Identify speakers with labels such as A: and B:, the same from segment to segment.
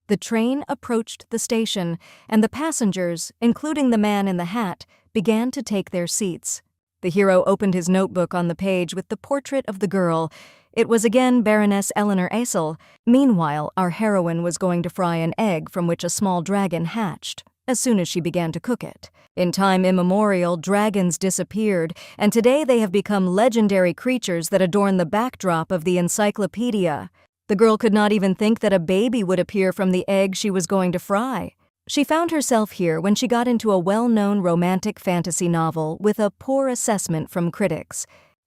A: The train approached the station, and the passengers, including the man in the hat, began to take their seats. The hero opened his notebook on the page with the portrait of the girl. It was again Baroness Eleanor Aesel. Meanwhile, our heroine was going to fry an egg from which a small dragon hatched, as soon as she began to cook it. In time immemorial, dragons disappeared, and today they have become legendary creatures that adorn the backdrop of the encyclopedia. The girl could not even think that a baby would appear from the egg she was going to fry. She found herself here when she got into a well-known romantic fantasy novel with a poor assessment from critics.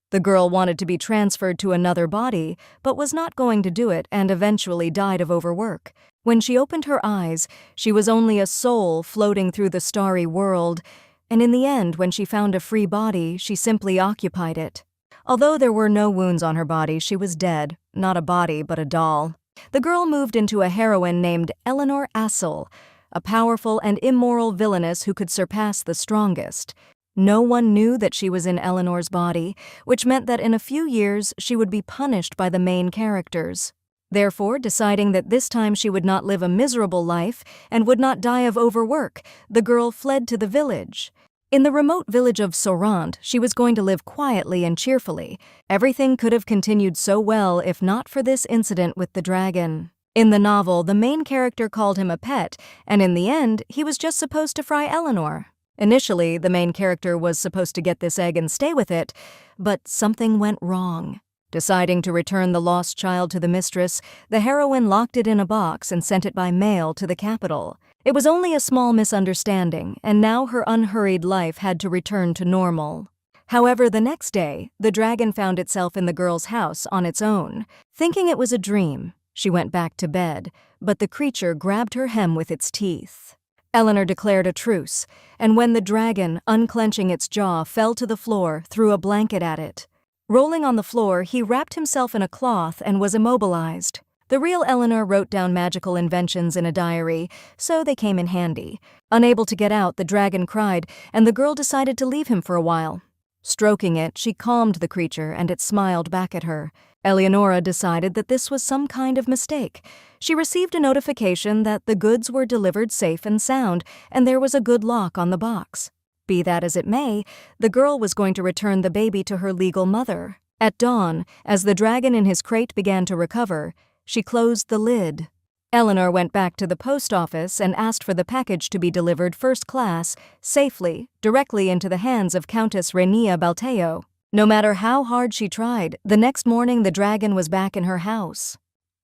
A: The girl wanted to be transferred to another body, but was not going to do it and eventually died of overwork. When she opened her eyes, she was only a soul floating through the starry world, and in the end, when she found a free body, she simply occupied it. Although there were no wounds on her body, she was dead, not a body but a doll. The girl moved into a heroine named Eleanor Aesel, a powerful and immoral villainess who could surpass the strongest. No one knew that she was in Eleanor's body, which meant that in a few years she would be punished by the main characters. Therefore, deciding that this time she would not live a miserable life and would not die of overwork, the girl fled to the village. In the remote village of Sorrent, she was going to live quietly and cheerfully. Everything could have continued so well if not for this incident with the dragon. In the novel, the main character called him a pet, and in the end, he was just supposed to fry Eleanor. Initially, the main character was supposed to get this egg and stay with it, but something went wrong. Deciding to return the lost child to the mistress, the heroine locked it in a box and sent it by mail to the capital. It was only a small misunderstanding, and now her unhurried life had to return to normal. However, the next day, the dragon found itself in the girl's house on its own. Thinking it was a dream, she went back to bed, but the creature grabbed her hem with its teeth. Eleanor declared a truce, and when the dragon, unclenching its jaw, fell to the floor, threw a blanket at it. Rolling on the floor, he wrapped himself in a cloth and was immobilized. The real Eleanor wrote down magical inventions in a diary, so they came in handy. Unable to get out, the dragon cried, and the girl decided to leave him for a while. Stroking it, she calmed the creature, and it smiled back at her. Eleonora decided that this was some kind of mistake. She received a notification that the goods were delivered safe and sound, and there was a good lock on the box. Be that as it may, the girl was going to return the baby to her legal mother. At dawn, as the dragon in his crate began to recover, she closed the lid. Eleanor went back to the post office and asked for the package to be delivered first class, safely, directly into the hands of Countess Rainia Balteo. No matter how hard she tried, the next morning the dragon was back in her house.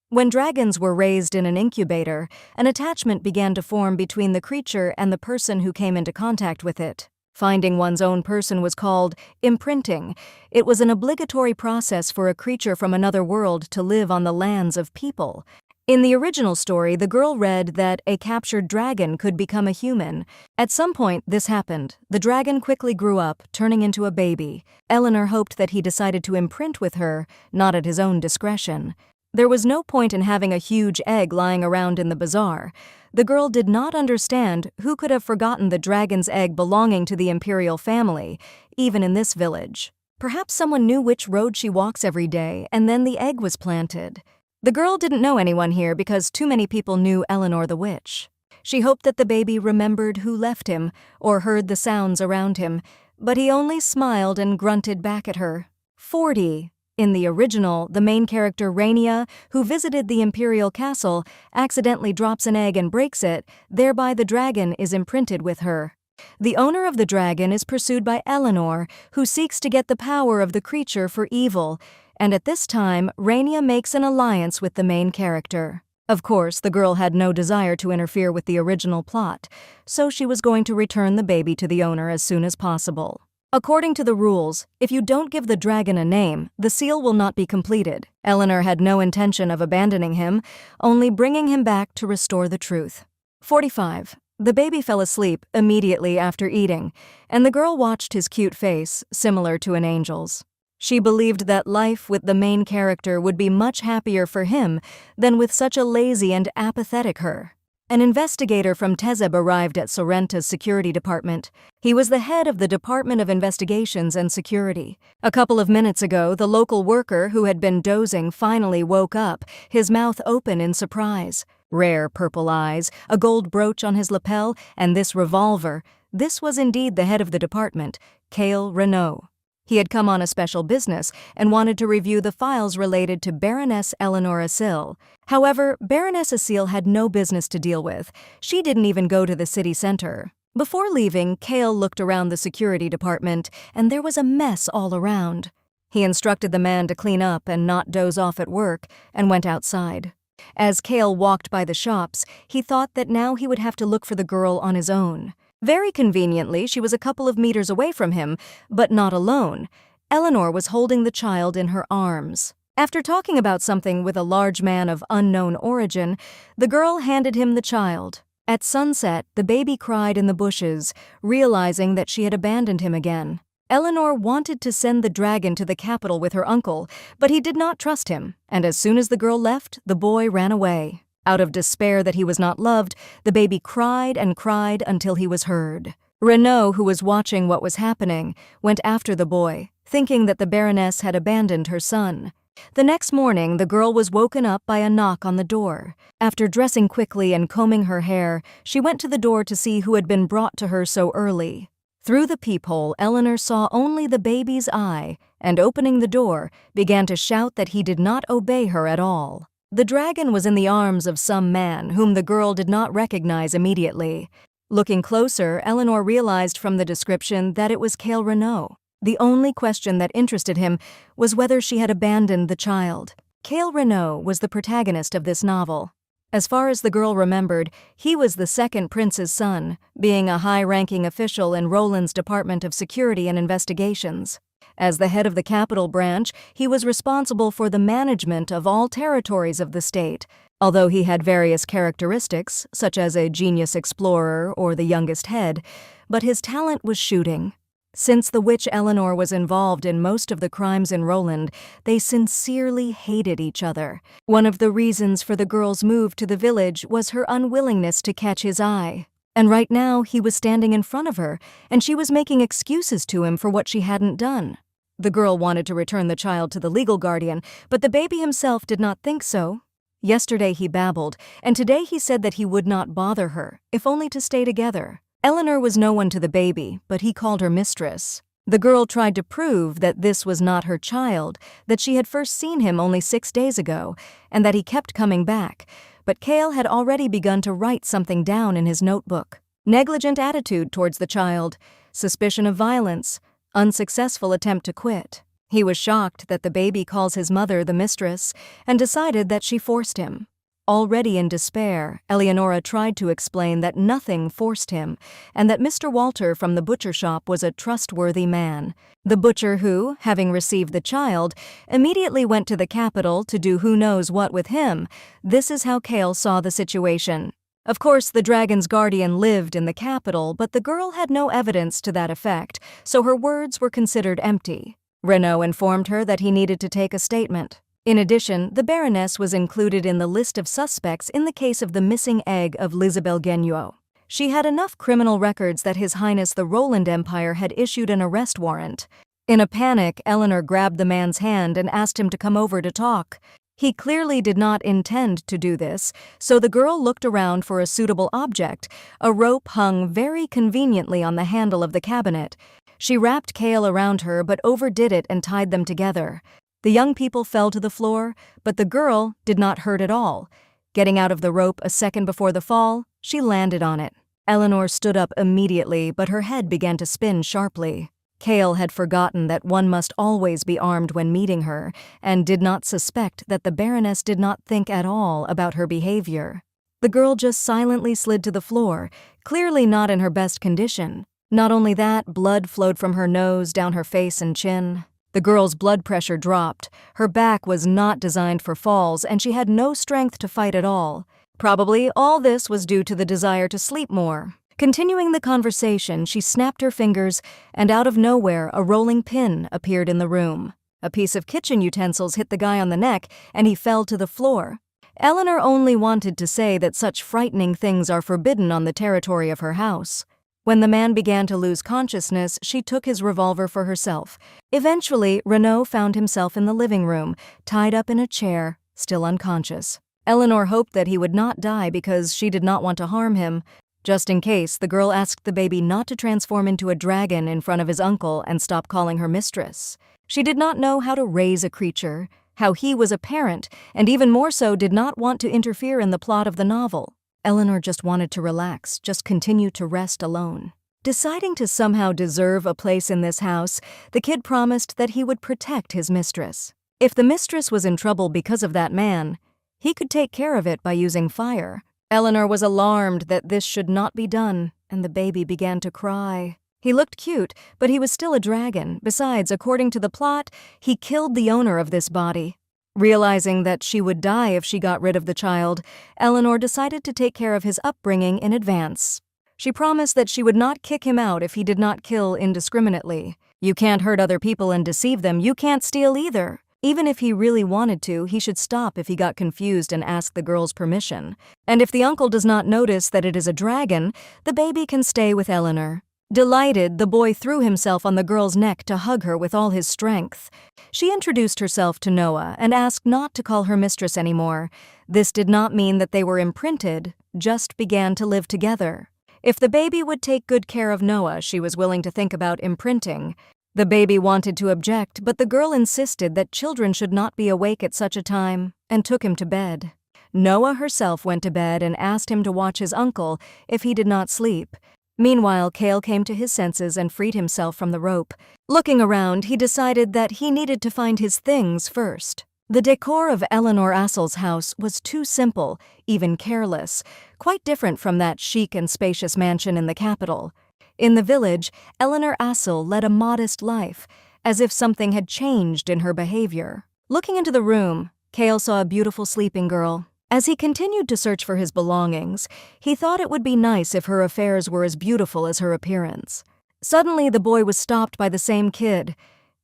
A: When dragons were raised in an incubator, an attachment began to form between the creature and the person who came into contact with it. Finding one's own person was called imprinting. It was an obligatory process for a creature from another world to live on the lands of people. In the original story, the girl read that a captured dragon could become a human. At some point, this happened. The dragon quickly grew up, turning into a baby. Eleanor hoped that he decided to imprint with her, not at his own discretion. There was no point in having a huge egg lying around in the bazaar. The girl did not understand who could have forgotten the dragon's egg belonging to the imperial family, even in this village. Perhaps someone knew which road she walks every day, and then the egg was planted. The girl didn't know anyone here because too many people knew Eleanor the witch. She hoped that the baby remembered who left him or heard the sounds around him, but he only smiled and grunted back at her. 40. In the original, the main character Rainia, who visited the imperial castle, accidentally drops an egg and breaks it, thereby the dragon is imprinted with her. The owner of the dragon is pursued by Eleanor, who seeks to get the power of the creature for evil, and at this time, Rainia makes an alliance with the main character. Of course, the girl had no desire to interfere with the original plot, so she was going to return the baby to the owner as soon as possible. According to the rules, if you don't give the dragon a name, the seal will not be completed. Eleanor had no intention of abandoning him, only bringing him back to restore the truth. 45. The baby fell asleep immediately after eating, and the girl watched his cute face, similar to an angel's. She believed that life with the main character would be much happier for him than with such a lazy and apathetic her. An investigator from Tezeb arrived at Sorrenta's security department. He was the head of the Department of Investigations and Security. A couple of minutes ago, the local worker who had been dozing finally woke up, his mouth open in surprise. Rare purple eyes, a gold brooch on his lapel, and this revolver. This was indeed the head of the department, Cale Renault. He had come on a special business and wanted to review the files related to Baroness Eleanor Asile. However, Baroness Asile had no business to deal with. She didn't even go to the city center. Before leaving, Cale looked around the security department, and there was a mess all around. He instructed the man to clean up and not doze off at work, and went outside. As Cale walked by the shops, he thought that now he would have to look for the girl on his own. Very conveniently, she was a couple of meters away from him, but not alone. Eleanor was holding the child in her arms. After talking about something with a large man of unknown origin, the girl handed him the child. At sunset, the baby cried in the bushes, realizing that she had abandoned him again. Eleanor wanted to send the dragon to the capital with her uncle, but he did not trust him, and as soon as the girl left, the boy ran away. Out of despair that he was not loved, the baby cried and cried until he was heard. Renault, who was watching what was happening, went after the boy, thinking that the Baroness had abandoned her son. The next morning, the girl was woken up by a knock on the door. After dressing quickly and combing her hair, she went to the door to see who had been brought to her so early. Through the peephole, Eleanor saw only the baby's eye, and opening the door, began to shout that he did not obey her at all. The dragon was in the arms of some man whom the girl did not recognize immediately. Looking closer, Eleanor realized from the description that it was Cale Renault. The only question that interested him was whether she had abandoned the child. Cale Renault was the protagonist of this novel. As far as the girl remembered, he was the second prince's son, being a high-ranking official in Roland's Department of Security and Investigations. As the head of the capital branch, he was responsible for the management of all territories of the state. Although he had various characteristics, such as a genius explorer or the youngest head, but his talent was shooting. Since the witch Eleanor was involved in most of the crimes in Roland, they sincerely hated each other. One of the reasons for the girl's move to the village was her unwillingness to catch his eye. And right now, he was standing in front of her, and she was making excuses to him for what she hadn't done. The girl wanted to return the child to the legal guardian, but the baby himself did not think so. Yesterday he babbled, and today he said that he would not bother her, if only to stay together. Eleanor was no one to the baby, but he called her mistress. The girl tried to prove that this was not her child, that she had first seen him only 6 days ago, and that he kept coming back. But Cale had already begun to write something down in his notebook. Negligent attitude towards the child, suspicion of violence, unsuccessful attempt to quit. He was shocked that the baby calls his mother the mistress, and decided that she forced him. Already in despair, Eleonora tried to explain that nothing forced him, and that Mr. Walter from the butcher shop was a trustworthy man. The butcher who, having received the child, immediately went to the capital to do who knows what with him. This is how Cale saw the situation. Of course, the dragon's guardian lived in the capital, but the girl had no evidence to that effect, so her words were considered empty. Renault informed her that he needed to take a statement. In addition, the Baroness was included in the list of suspects in the case of the missing egg of Lisabelle Guignot. She had enough criminal records that His Highness the Roland Empire had issued an arrest warrant. In a panic, Eleanor grabbed the man's hand and asked him to come over to talk. He clearly did not intend to do this, so the girl looked around for a suitable object. A rope hung very conveniently on the handle of the cabinet. She wrapped Cale around her but overdid it and tied them together. The young people fell to the floor, but the girl did not hurt at all. Getting out of the rope a second before the fall, she landed on it. Eleanor stood up immediately, but her head began to spin sharply. Cale had forgotten that one must always be armed when meeting her, and did not suspect that the Baroness did not think at all about her behavior. The girl just silently slid to the floor, clearly not in her best condition. Not only that, blood flowed from her nose down her face and chin. The girl's blood pressure dropped. Her back was not designed for falls, and she had no strength to fight at all. Probably all this was due to the desire to sleep more. Continuing the conversation, she snapped her fingers, and out of nowhere, a rolling pin appeared in the room. A piece of kitchen utensils hit the guy on the neck, and he fell to the floor. Eleanor only wanted to say that such frightening things are forbidden on the territory of her house. When the man began to lose consciousness, she took his revolver for herself. Eventually, Renault found himself in the living room, tied up in a chair, still unconscious. Eleanor hoped that he would not die because she did not want to harm him. Just in case, the girl asked the baby not to transform into a dragon in front of his uncle and stop calling her mistress. She did not know how to raise a creature, how he was a parent, and even more so did not want to interfere in the plot of the novel. Eleanor just wanted to relax, just continue to rest alone. Deciding to somehow deserve a place in this house, the kid promised that he would protect his mistress. If the mistress was in trouble because of that man, he could take care of it by using fire. Eleanor was alarmed that this should not be done, and the baby began to cry. He looked cute, but he was still a dragon. Besides, according to the plot, he killed the owner of this body. Realizing that she would die if she got rid of the child, Eleanor decided to take care of his upbringing in advance. She promised that she would not kick him out if he did not kill indiscriminately. You can't hurt other people and deceive them. You can't steal either. Even if he really wanted to, he should stop if he got confused and ask the girl's permission. And if the uncle does not notice that it is a dragon, the baby can stay with Eleanor. Delighted, the boy threw himself on the girl's neck to hug her with all his strength. She introduced herself to Noah and asked not to call her mistress anymore. This did not mean that they were imprinted, just began to live together. If the baby would take good care of Noah, she was willing to think about imprinting. The baby wanted to object, but the girl insisted that children should not be awake at such a time, and took him to bed. Noah herself went to bed and asked him to watch his uncle if he did not sleep. Meanwhile, Cale came to his senses and freed himself from the rope. Looking around, he decided that he needed to find his things first. The decor of Eleanor Assel's house was too simple, even careless, quite different from that chic and spacious mansion in the capital. In the village, Eleanor Assel led a modest life, as if something had changed in her behavior. Looking into the room, Cale saw a beautiful sleeping girl. As he continued to search for his belongings, he thought it would be nice if her affairs were as beautiful as her appearance. Suddenly, the boy was stopped by the same kid.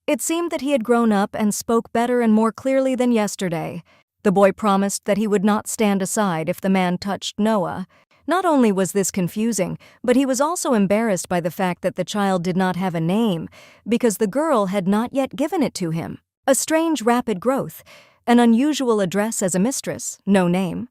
A: It seemed that he had grown up and spoke better and more clearly than yesterday. The boy promised that he would not stand aside if the man touched Noah. Not only was this confusing, but he was also embarrassed by the fact that the child did not have a name, because the girl had not yet given it to him. A strange rapid growth, an unusual address as a mistress, no name.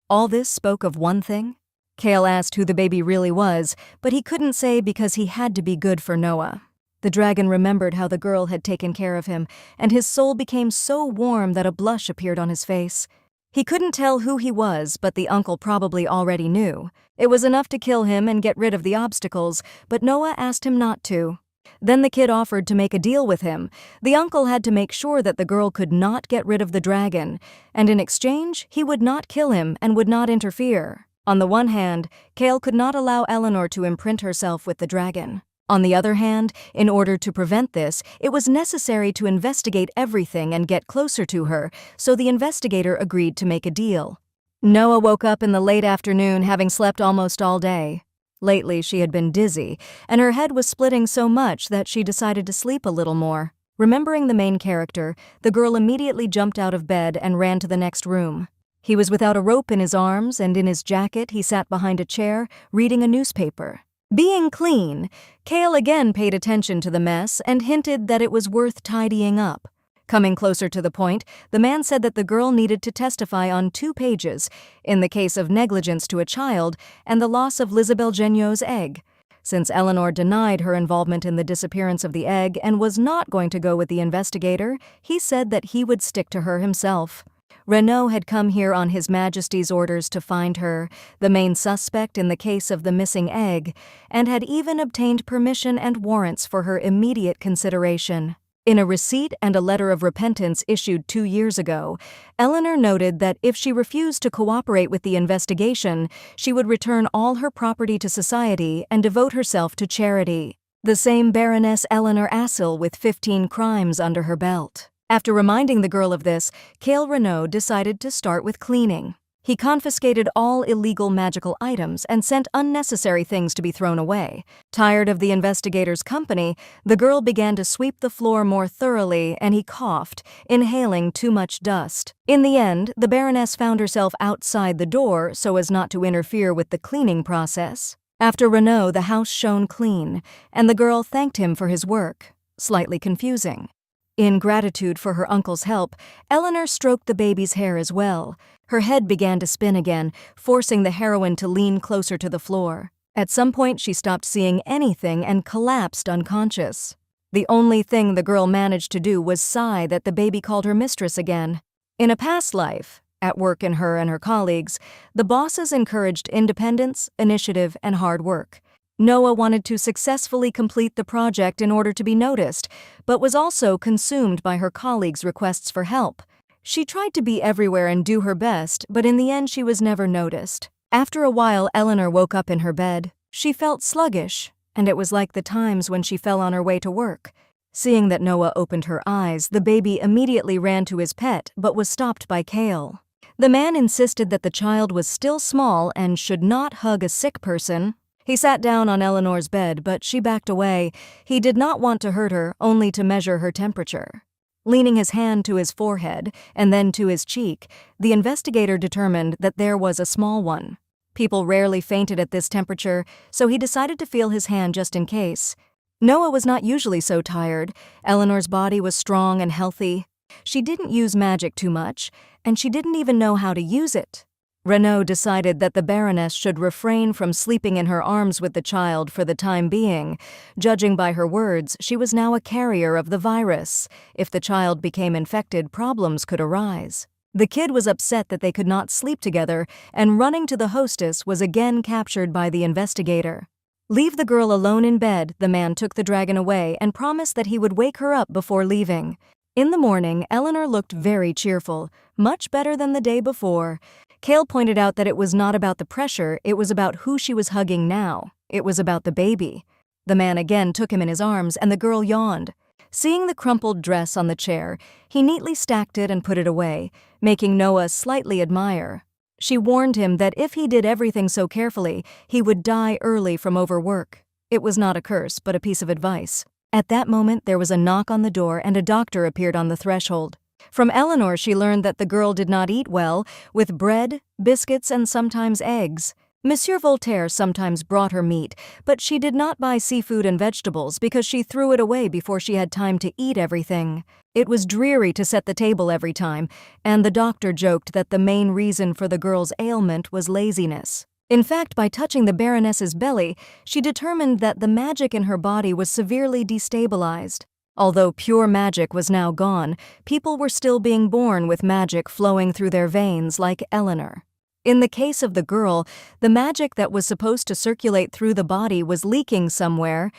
A: All this spoke of one thing. Cale asked who the baby really was, but he couldn't say because he had to be good for Noah. The dragon remembered how the girl had taken care of him, and his soul became so warm that a blush appeared on his face. He couldn't tell who he was, but the uncle probably already knew. It was enough to kill him and get rid of the obstacles, but Noah asked him not to. Then the kid offered to make a deal with him. The uncle had to make sure that the girl could not get rid of the dragon, and in exchange, he would not kill him and would not interfere. On the one hand, Cale could not allow Eleanor to imprint herself with the dragon. On the other hand, in order to prevent this, it was necessary to investigate everything and get closer to her, so the investigator agreed to make a deal. Noah woke up in the late afternoon, having slept almost all day. Lately, she had been dizzy, and her head was splitting so much that she decided to sleep a little more. Remembering the main character, the girl immediately jumped out of bed and ran to the next room. He was without a rope in his arms, and in his jacket he sat behind a chair, reading a newspaper. Being clean, Cale again paid attention to the mess and hinted that it was worth tidying up. Coming closer to the point, the man said that the girl needed to testify on 2 pages, in the case of negligence to a child and the loss of Lisabel Genio's egg. Since Eleanor denied her involvement in the disappearance of the egg and was not going to go with the investigator, he said that he would stick to her himself. Renaud had come here on His Majesty's orders to find her, the main suspect in the case of the missing egg, and had even obtained permission and warrants for her immediate consideration. In a receipt and a letter of repentance issued 2 years ago, Eleanor noted that if she refused to cooperate with the investigation, she would return all her property to society and devote herself to charity. The same Baroness Eleanor Assel with 15 crimes under her belt. After reminding the girl of this, Cale Renaud decided to start with cleaning. He confiscated all illegal magical items and sent unnecessary things to be thrown away. Tired of the investigator's company, the girl began to sweep the floor more thoroughly, and he coughed, inhaling too much dust. In the end, the Baroness found herself outside the door so as not to interfere with the cleaning process. After Renaud, the house shone clean, and the girl thanked him for his work. Slightly confusing. In gratitude for her uncle's help, Eleanor stroked the baby's hair as well. Her head began to spin again, forcing the heroine to lean closer to the floor. At some point, she stopped seeing anything and collapsed unconscious. The only thing the girl managed to do was sigh that the baby called her mistress again. In a past life, at work in her and her colleagues, the bosses encouraged independence, initiative, and hard work. Noah wanted to successfully complete the project in order to be noticed, but was also consumed by her colleagues' requests for help. She tried to be everywhere and do her best, but in the end she was never noticed. After a while, Eleanor woke up in her bed. She felt sluggish, and it was like the times when she fell on her way to work. Seeing that Noah opened her eyes, the baby immediately ran to his pet, but was stopped by Cale. The man insisted that the child was still small and should not hug a sick person. He sat down on Eleanor's bed, but she backed away. He did not want to hurt her, only to measure her temperature. Leaning his hand to his forehead and then to his cheek, the investigator determined that there was a small one. People rarely fainted at this temperature, so he decided to feel his hand just in case. Noah was not usually so tired. Eleanor's body was strong and healthy. She didn't use magic too much, and she didn't even know how to use it. Renaud decided that the Baroness should refrain from sleeping in her arms with the child for the time being. Judging by her words, she was now a carrier of the virus. If the child became infected, problems could arise. The kid was upset that they could not sleep together, and running to the hostess was again captured by the investigator. Leave the girl alone in bed, the man took the dragon away and promised that he would wake her up before leaving. In the morning, Eleanor looked very cheerful, much better than the day before. Cale pointed out that it was not about the pressure, it was about who she was hugging now. It was about the baby. The man again took him in his arms, and the girl yawned. Seeing the crumpled dress on the chair, he neatly stacked it and put it away, making Noah slightly admire. She warned him that if he did everything so carefully, he would die early from overwork. It was not a curse, but a piece of advice. At that moment, there was a knock on the door and a doctor appeared on the threshold. From Eleanor, she learned that the girl did not eat well, with bread, biscuits, and sometimes eggs. Monsieur Voltaire sometimes brought her meat, but she did not buy seafood and vegetables because she threw it away before she had time to eat everything. It was dreary to set the table every time, and the doctor joked that the main reason for the girl's ailment was laziness. In fact, by touching the Baroness's belly, she determined that the magic in her body was severely destabilized. Although pure magic was now gone, people were still being born with magic flowing through their veins like Eleanor. In the case of the girl, the magic that was supposed to circulate through the body was leaking somewhere.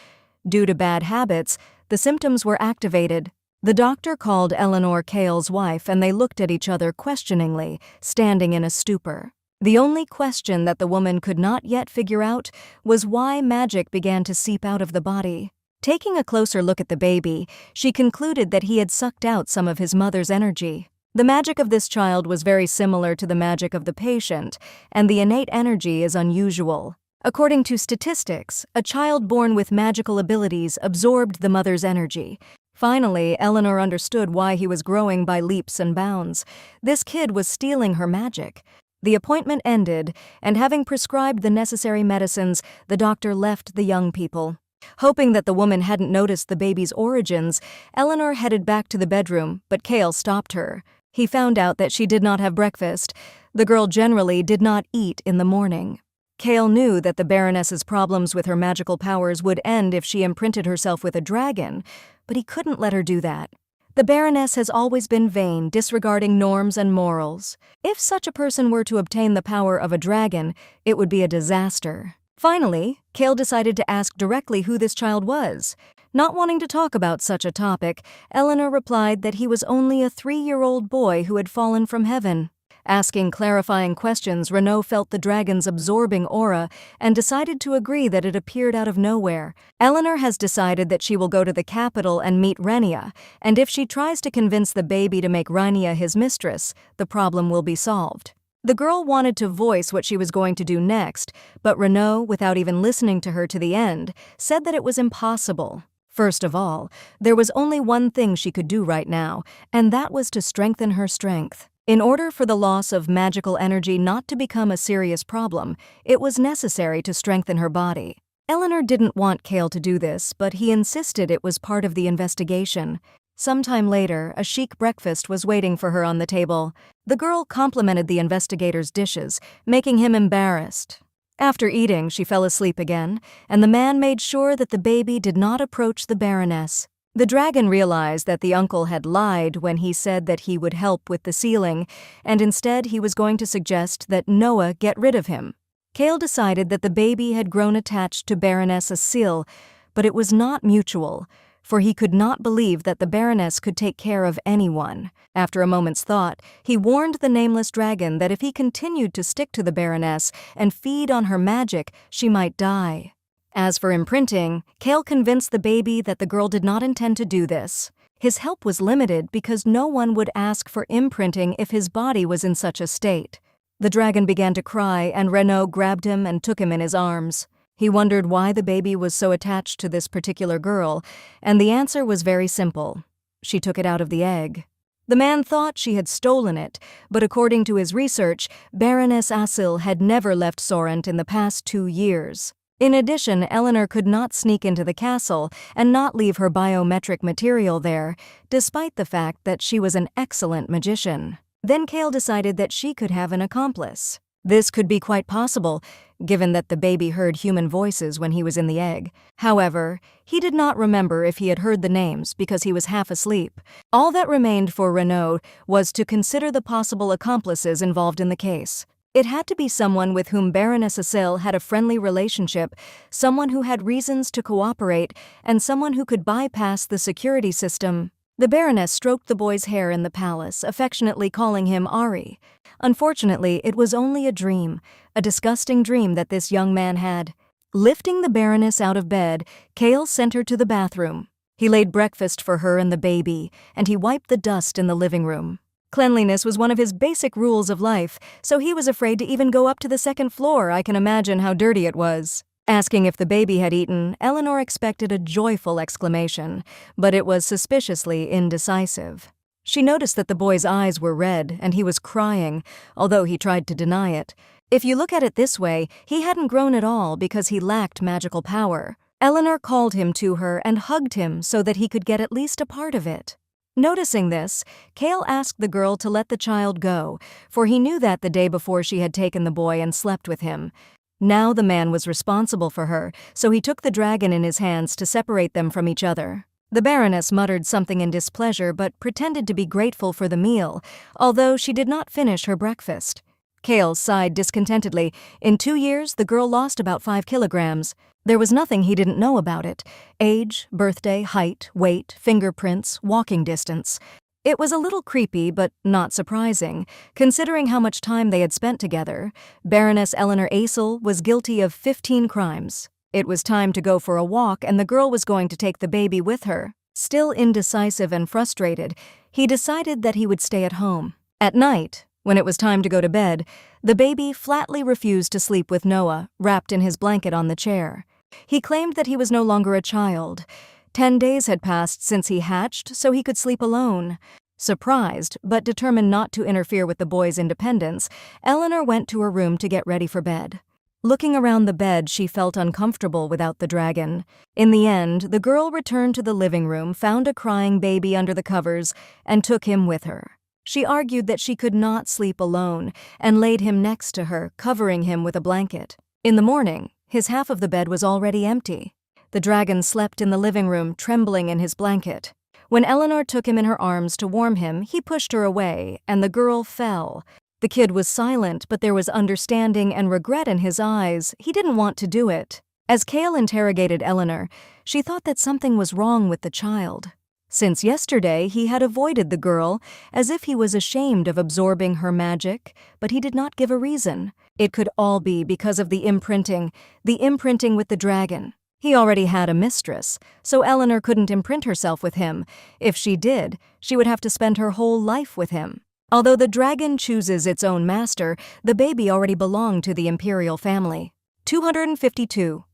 A: Due to bad habits, the symptoms were activated. The doctor called Eleanor Cale's wife and they looked at each other questioningly, standing in a stupor. The only question that the woman could not yet figure out was why magic began to seep out of the body. Taking a closer look at the baby, she concluded that he had sucked out some of his mother's energy. The magic of this child was very similar to the magic of the patient, and the innate energy is unusual. According to statistics, a child born with magical abilities absorbed the mother's energy. Finally, Eleanor understood why he was growing by leaps and bounds. This kid was stealing her magic. The appointment ended, and having prescribed the necessary medicines, the doctor left the young people. Hoping that the woman hadn't noticed the baby's origins, Eleanor headed back to the bedroom, but Cale stopped her. He found out that she did not have breakfast. The girl generally did not eat in the morning. Cale knew that the Baroness's problems with her magical powers would end if she imprinted herself with a dragon, but he couldn't let her do that. The Baroness has always been vain, disregarding norms and morals. If such a person were to obtain the power of a dragon, it would be a disaster. Finally, Cale decided to ask directly who this child was. Not wanting to talk about such a topic, Eleanor replied that he was only a 3-year-old boy who had fallen from heaven. Asking clarifying questions, Renaud felt the dragon's absorbing aura and decided to agree that it appeared out of nowhere. Eleanor has decided that she will go to the capital and meet Renia, and if she tries to convince the baby to make Renia his mistress, the problem will be solved. The girl wanted to voice what she was going to do next, but Renaud, without even listening to her to the end, said that it was impossible. First of all, there was only one thing she could do right now, and that was to strengthen her strength. In order for the loss of magical energy not to become a serious problem, it was necessary to strengthen her body. Eleanor didn't want Cale to do this, but he insisted it was part of the investigation. Sometime later, a chic breakfast was waiting for her on the table. The girl complimented the investigator's dishes, making him embarrassed. After eating, she fell asleep again, and the man made sure that the baby did not approach the Baroness. The dragon realized that the uncle had lied when he said that he would help with the sealing, and instead he was going to suggest that Noah get rid of him. Kale decided that the baby had grown attached to Baroness Asil, but it was not mutual, for he could not believe that the Baroness could take care of anyone. After a moment's thought, he warned the nameless dragon that if he continued to stick to the Baroness and feed on her magic, she might die. As for imprinting, Kale convinced the baby that the girl did not intend to do this. His help was limited because no one would ask for imprinting if his body was in such a state. The dragon began to cry, and Renaud grabbed him and took him in his arms. He wondered why the baby was so attached to this particular girl, and the answer was very simple. She took it out of the egg. The man thought she had stolen it, but according to his research, Baroness Asil had never left Sorrent in the past 2 years. In addition, Eleanor could not sneak into the castle and not leave her biometric material there, despite the fact that she was an excellent magician. Then Kale decided that she could have an accomplice. This could be quite possible, given that the baby heard human voices when he was in the egg. However, he did not remember if he had heard the names because he was half asleep. All that remained for Renaud was to consider the possible accomplices involved in the case. It had to be someone with whom Baroness Asil had a friendly relationship, someone who had reasons to cooperate, and someone who could bypass the security system. The Baroness stroked the boy's hair in the palace, affectionately calling him Ari. Unfortunately, it was only a dream, a disgusting dream that this young man had. Lifting the Baroness out of bed, Kale sent her to the bathroom. He laid breakfast for her and the baby, and he wiped the dust in the living room. Cleanliness was one of his basic rules of life, so he was afraid to even go up to the 2nd floor. I can imagine how dirty it was. Asking if the baby had eaten, Eleanor expected a joyful exclamation, but it was suspiciously indecisive. She noticed that the boy's eyes were red and he was crying, although he tried to deny it. If you look at it this way, he hadn't grown at all because he lacked magical power. Eleanor called him to her and hugged him so that he could get at least a part of it. Noticing this, Kale asked the girl to let the child go, for he knew that the day before she had taken the boy and slept with him. Now the man was responsible for her, so he took the dragon in his hands to separate them from each other. The Baroness muttered something in displeasure but pretended to be grateful for the meal, although she did not finish her breakfast. Kale sighed discontentedly. In 2 years, the girl lost about 5 kilograms. There was nothing he didn't know about it: age, birthday, height, weight, fingerprints, walking distance. It was a little creepy, but not surprising, considering how much time they had spent together. Baroness Eleanor Asil was guilty of 15 crimes. It was time to go for a walk, and the girl was going to take the baby with her. Still indecisive and frustrated, he decided that he would stay at home. At night, when it was time to go to bed, the baby flatly refused to sleep with Noah, wrapped in his blanket on the chair. He claimed that he was no longer a child. 10 days had passed since he hatched, so he could sleep alone. Surprised, but determined not to interfere with the boy's independence, Eleanor went to her room to get ready for bed. Looking around the bed, she felt uncomfortable without the dragon. In the end, the girl returned to the living room, found a crying baby under the covers, and took him with her. She argued that she could not sleep alone, and laid him next to her, covering him with a blanket. In the morning, his half of the bed was already empty. The dragon slept in the living room, trembling in his blanket. When Eleanor took him in her arms to warm him, he pushed her away, and the girl fell. The kid was silent, but there was understanding and regret in his eyes. He didn't want to do it. As Kale interrogated Eleanor, she thought that something was wrong with the child. Since yesterday, he had avoided the girl, as if he was ashamed of absorbing her magic, but he did not give a reason. It could all be because of the imprinting with the dragon. He already had a mistress, so Eleanor couldn't imprint herself with him. If she did, she would have to spend her whole life with him. Although the dragon chooses its own master, the baby already belonged to the imperial family. 252.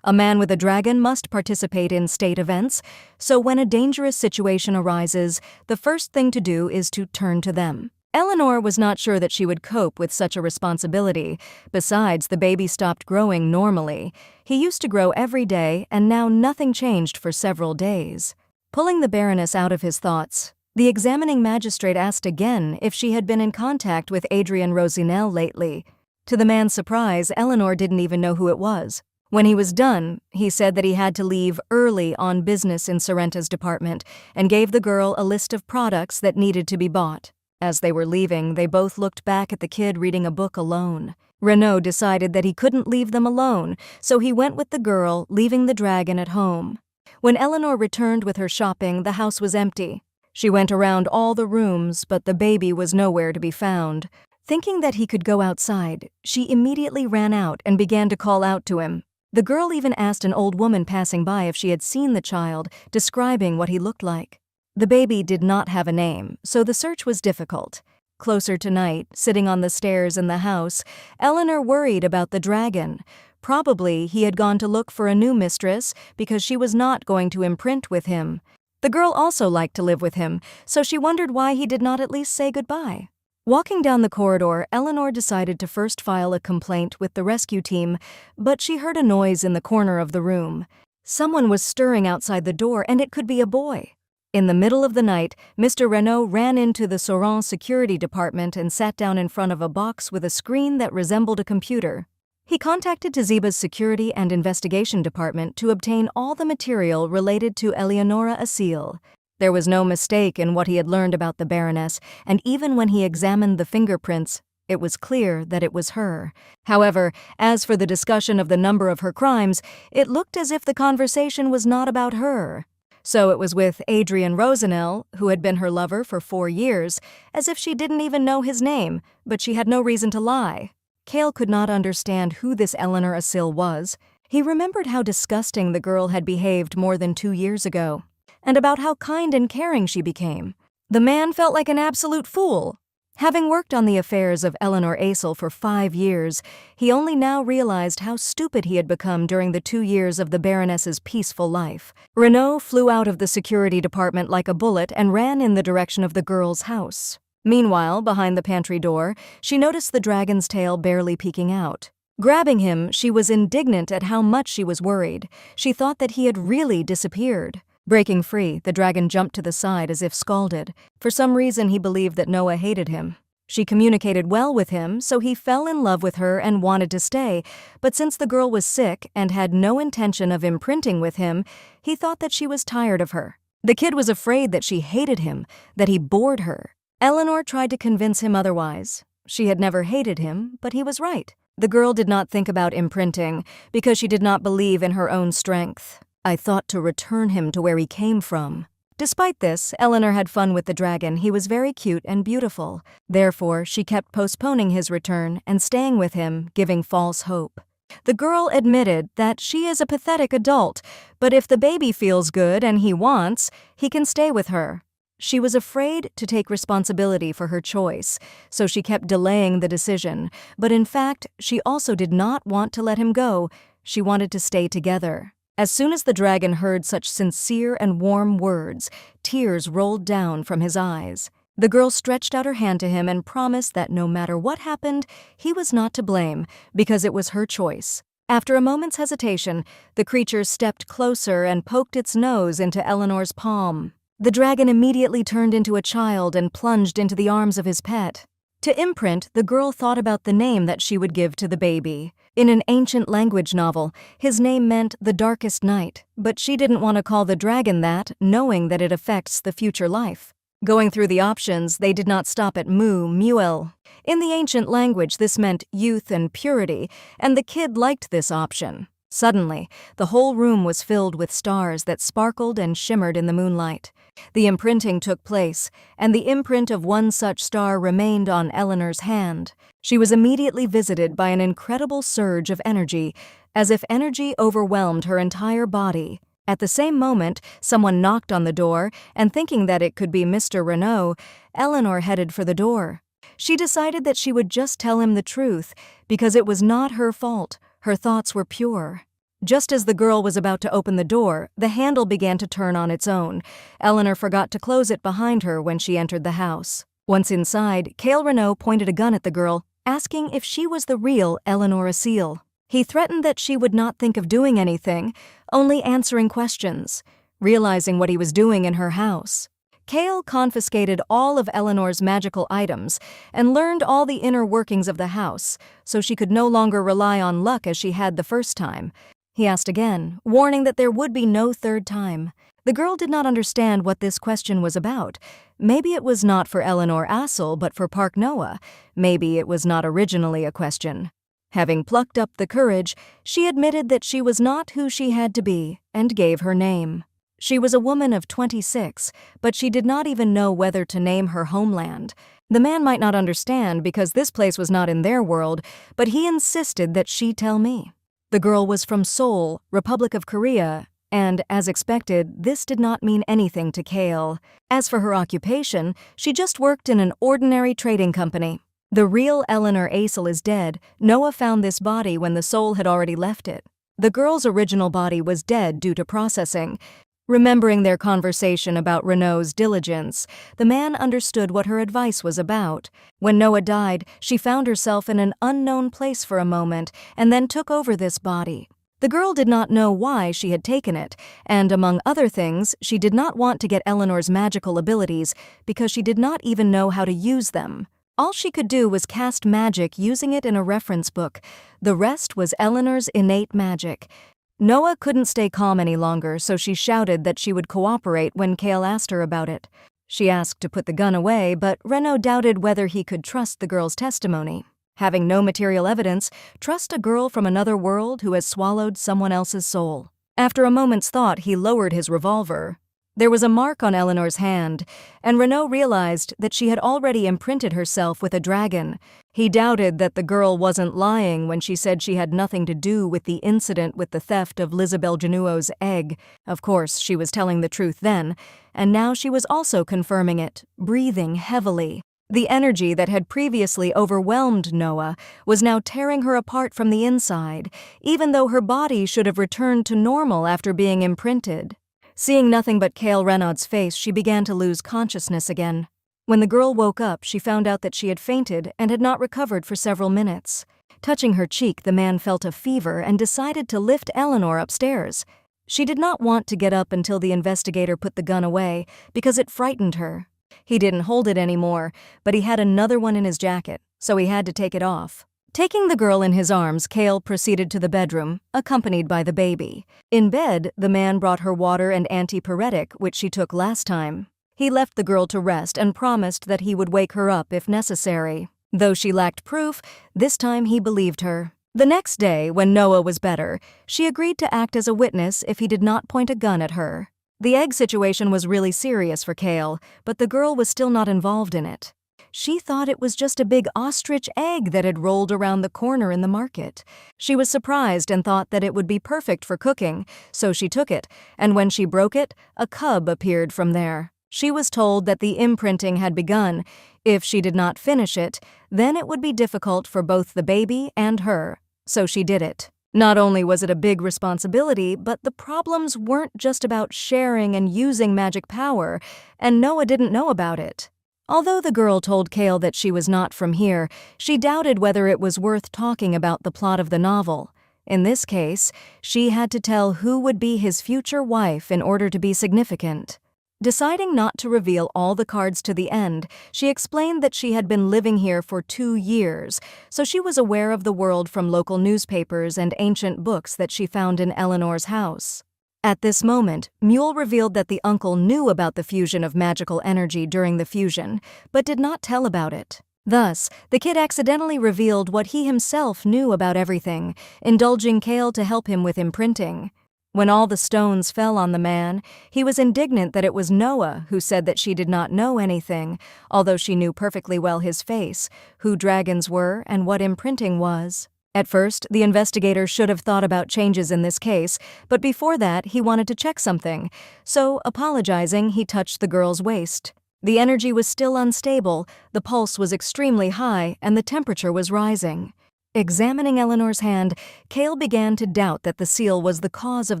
A: A man with a dragon must participate in state events, so when a dangerous situation arises, the first thing to do is to turn to them. Eleanor was not sure that she would cope with such a responsibility. Besides, the baby stopped growing normally. He used to grow every day, and now nothing changed for several days. Pulling the Baroness out of his thoughts, the examining magistrate asked again if she had been in contact with Adrian Rosinel lately. To the man's surprise, Eleanor didn't even know who it was. When he was done, he said that he had to leave early on business in Sorrenta's department and gave the girl a list of products that needed to be bought. As they were leaving, they both looked back at the kid reading a book alone. Renaud decided that he couldn't leave them alone, so he went with the girl, leaving the dragon at home. When Eleanor returned with her shopping, the house was empty. She went around all the rooms, but the baby was nowhere to be found. Thinking that he could go outside, she immediately ran out and began to call out to him. The girl even asked an old woman passing by if she had seen the child, describing what he looked like. The baby did not have a name, so the search was difficult. Closer to night, sitting on the stairs in the house, Eleanor worried about the dragon. Probably he had gone to look for a new mistress because she was not going to imprint with him. The girl also liked to live with him, so she wondered why he did not at least say goodbye. Walking down the corridor, Eleanor decided to first file a complaint with the rescue team, but she heard a noise in the corner of the room. Someone was stirring outside the door, and it could be a boy. In the middle of the night, Mr. Renaud ran into the Sauron security department and sat down in front of a box with a screen that resembled a computer. He contacted Taziba's security and investigation department to obtain all the material related to Eleonora Asil. There was no mistake in what he had learned about the Baroness, and even when he examined the fingerprints, it was clear that it was her. However, as for the discussion of the number of her crimes, it looked as if the conversation was not about her. So it was with Adrian Rosinel, who had been her lover for 4 years, as if she didn't even know his name, but she had no reason to lie. Cale could not understand who this Eleanor Asil was. He remembered how disgusting the girl had behaved more than 2 years ago, and about how kind and caring she became. The man felt like an absolute fool. Having worked on the affairs of Eleanor Asil for 5 years, he only now realized how stupid he had become during the 2 years of the Baroness's peaceful life. Renaud flew out of the security department like a bullet and ran in the direction of the girl's house. Meanwhile, behind the pantry door, she noticed the dragon's tail barely peeking out. Grabbing him, she was indignant at how much she was worried. She thought that he had really disappeared. Breaking free, the dragon jumped to the side as if scalded. For some reason, he believed that Noah hated him. She communicated well with him, so he fell in love with her and wanted to stay, but since the girl was sick and had no intention of imprinting with him, he thought that she was tired of her. The kid was afraid that she hated him, that he bored her. Eleanor tried to convince him otherwise. She had never hated him, but he was right. The girl did not think about imprinting because she did not believe in her own strength. I thought to return him to where he came from. Despite this, Eleanor had fun with the dragon. He was very cute and beautiful. Therefore, she kept postponing his return and staying with him, giving false hope. The girl admitted that she is a pathetic adult, but if the baby feels good and he wants, he can stay with her. She was afraid to take responsibility for her choice, so she kept delaying the decision, but in fact, she also did not want to let him go. She wanted to stay together. As soon as the dragon heard such sincere and warm words, tears rolled down from his eyes. The girl stretched out her hand to him and promised that no matter what happened, he was not to blame, because it was her choice. After a moment's hesitation, the creature stepped closer and poked its nose into Eleanor's palm. The dragon immediately turned into a child and plunged into the arms of his pet. To imprint, the girl thought about the name that she would give to the baby. In an ancient language novel, his name meant the darkest night, but she didn't want to call the dragon that, knowing that it affects the future life. Going through the options, they did not stop at Muel. In the ancient language, this meant youth and purity, and the kid liked this option. Suddenly, the whole room was filled with stars that sparkled and shimmered in the moonlight. The imprinting took place, and the imprint of one such star remained on Eleanor's hand. She was immediately visited by an incredible surge of energy, as if energy overwhelmed her entire body. At the same moment, someone knocked on the door, and thinking that it could be Mr. Renaud, Eleanor headed for the door. She decided that she would just tell him the truth, because it was not her fault. Her thoughts were pure. Just as the girl was about to open the door, the handle began to turn on its own. Eleanor forgot to close it behind her when she entered the house. Once inside, Cale Renaud pointed a gun at the girl, asking if she was the real Eleanor Asil. He threatened that she would not think of doing anything, only answering questions. realizing what he was doing in her house. Cale confiscated all of Eleanor's magical items and learned all the inner workings of the house, so she could no longer rely on luck as she had the first time. He asked again, warning that there would be no third time. The girl did not understand what this question was about. Maybe it was not for Eleanor Assel, but for Park Noah. Maybe it was not originally a question. Having plucked up the courage, she admitted that she was not who she had to be and gave her name. She was a woman of 26, but she did not even know whether to name her homeland. The man might not understand because this place was not in their world, but he insisted that she tell me. The girl was from Seoul, Republic of Korea, and, as expected, this did not mean anything to Cale. As for her occupation, she just worked in an ordinary trading company. The real Eleanor Assel is dead. Noah found this body when the soul had already left it. The girl's original body was dead due to processing. Remembering their conversation about Renault's diligence, the man understood what her advice was about. When Noah died, she found herself in an unknown place for a moment and then took over this body. The girl did not know why she had taken it, and among other things, she did not want to get Eleanor's magical abilities because she did not even know how to use them. All she could do was cast magic using it in a reference book. The rest was Eleanor's innate magic. Noah couldn't stay calm any longer, so she shouted that she would cooperate when Cale asked her about it. She asked to put the gun away, but Renault doubted whether he could trust the girl's testimony. Having no material evidence, trust a girl from another world who has swallowed someone else's soul. After a moment's thought, he lowered his revolver. There was a mark on Eleanor's hand, and Renault realized that she had already imprinted herself with a dragon. He doubted that the girl wasn't lying when she said she had nothing to do with the incident with the theft of Lizabelle Genuo's egg. Of course, she was telling the truth then, and now she was also confirming it, breathing heavily. The energy that had previously overwhelmed Noah was now tearing her apart from the inside, even though her body should have returned to normal after being imprinted. Seeing nothing but Cale Renaud's face, she began to lose consciousness again. When the girl woke up, she found out that she had fainted and had not recovered for several minutes. Touching her cheek, the man felt a fever and decided to lift Eleanor upstairs. She did not want to get up until the investigator put the gun away because it frightened her. He didn't hold it anymore, but he had another one in his jacket, so he had to take it off. Taking the girl in his arms, Cale proceeded to the bedroom, accompanied by the baby. In bed, the man brought her water and antipyretic, which she took last time. He left the girl to rest and promised that he would wake her up if necessary. Though she lacked proof, this time he believed her. The next day, when Noah was better, she agreed to act as a witness if he did not point a gun at her. The egg situation was really serious for Cale, but the girl was still not involved in it. She thought it was just a big ostrich egg that had rolled around the corner in the market. She was surprised and thought that it would be perfect for cooking, so she took it, and when she broke it, a cub appeared from there. She was told that the imprinting had begun. If she did not finish it, then it would be difficult for both the baby and her, so she did it. Not only was it a big responsibility, but the problems weren't just about sharing and using magic power, and Noah didn't know about it. Although the girl told Cale that she was not from here, she doubted whether it was worth talking about the plot of the novel. In this case, she had to tell who would be his future wife in order to be significant. Deciding not to reveal all the cards to the end, she explained that she had been living here for 2 years, so she was aware of the world from local newspapers and ancient books that she found in Eleanor's house. At this moment, Mule revealed that the uncle knew about the fusion of magical energy during the fusion, but did not tell about it. Thus, the kid accidentally revealed what he himself knew about everything, indulging Cale to help him with imprinting. When all the stones fell on the man, he was indignant that it was Noah who said that she did not know anything, although she knew perfectly well his face, who dragons were, and what imprinting was. At first, the investigator should have thought about changes in this case, but before that, he wanted to check something. So, apologizing, he touched the girl's waist. The energy was still unstable, the pulse was extremely high, and the temperature was rising. Examining Eleanor's hand, Cale began to doubt that the seal was the cause of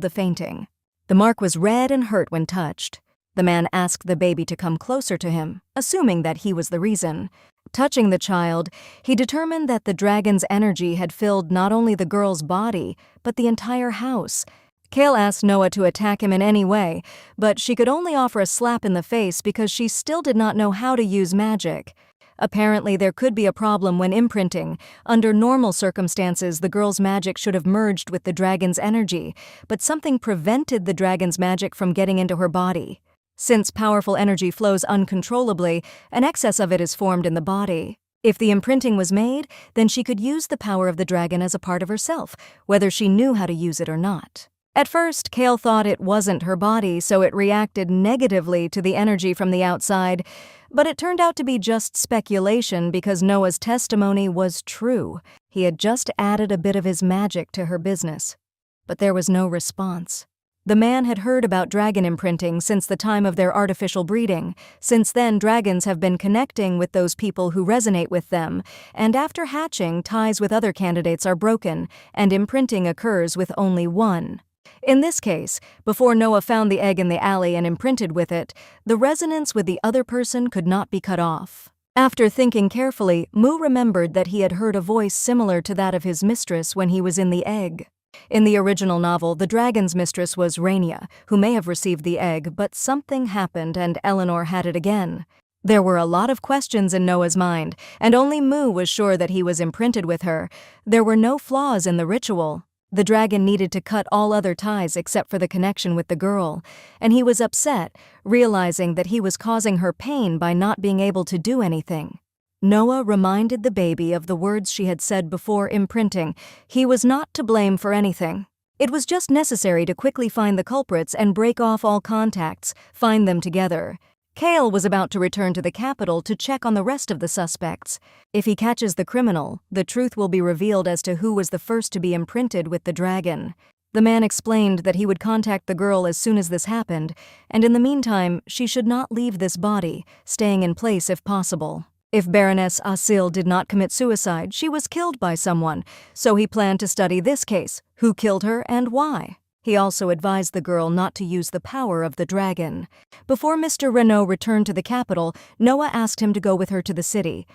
A: the fainting. The mark was red and hurt when touched. The man asked the baby to come closer to him, assuming that he was the reason. Touching the child, he determined that the dragon's energy had filled not only the girl's body, but the entire house. Kale asked Noah to attack him in any way, but she could only offer a slap in the face because she still did not know how to use magic. Apparently, there could be a problem when imprinting. Under normal circumstances, the girl's magic should have merged with the dragon's energy, but something prevented the dragon's magic from getting into her body. Since powerful energy flows uncontrollably, an excess of it is formed in the body. If the imprinting was made, then she could use the power of the dragon as a part of herself, whether she knew how to use it or not. At first, Kale thought it wasn't her body, so it reacted negatively to the energy from the outside, but it turned out to be just speculation because Noah's testimony was true. He had just added a bit of his magic to her business. But there was no response. The man had heard about dragon imprinting since the time of their artificial breeding. Since then, dragons have been connecting with those people who resonate with them, and after hatching, ties with other candidates are broken, and imprinting occurs with only one. In this case, before Noah found the egg in the alley and imprinted with it, the resonance with the other person could not be cut off. After thinking carefully, Mu remembered that he had heard a voice similar to that of his mistress when he was in the egg. In the original novel, the dragon's mistress was Rainia, who may have received the egg, but something happened and Eleanor had it again. There were a lot of questions in Noah's mind, and only Mu was sure that he was imprinted with her. There were no flaws in the ritual. The dragon needed to cut all other ties except for the connection with the girl, and he was upset, realizing that he was causing her pain by not being able to do anything. Noah reminded the baby of the words she had said before imprinting. He was not to blame for anything. It was just necessary to quickly find the culprits and break off all contacts, find them together. Kale was about to return to the capital to check on the rest of the suspects. If he catches the criminal, the truth will be revealed as to who was the first to be imprinted with the dragon. The man explained that he would contact the girl as soon as this happened, and in the meantime, she should not leave this body, staying in place if possible. If Baroness Asil did not commit suicide, she was killed by someone, so he planned to study this case, who killed her and why. He also advised the girl not to use the power of the dragon. Before Mr. Renaud returned to the capital, Noah asked him to go with her to the city.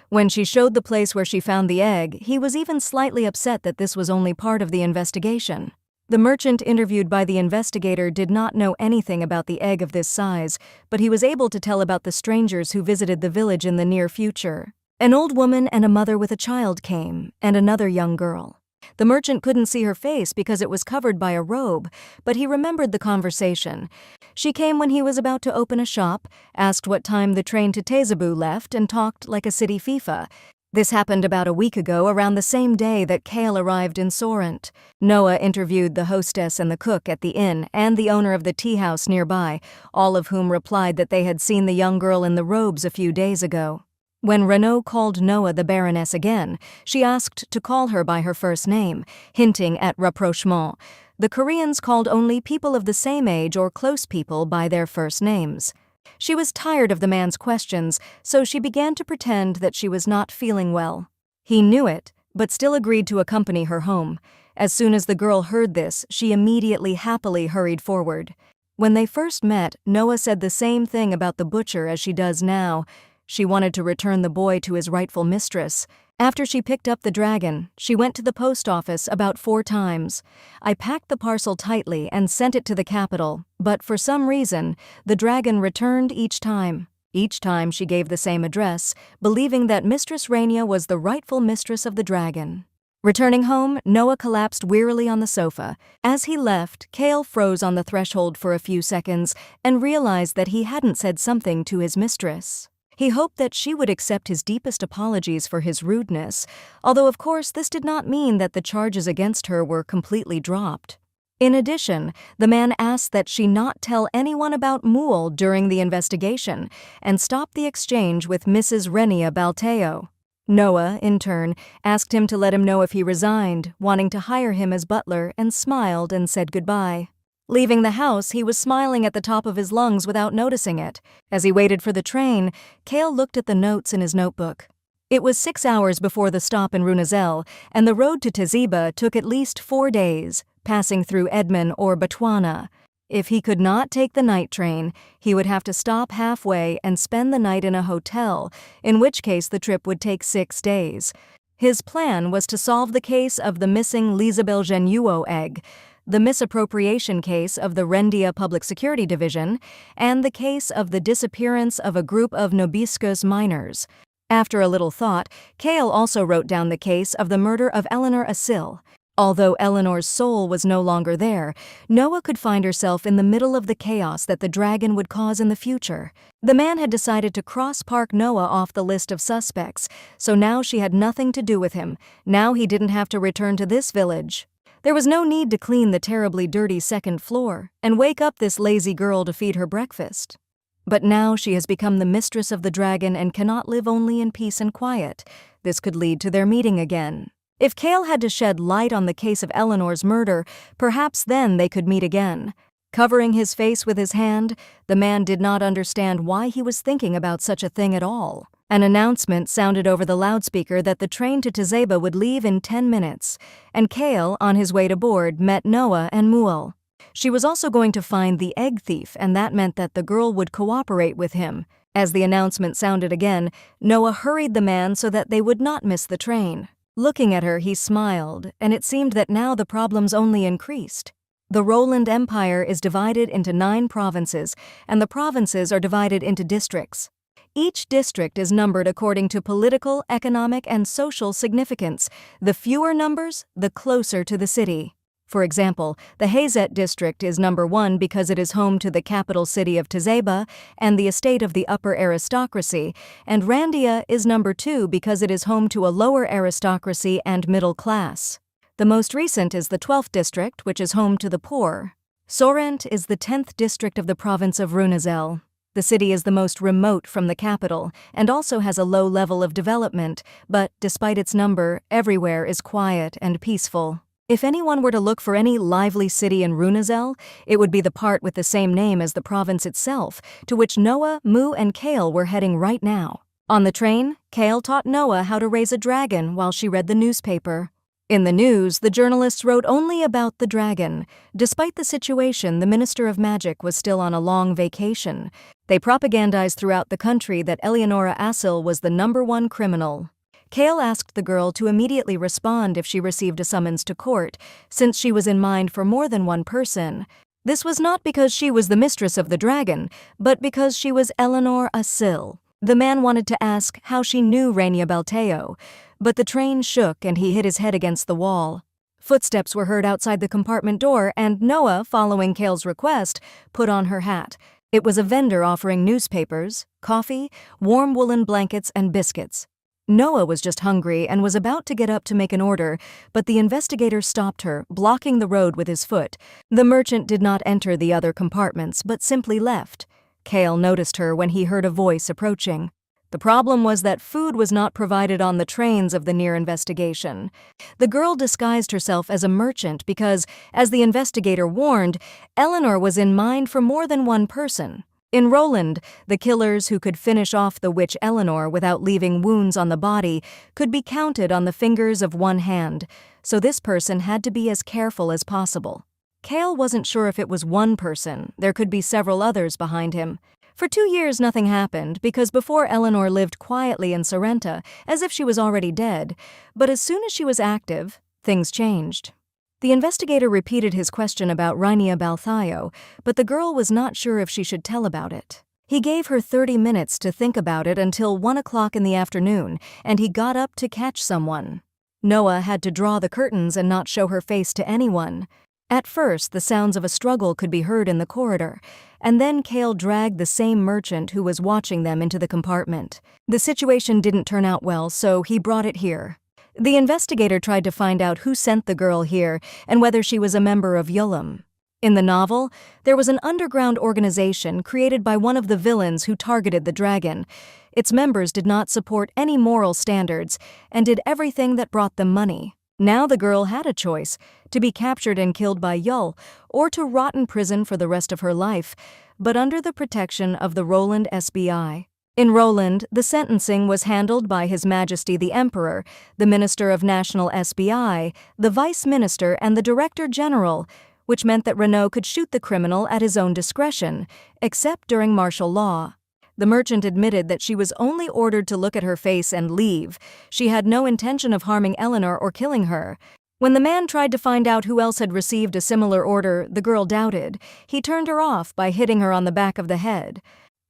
A: When she showed the place where she found the egg, he was even slightly upset that this was only part of the investigation. The merchant interviewed by the investigator did not know anything about the egg of this size, but he was able to tell about the strangers who visited the village in the near future. An old woman and a mother with a child came, and another young girl. The merchant couldn't see her face because it was covered by a robe, but he remembered the conversation. She came when he was about to open a shop, asked what time the train to Tezabu left, and talked like a city FIFA. This happened about a week ago, around the same day that Kale arrived in Sorrent. Noah interviewed the hostess and the cook at the inn and the owner of the tea house nearby, all of whom replied that they had seen the young girl in the robes a few days ago. When Renaud called Noah the Baroness again, she asked to call her by her first name, hinting at rapprochement. The Koreans called only people of the same age or close people by their first names. She was tired of the man's questions, so she began to pretend that she was not feeling well. He knew it, but still agreed to accompany her home. As soon as the girl heard this, she immediately happily hurried forward. When they first met, Noah said the same thing about the butcher as she does now. She wanted to return the boy to his rightful mistress. After she picked up the dragon, she went to the post office about 4 times. I packed the parcel tightly and sent it to the capital, but for some reason, the dragon returned each time. Each time she gave the same address, believing that Mistress Rainia was the rightful mistress of the dragon. Returning home, Noah collapsed wearily on the sofa. As he left, Kale froze on the threshold for a few seconds and realized that he hadn't said something to his mistress. He hoped that she would accept his deepest apologies for his rudeness, although of course this did not mean that the charges against her were completely dropped. In addition, the man asked that she not tell anyone about Mool during the investigation and stop the exchange with Mrs. Renia Balteo. Noah, in turn, asked him to let him know if he resigned, wanting to hire him as butler, and smiled and said goodbye. Leaving the house, he was smiling at the top of his lungs without noticing it. As he waited for the train, Kale looked at the notes in his notebook. It was 6 hours before the stop in Runazel, and the road to Teziba took at least 4 days, passing through Edmen or Batwana. If he could not take the night train, he would have to stop halfway and spend the night in a hotel, in which case the trip would take 6 days. His plan was to solve the case of the missing Lisabel Genuo egg. the misappropriation case of the Rendia Public Security Division, and the case of the disappearance of a group of Nobiscos miners. After a little thought, Cale also wrote down the case of the murder of Eleanor Asil. Although Eleanor's soul was no longer there, Noah could find herself in the middle of the chaos that the dragon would cause in the future. The man had decided to cross-park Noah off the list of suspects, so now she had nothing to do with him. Now he didn't have to return to this village. There was no need to clean the terribly dirty second floor and wake up this lazy girl to feed her breakfast. But now she has become the mistress of the dragon and cannot live only in peace and quiet. This could lead to their meeting again. If Cale had to shed light on the case of Eleanor's murder, perhaps then they could meet again. Covering his face with his hand, the man did not understand why he was thinking about such a thing at all. An announcement sounded over the loudspeaker that the train to Tazeba would leave in 10 minutes, and Cale, on his way to board, met Noah and Muel. She was also going to find the egg thief, and that meant that the girl would cooperate with him. As the announcement sounded again, Noah hurried the man so that they would not miss the train. Looking at her, he smiled, and it seemed that now the problems only increased. The Roland Empire is divided into 9 provinces, and the provinces are divided into districts. Each district is numbered according to political, economic, and social significance. The fewer numbers, the closer to the city. For example, the Hazet district is number 1 because it is home to the capital city of Tazeba and the estate of the upper aristocracy, and Randia is number 2 because it is home to a lower aristocracy and middle class. The most recent is the 12th district, which is home to the poor. Sorrent is the 10th district of the province of Runazel. The city is the most remote from the capital and also has a low level of development, but despite its number, everywhere is quiet and peaceful. If anyone were to look for any lively city in Runazel, it would be the part with the same name as the province itself, to which Noah, Mu, and Cale were heading right now. On the train, Cale taught Noah how to raise a dragon while she read the newspaper. In the news, the journalists wrote only about the dragon. Despite the situation, the Minister of Magic was still on a long vacation. They propagandized throughout the country that Eleonora Asil was the #1 criminal. Cale asked the girl to immediately respond if she received a summons to court, since she was in mind for more than one person. This was not because she was the mistress of the dragon, but because she was Eleanor Asil. The man wanted to ask how she knew Rania Balteo, but the train shook and he hit his head against the wall. Footsteps were heard outside the compartment door, and Noah, following Cale's request, put on her hat. It was a vendor offering newspapers, coffee, warm woolen blankets, and biscuits. Noah was just hungry and was about to get up to make an order, but the investigator stopped her, blocking the road with his foot. The merchant did not enter the other compartments, but simply left. Cale noticed her when he heard a voice approaching. The problem was that food was not provided on the trains of the near investigation. The girl disguised herself as a merchant because, as the investigator warned, Eleanor was in mind for more than one person. In Roland, the killers who could finish off the witch Eleanor without leaving wounds on the body could be counted on the fingers of one hand, so this person had to be as careful as possible. Cale wasn't sure if it was one person. There could be several others behind him. For 2 years nothing happened because before Eleanor lived quietly in Sorrenta, as if she was already dead, but as soon as she was active, things changed. The investigator repeated his question about Rania Balthayo, but the girl was not sure if she should tell about it. He gave her 30 minutes to think about it until 1 o'clock in the afternoon, and he got up to catch someone. Noah had to draw the curtains and not show her face to anyone. At first, the sounds of a struggle could be heard in the corridor, and then Cale dragged the same merchant who was watching them into the compartment. The situation didn't turn out well, so he brought it here. The investigator tried to find out who sent the girl here and whether she was a member of Yulam. In the novel, there was an underground organization created by one of the villains who targeted the dragon. Its members did not support any moral standards and did everything that brought them money. Now the girl had a choice, to be captured and killed by Yul, or to rot in prison for the rest of her life, but under the protection of the Roland SBI. In Roland, the sentencing was handled by His Majesty the Emperor, the Minister of National SBI, the Vice Minister, and the Director General, which meant that Renaud could shoot the criminal at his own discretion, except during martial law. The merchant admitted that she was only ordered to look at her face and leave. She had no intention of harming Eleanor or killing her. When the man tried to find out who else had received a similar order, the girl doubted. He turned her off by hitting her on the back of the head.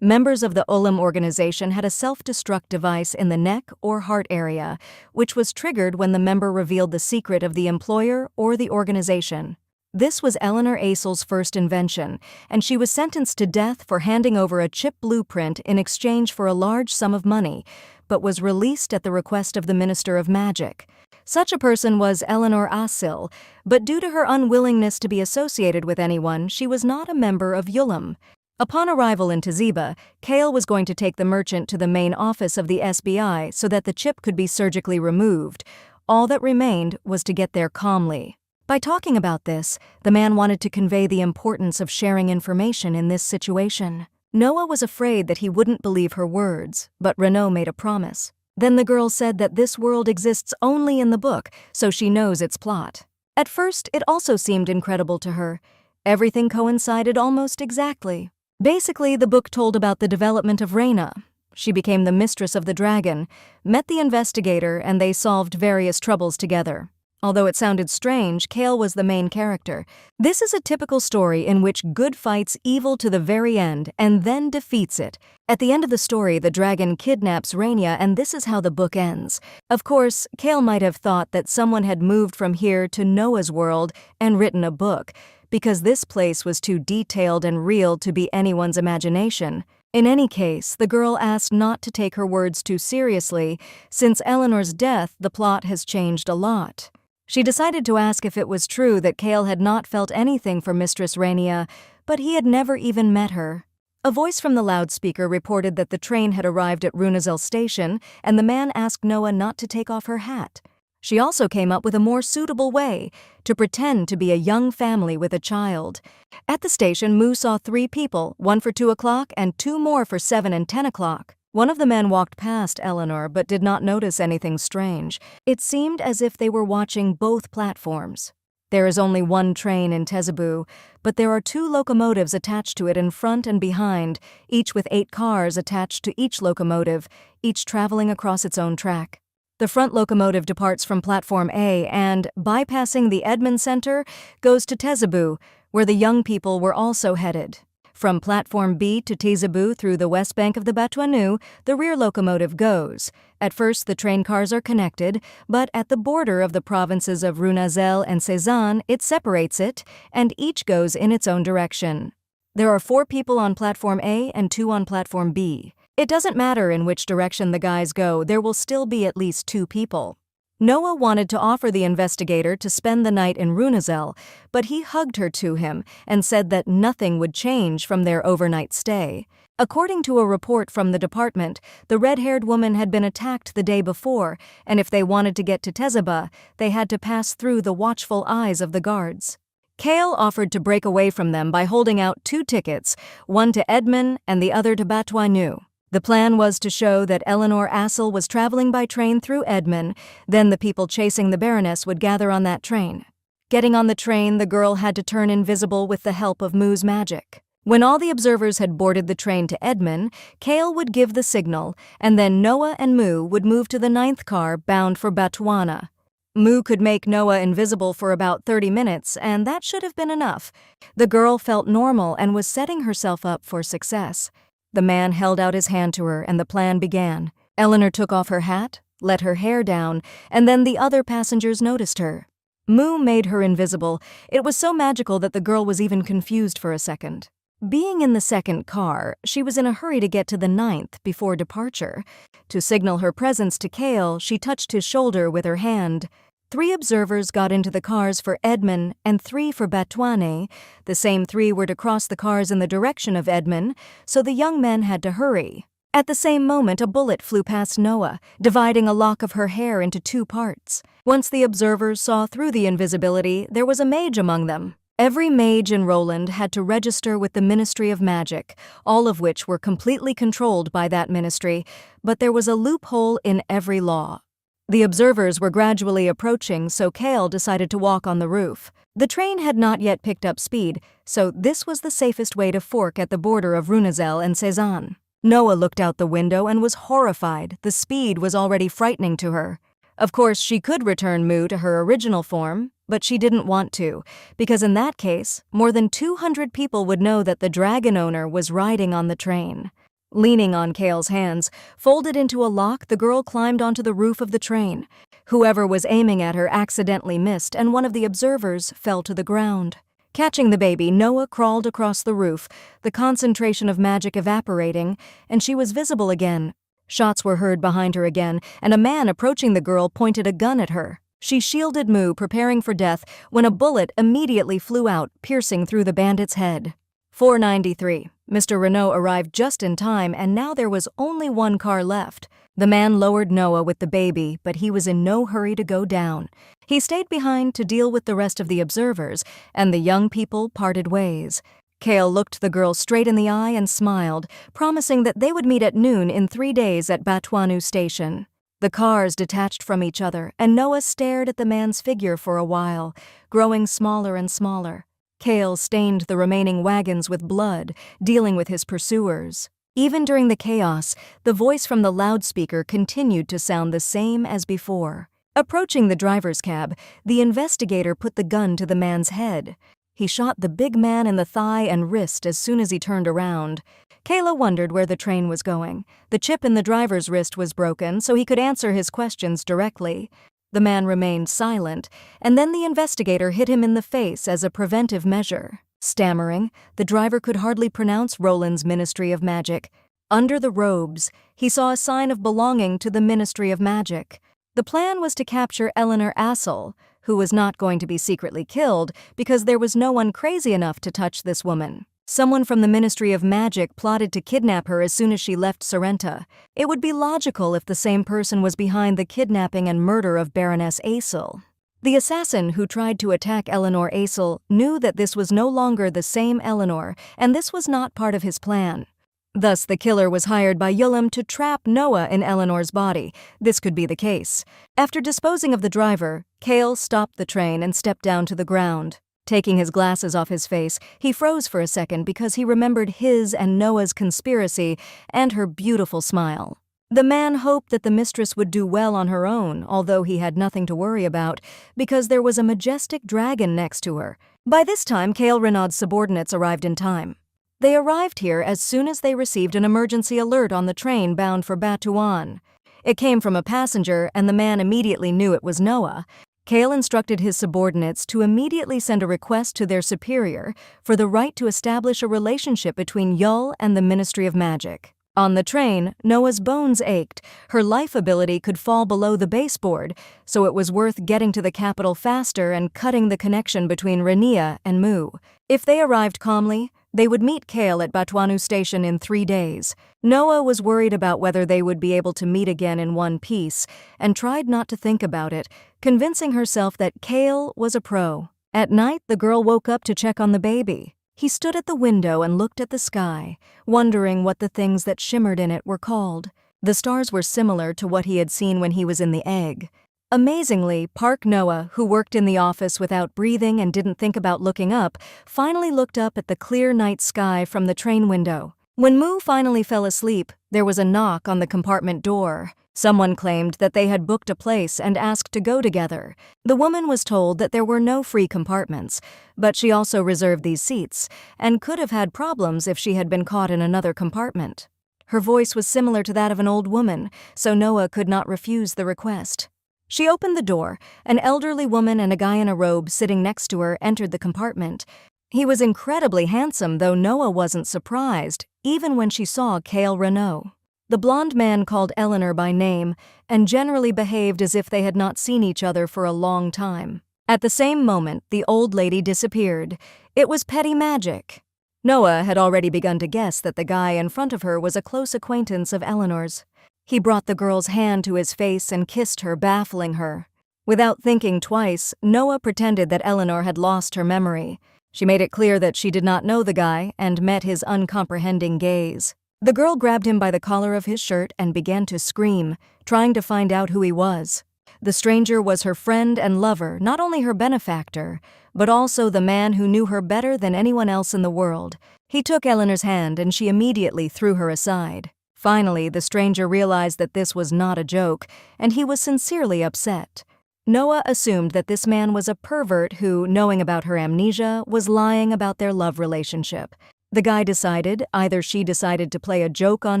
A: Members of the Ulam organization had a self-destruct device in the neck or heart area, which was triggered when the member revealed the secret of the employer or the organization. This was Eleanor Asel's first invention, and she was sentenced to death for handing over a chip blueprint in exchange for a large sum of money, but was released at the request of the Minister of Magic. Such a person was Eleanor Asel, but due to her unwillingness to be associated with anyone, she was not a member of Ulam. Upon arrival in Tziba, Kale was going to take the merchant to the main office of the SBI so that the chip could be surgically removed. All that remained was to get there calmly. By talking about this, the man wanted to convey the importance of sharing information in this situation. Noah was afraid that he wouldn't believe her words, but Renaud made a promise. Then the girl said that this world exists only in the book, so she knows its plot. At first, it also seemed incredible to her. Everything coincided almost exactly. Basically, the book told about the development of Reyna. She became the mistress of the dragon, met the investigator, and they solved various troubles together. Although it sounded strange, Kale was the main character. This is a typical story in which good fights evil to the very end and then defeats it. At the end of the story, the dragon kidnaps Reyna, and this is how the book ends. Of course, Kale might have thought that someone had moved from here to Noah's world and written a book, because this place was too detailed and real to be anyone's imagination. In any case, the girl asked not to take her words too seriously. Since Eleanor's death, the plot has changed a lot. She decided to ask if it was true that Kale had not felt anything for Mistress Reyna, but he had never even met her. A voice from the loudspeaker reported that the train had arrived at Runazel station, and the man asked Noah not to take off her hat. She also came up with a more suitable way, to pretend to be a young family with a child. At the station, Moo saw 3 people, 1 for 2 o'clock and 2 more for 7 and 10 o'clock. One of the men walked past Eleanor but did not notice anything strange. It seemed as if they were watching both platforms. There is only one train in Tziba, but there are 2 locomotives attached to it in front and behind, each with 8 cars attached to each locomotive, each traveling across its own track. The front locomotive departs from Platform A and, bypassing the Edmond Center, goes to Tziba, where the young people were also headed. From Platform B to Tziba through the west bank of the Batuanu, the rear locomotive goes. At first, the train cars are connected, but at the border of the provinces of Runazel and Cezanne, it separates it, and each goes in its own direction. There are 4 people on Platform A and 2 on Platform B. It doesn't matter in which direction the guys go, there will still be at least 2 people. Noah wanted to offer the investigator to spend the night in Runazel, but he hugged her to him and said that nothing would change from their overnight stay. According to a report from the department, the red-haired woman had been attacked the day before, and if they wanted to get to Tziba, they had to pass through the watchful eyes of the guards. Kale offered to break away from them by holding out 2 tickets, one to Edmond and the other to Batuanu. The plan was to show that Eleanor Asel was traveling by train through Edmond, then the people chasing the Baroness would gather on that train. Getting on the train, the girl had to turn invisible with the help of Moo's magic. When all the observers had boarded the train to Edmond, Kale would give the signal, and then Noah and Moo would move to the 9th car bound for Batuana. Moo could make Noah invisible for about 30 minutes, and that should have been enough. The girl felt normal and was setting herself up for success. The man held out his hand to her, and the plan began. Eleanor took off her hat, let her hair down, and then the other passengers noticed her. Moo made her invisible. It was so magical that the girl was even confused for a second. Being in the 2nd car, she was in a hurry to get to the 9th before departure. To signal her presence to Kale, she touched his shoulder with her hand. 3 observers got into the cars for Edmond and 3 for Batuane. The same 3 were to cross the cars in the direction of Edmond, so the young men had to hurry. At the same moment, a bullet flew past Noah, dividing a lock of her hair into 2 parts. Once the observers saw through the invisibility, there was a mage among them. Every mage in Roland had to register with the Ministry of Magic, all of which were completely controlled by that ministry, but there was a loophole in every law. The observers were gradually approaching, so Kale decided to walk on the roof. The train had not yet picked up speed, so this was the safest way to fork at the border of Runazel and Cezanne. Noah looked out the window and was horrified. The speed was already frightening to her. Of course, she could return Mu to her original form, but she didn't want to, because in that case, more than 200 people would know that the dragon owner was riding on the train. Leaning on Kale's hands, folded into a lock, the girl climbed onto the roof of the train. Whoever was aiming at her accidentally missed, and one of the observers fell to the ground. Catching the baby, Noah crawled across the roof, the concentration of magic evaporating, and she was visible again. Shots were heard behind her again, and a man approaching the girl pointed a gun at her. She shielded Mu, preparing for death, when a bullet immediately flew out, piercing through the bandit's head. 493. Mr. Renault arrived just in time, and now there was only one car left. The man lowered Noah with the baby, but he was in no hurry to go down. He stayed behind to deal with the rest of the observers, and the young people parted ways. Kale looked the girl straight in the eye and smiled, promising that they would meet at noon in 3 days at Batuanu Station. The cars detached from each other, and Noah stared at the man's figure for a while, growing smaller and smaller. Kale stained the remaining wagons with blood, dealing with his pursuers. Even during the chaos, the voice from the loudspeaker continued to sound the same as before. Approaching the driver's cab, the investigator put the gun to the man's head. He shot the big man in the thigh and wrist as soon as he turned around. Kayla wondered where the train was going. The chip in the driver's wrist was broken, so he could answer his questions directly. The man remained silent, and then the investigator hit him in the face as a preventive measure. Stammering, the driver could hardly pronounce Roland's Ministry of Magic. Under the robes, he saw a sign of belonging to the Ministry of Magic. The plan was to capture Eleanor Assel, who was not going to be secretly killed because there was no one crazy enough to touch this woman. Someone from the Ministry of Magic plotted to kidnap her as soon as she left Sorrenta. It would be logical if the same person was behind the kidnapping and murder of Baroness Assel. The assassin who tried to attack Eleanor Assel knew that this was no longer the same Eleanor, and this was not part of his plan. Thus, the killer was hired by Ullum to trap Noah in Eleanor's body. This could be the case. After disposing of the driver, Kale stopped the train and stepped down to the ground. Taking his glasses off his face, he froze for a second because he remembered his and Noah's conspiracy and her beautiful smile. The man hoped that the mistress would do well on her own, although he had nothing to worry about, because there was a majestic dragon next to her. By this time, Kale Renaud's subordinates arrived in time. They arrived here as soon as they received an emergency alert on the train bound for Batuan. It came from a passenger, and the man immediately knew it was Noah. Kale instructed his subordinates to immediately send a request to their superior for the right to establish a relationship between Yull and the Ministry of Magic. On the train, Noah's bones ached. Her life ability could fall below the baseboard, so it was worth getting to the capital faster and cutting the connection between Rania and Mu. If they arrived calmly, they would meet Kale at Batuanu Station in 3 days. Noah was worried about whether they would be able to meet again in one piece, and tried not to think about it, convincing herself that Kale was a pro. At night, the girl woke up to check on the baby. He stood at the window and looked at the sky, wondering what the things that shimmered in it were called. The stars were similar to what he had seen when he was in the egg. Amazingly, Park Noah, who worked in the office without breathing and didn't think about looking up, finally looked up at the clear night sky from the train window. When Mu finally fell asleep, there was a knock on the compartment door. Someone claimed that they had booked a place and asked to go together. The woman was told that there were no free compartments, but she also reserved these seats, and could have had problems if she had been caught in another compartment. Her voice was similar to that of an old woman, so Noah could not refuse the request. She opened the door. An elderly woman and a guy in a robe sitting next to her entered the compartment. He was incredibly handsome, though Noah wasn't surprised, even when she saw Kale Renaud. The blonde man called Eleanor by name and generally behaved as if they had not seen each other for a long time. At the same moment, the old lady disappeared. It was petty magic. Noah had already begun to guess that the guy in front of her was a close acquaintance of Eleanor's. He brought the girl's hand to his face and kissed her, baffling her. Without thinking twice, Noah pretended that Eleanor had lost her memory. She made it clear that she did not know the guy and met his uncomprehending gaze. The girl grabbed him by the collar of his shirt and began to scream, trying to find out who he was. The stranger was her friend and lover, not only her benefactor, but also the man who knew her better than anyone else in the world. He took Eleanor's hand and she immediately threw her aside. Finally, the stranger realized that this was not a joke, and he was sincerely upset. Noah assumed that this man was a pervert who, knowing about her amnesia, was lying about their love relationship. The guy decided either she decided to play a joke on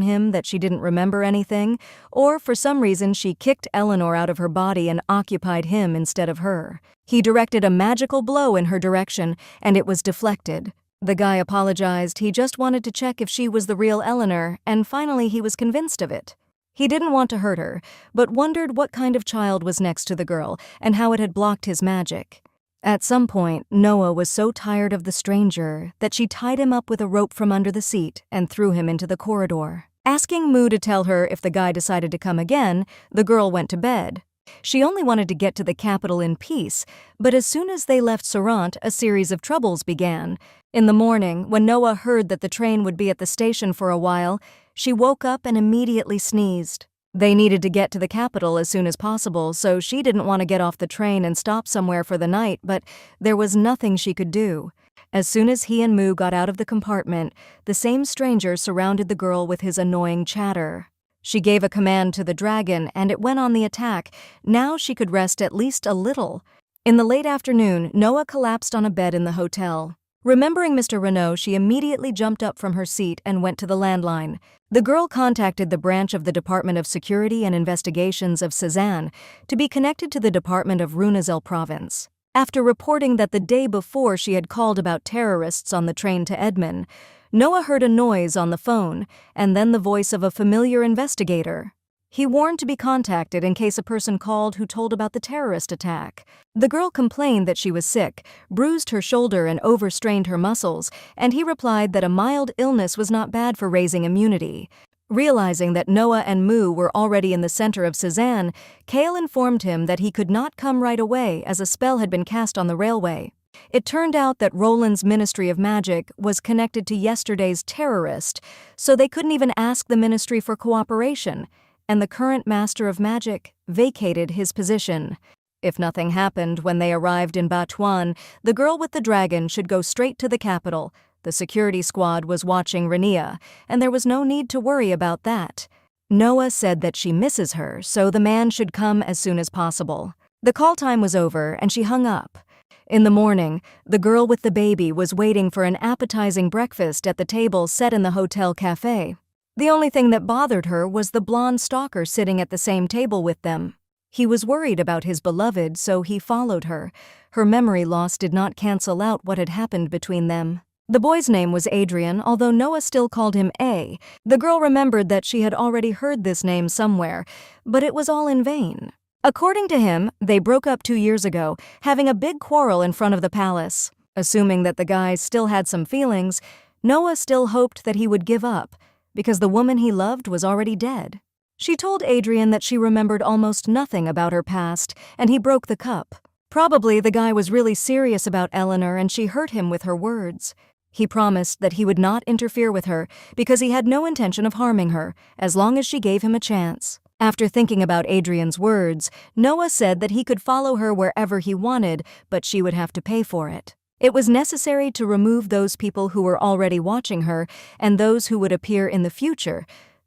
A: him that she didn't remember anything, or for some reason she kicked Eleanor out of her body and occupied him instead of her. He directed a magical blow in her direction, and it was deflected. The guy apologized. He just wanted to check if she was the real Eleanor, and finally he was convinced of it. He didn't want to hurt her, but wondered what kind of child was next to the girl and how it had blocked his magic. At some point, Noah was so tired of the stranger that she tied him up with a rope from under the seat and threw him into the corridor. Asking Moo to tell her if the guy decided to come again, the girl went to bed. She only wanted to get to the capital in peace, but as soon as they left Sarant, a series of troubles began. In the morning, when Noah heard that the train would be at the station for a while, she woke up and immediately sneezed. They needed to get to the capital as soon as possible, so she didn't want to get off the train and stop somewhere for the night, but there was nothing she could do. As soon as he and Moo got out of the compartment, the same stranger surrounded the girl with his annoying chatter. She gave a command to the dragon, and it went on the attack. Now she could rest at least a little. In the late afternoon, Noah collapsed on a bed in the hotel. Remembering Mr. Renault, she immediately jumped up from her seat and went to the landline. The girl contacted the branch of the Department of Security and Investigations of Cezanne to be connected to the Department of Runazel Province. After reporting that the day before she had called about terrorists on the train to Edmond, Noah heard a noise on the phone and then the voice of a familiar investigator. He warned to be contacted in case a person called who told about the terrorist attack. The girl complained that she was sick, bruised her shoulder and overstrained her muscles, and he replied that a mild illness was not bad for raising immunity. Realizing that Noah and Moo were already in the center of Cezanne, Kale informed him that he could not come right away as a spell had been cast on the railway. It turned out that Roland's Ministry of Magic was connected to yesterday's terrorist, so they couldn't even ask the ministry for cooperation, and the current Master of Magic vacated his position. If nothing happened when they arrived in Batuan, the girl with the dragon should go straight to the capital. The security squad was watching Rania, and there was no need to worry about that. Noah said that she misses her, so the man should come as soon as possible. The call time was over, and she hung up. In the morning, the girl with the baby was waiting for an appetizing breakfast at the table set in the hotel cafe. The only thing that bothered her was the blonde stalker sitting at the same table with them. He was worried about his beloved, so he followed her. Her memory loss did not cancel out what had happened between them. The boy's name was Adrian, although Noah still called him A. The girl remembered that she had already heard this name somewhere, but it was all in vain. According to him, they broke up 2 years ago, having a big quarrel in front of the palace. Assuming that the guy still had some feelings, Noah still hoped that he would give up, because the woman he loved was already dead. She told Adrian that she remembered almost nothing about her past, and he broke the cup. Probably the guy was really serious about Eleanor and she hurt him with her words. He promised that he would not interfere with her because he had no intention of harming her, as long as she gave him a chance. After thinking about Adrian's words, Noah said that he could follow her wherever he wanted, but she would have to pay for it. It was necessary to remove those people who were already watching her and those who would appear in the future,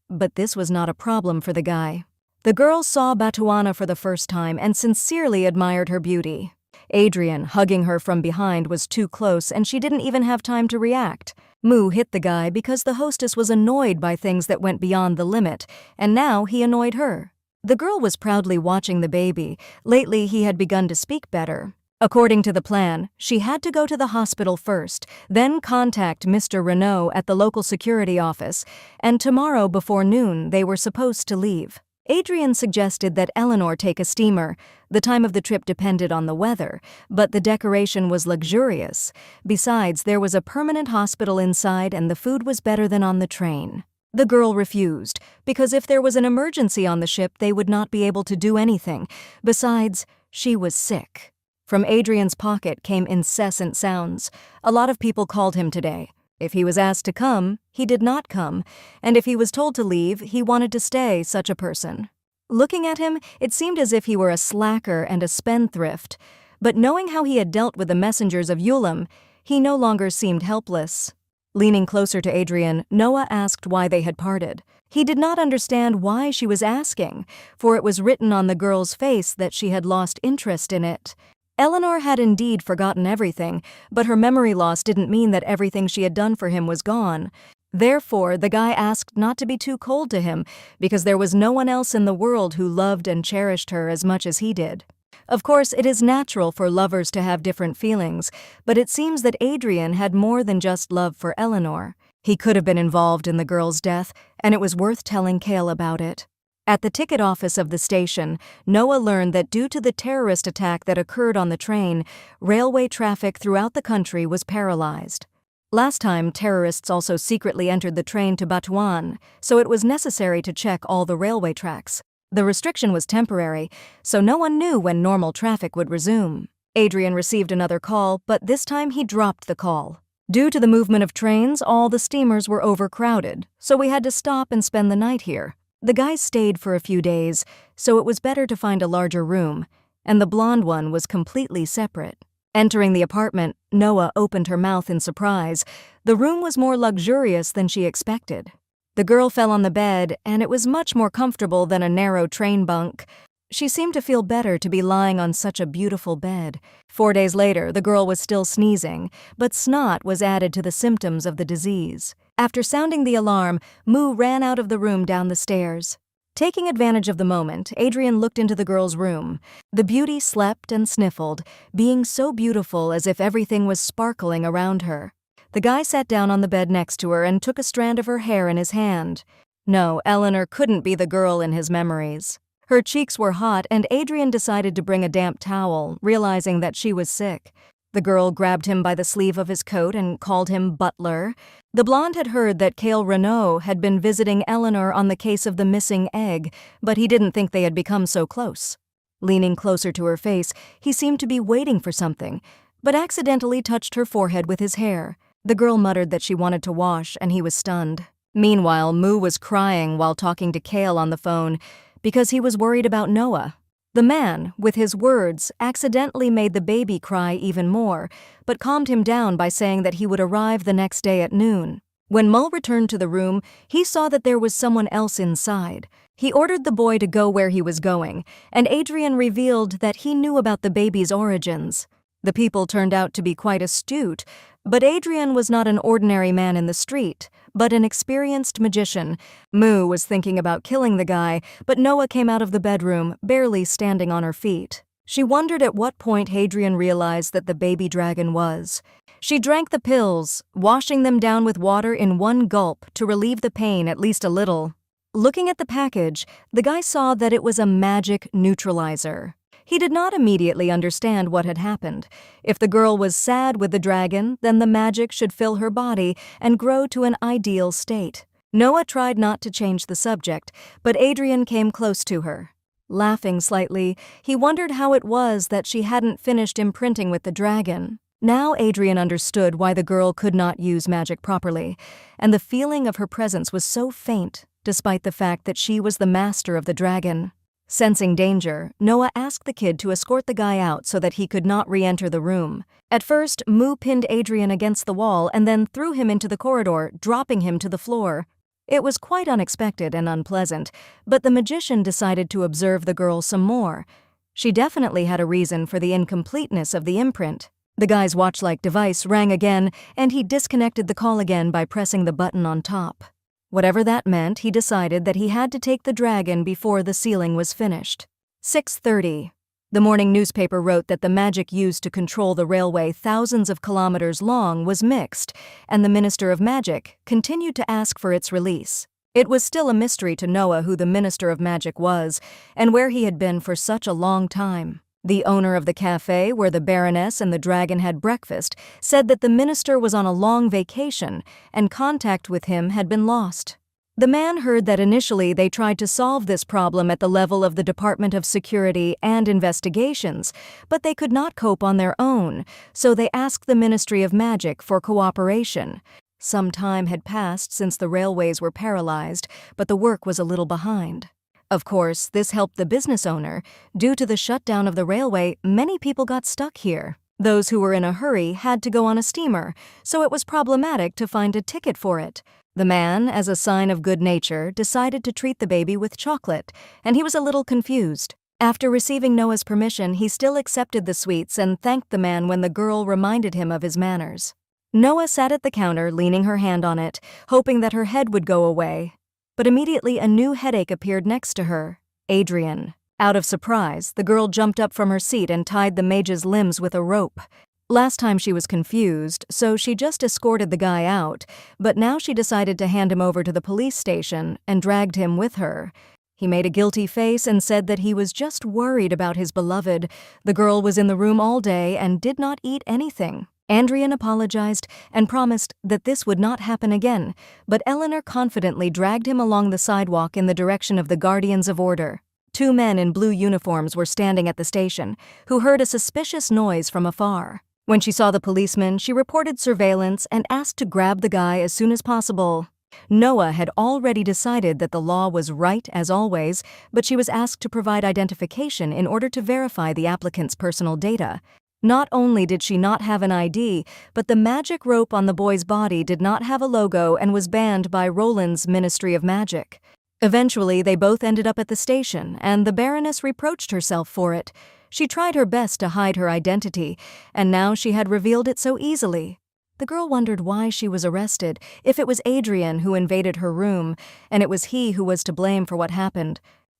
A: but this was not a problem for the guy. The girl saw Batuana for the first time and sincerely admired her beauty. Adrian, hugging her from behind, was too close and she didn't even have time to react. Moo hit the guy because the hostess was annoyed by things that went beyond the limit, and now he annoyed her. The girl was proudly watching the baby. Lately he had begun to speak better. According to the plan, she had to go to the hospital first, then contact Mr. Renault at the local security office, and tomorrow before noon they were supposed to leave. Adrian suggested that Eleanor take a steamer. The time of the trip depended on the weather, but the decoration was luxurious. Besides, there was a permanent hospital inside and the food was better than on the train. The girl refused, because if there was an emergency on the ship, they would not be able to do anything. Besides, she was sick. From Adrian's pocket came incessant sounds. A lot of people called him today. If he was asked to come, he did not come, and if he was told to leave, he wanted to stay, such a person. Looking at him, it seemed as if he were a slacker and a spendthrift, but knowing how he had dealt with the messengers of Ulam, he no longer seemed helpless. Leaning closer to Adrian, Noah asked why they had parted. He did not understand why she was asking, for it was written on the girl's face that she had lost interest in it. Eleanor had indeed forgotten everything, but her memory loss didn't mean that everything she had done for him was gone. Therefore, the guy asked not to be too cold to him, because there was no one else in the world who loved and cherished her as much as he did. Of course, it is natural for lovers to have different feelings, but it seems that Adrian had more than just love for Eleanor. He could have been involved in the girl's death, and it was worth telling Cale about it. At the ticket office of the station, Noah learned that due to the terrorist attack that occurred on the train, railway traffic throughout the country was paralyzed. Last time, terrorists also secretly entered the train to Batuan, so it was necessary to check all the railway tracks. The restriction was temporary, so no one knew when normal traffic would resume. Adrian received another call, but this time he dropped the call. Due to the movement of trains, all the steamers were overcrowded, so we had to stop and spend the night here. The guys stayed for a few days, so it was better to find a larger room, and the blonde one was completely separate. Entering the apartment, Noah opened her mouth in surprise. The room was more luxurious than she expected. The girl fell on the bed, and it was much more comfortable than a narrow train bunk. She seemed to feel better to be lying on such a beautiful bed. 4 days later, the girl was still sneezing, but snot was added to the symptoms of the disease. After sounding the alarm, Moo ran out of the room down the stairs. Taking advantage of the moment, Adrian looked into the girl's room. The beauty slept and sniffled, being so beautiful as if everything was sparkling around her. The guy sat down on the bed next to her and took a strand of her hair in his hand. No, Eleanor couldn't be the girl in his memories. Her cheeks were hot, and Adrian decided to bring a damp towel, realizing that she was sick. The girl grabbed him by the sleeve of his coat and called him butler. The blonde had heard that Cale Renaud had been visiting Eleanor on the case of the missing egg, but he didn't think they had become so close. Leaning closer to her face, he seemed to be waiting for something, but accidentally touched her forehead with his hair. The girl muttered that she wanted to wash, and he was stunned. Meanwhile, Moo was crying while talking to Cale on the phone because he was worried about Noah. The man, with his words, accidentally made the baby cry even more, but calmed him down by saying that he would arrive the next day at noon. When Mo returned to the room, he saw that there was someone else inside. He ordered the boy to go where he was going, and Adrian revealed that he knew about the baby's origins. The people turned out to be quite astute, but Adrian was not an ordinary man in the street, but an experienced magician. Moo was thinking about killing the guy, but Noah came out of the bedroom, barely standing on her feet. She wondered at what point Adrian realized that the baby dragon was. She drank the pills, washing them down with water in one gulp to relieve the pain at least a little. Looking at the package, the guy saw that it was a magic neutralizer. He did not immediately understand what had happened. If the girl was sad with the dragon, then the magic should fill her body and grow to an ideal state. Noah tried not to change the subject, but Adrian came close to her. Laughing slightly, he wondered how it was that she hadn't finished imprinting with the dragon. Now Adrian understood why the girl could not use magic properly, and the feeling of her presence was so faint, despite the fact that she was the master of the dragon. Sensing danger, Noah asked the kid to escort the guy out so that he could not re-enter the room. At first, Moo pinned Adrian against the wall and then threw him into the corridor, dropping him to the floor. It was quite unexpected and unpleasant, but the magician decided to observe the girl some more. She definitely had a reason for the incompleteness of the imprint. The guy's watch-like device rang again, and he disconnected the call again by pressing the button on top. Whatever that meant, he decided that he had to take the dragon before the sealing was finished. 6:30. The morning newspaper wrote that the magic used to control the railway thousands of kilometers long was mixed, and the Minister of Magic continued to ask for its release. It was still a mystery to Noah who the Minister of Magic was, and where he had been for such a long time. The owner of the cafe where the Baroness and the dragon had breakfast said that the minister was on a long vacation and contact with him had been lost. The man heard that initially they tried to solve this problem at the level of the Department of Security and Investigations, but they could not cope on their own, so they asked the Ministry of Magic for cooperation. Some time had passed since the railways were paralyzed, but the work was a little behind. Of course, this helped the business owner. Due to the shutdown of the railway, many people got stuck here. Those who were in a hurry had to go on a steamer, so it was problematic to find a ticket for it. The man, as a sign of good nature, decided to treat the baby with chocolate, and he was a little confused. After receiving Noah's permission, he still accepted the sweets and thanked the man when the girl reminded him of his manners. Noah sat at the counter, leaning her hand on it, hoping that her head would go away. But immediately a new headache appeared next to her: Adrian. Out of surprise, the girl jumped up from her seat and tied the mage's limbs with a rope. Last time she was confused, so she just escorted the guy out, but now she decided to hand him over to the police station and dragged him with her. He made a guilty face and said that he was just worried about his beloved. The girl was in the room all day and did not eat anything. Adrian apologized and promised that this would not happen again, but Eleanor confidently dragged him along the sidewalk in the direction of the Guardians of Order. Two men in blue uniforms were standing at the station, who heard a suspicious noise from afar. When she saw the policeman, she reported surveillance and asked to grab the guy as soon as possible. Noah had already decided that the law was right as always, but she was asked to provide identification in order to verify the applicant's personal data. Not only did she not have an ID, but the magic rope on the boy's body did not have a logo and was banned by Roland's Ministry of Magic. Eventually, they both ended up at the station, and the Baroness reproached herself for it. She tried her best to hide her identity, and now she had revealed it so easily. The girl wondered why she was arrested, if it was Adrian who invaded her room, and it was he who was to blame for what happened.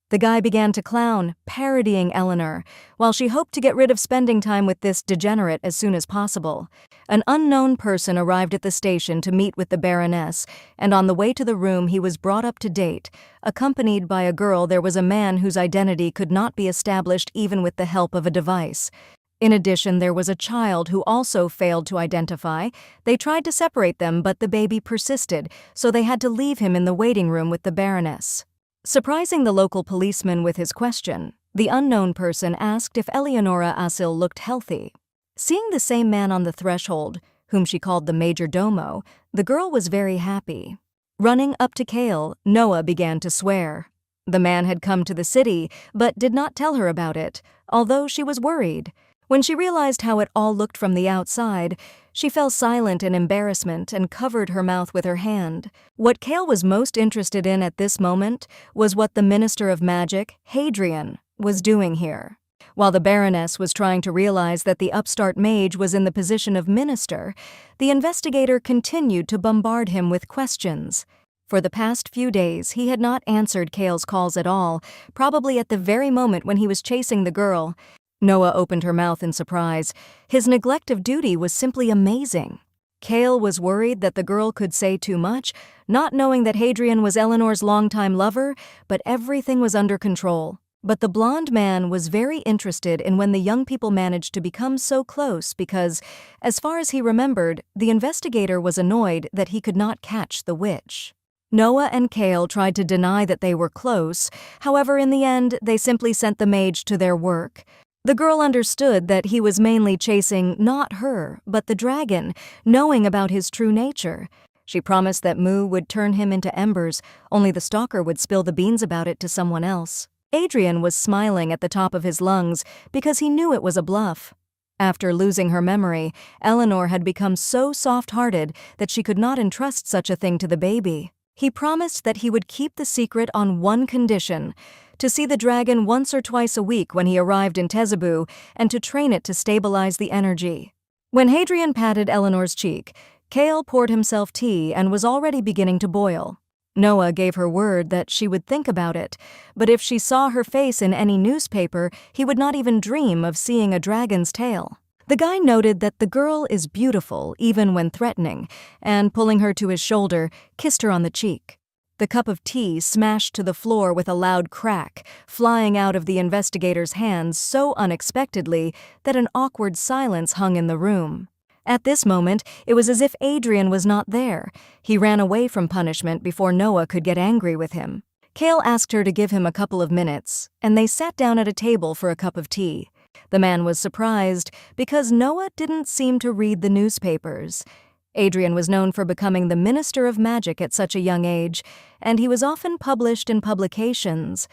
A: The guy began to clown, parodying Eleanor, while she hoped to get rid of spending time with this degenerate as soon as possible. An unknown person arrived at the station to meet with the Baroness, and on the way to the room he was brought up to date. Accompanied by a girl, there was a man whose identity could not be established even with the help of a device. In addition, there was a child who also failed to identify. They tried to separate them, but the baby persisted, so they had to leave him in the waiting room with the Baroness. Surprising the local policeman with his question, the unknown person asked if Eleonora Asil looked healthy. Seeing the same man on the threshold, whom she called the major domo, the girl was very happy. Running up to Kale, Noah began to swear. The man had come to the city, but did not tell her about it, although she was worried. When she realized how it all looked from the outside, she fell silent in embarrassment and covered her mouth with her hand. What Kale was most interested in at this moment was what the Minister of Magic, Hadrian, was doing here. While the Baroness was trying to realize that the upstart mage was in the position of minister, the investigator continued to bombard him with questions. For the past few days, he had not answered Kale's calls at all, probably at the very moment when he was chasing the girl. Noah opened her mouth in surprise. His neglect of duty was simply amazing. Kale was worried that the girl could say too much, not knowing that Hadrian was Eleanor's longtime lover, but everything was under control. But the blonde man was very interested in when the young people managed to become so close because, as far as he remembered, the investigator was annoyed that he could not catch the witch. Noah and Kale tried to deny that they were close. However, in the end, they simply sent the mage to their work. The girl understood that he was mainly chasing not her, but the dragon, knowing about his true nature. She promised that Mu would turn him into embers, only the stalker would spill the beans about it to someone else. Adrian was smiling at the top of his lungs because he knew it was a bluff. After losing her memory, Eleanor had become so soft-hearted that she could not entrust such a thing to the baby. He promised that he would keep the secret on one condition: to see the dragon once or twice a week when he arrived in Tezebu, and to train it to stabilize the energy. When Hadrian patted Eleanor's cheek, Kale poured himself tea and was already beginning to boil. Noah gave her word that she would think about it, but if she saw her face in any newspaper, he would not even dream of seeing a dragon's tail. The guy noted that the girl is beautiful even when threatening, and pulling her to his shoulder, kissed her on the cheek. The cup of tea smashed to the floor with a loud crack, flying out of the investigator's hands so unexpectedly that an awkward silence hung in the room. At this moment, it was as if Adrian was not there. He ran away from punishment before Noah could get angry with him. Kale asked her to give him a couple of minutes, and they sat down at a table for a cup of tea. The man was surprised because Noah didn't seem to read the newspapers. Adrian was known for becoming the Minister of Magic at such a young age, and he was often published in publications.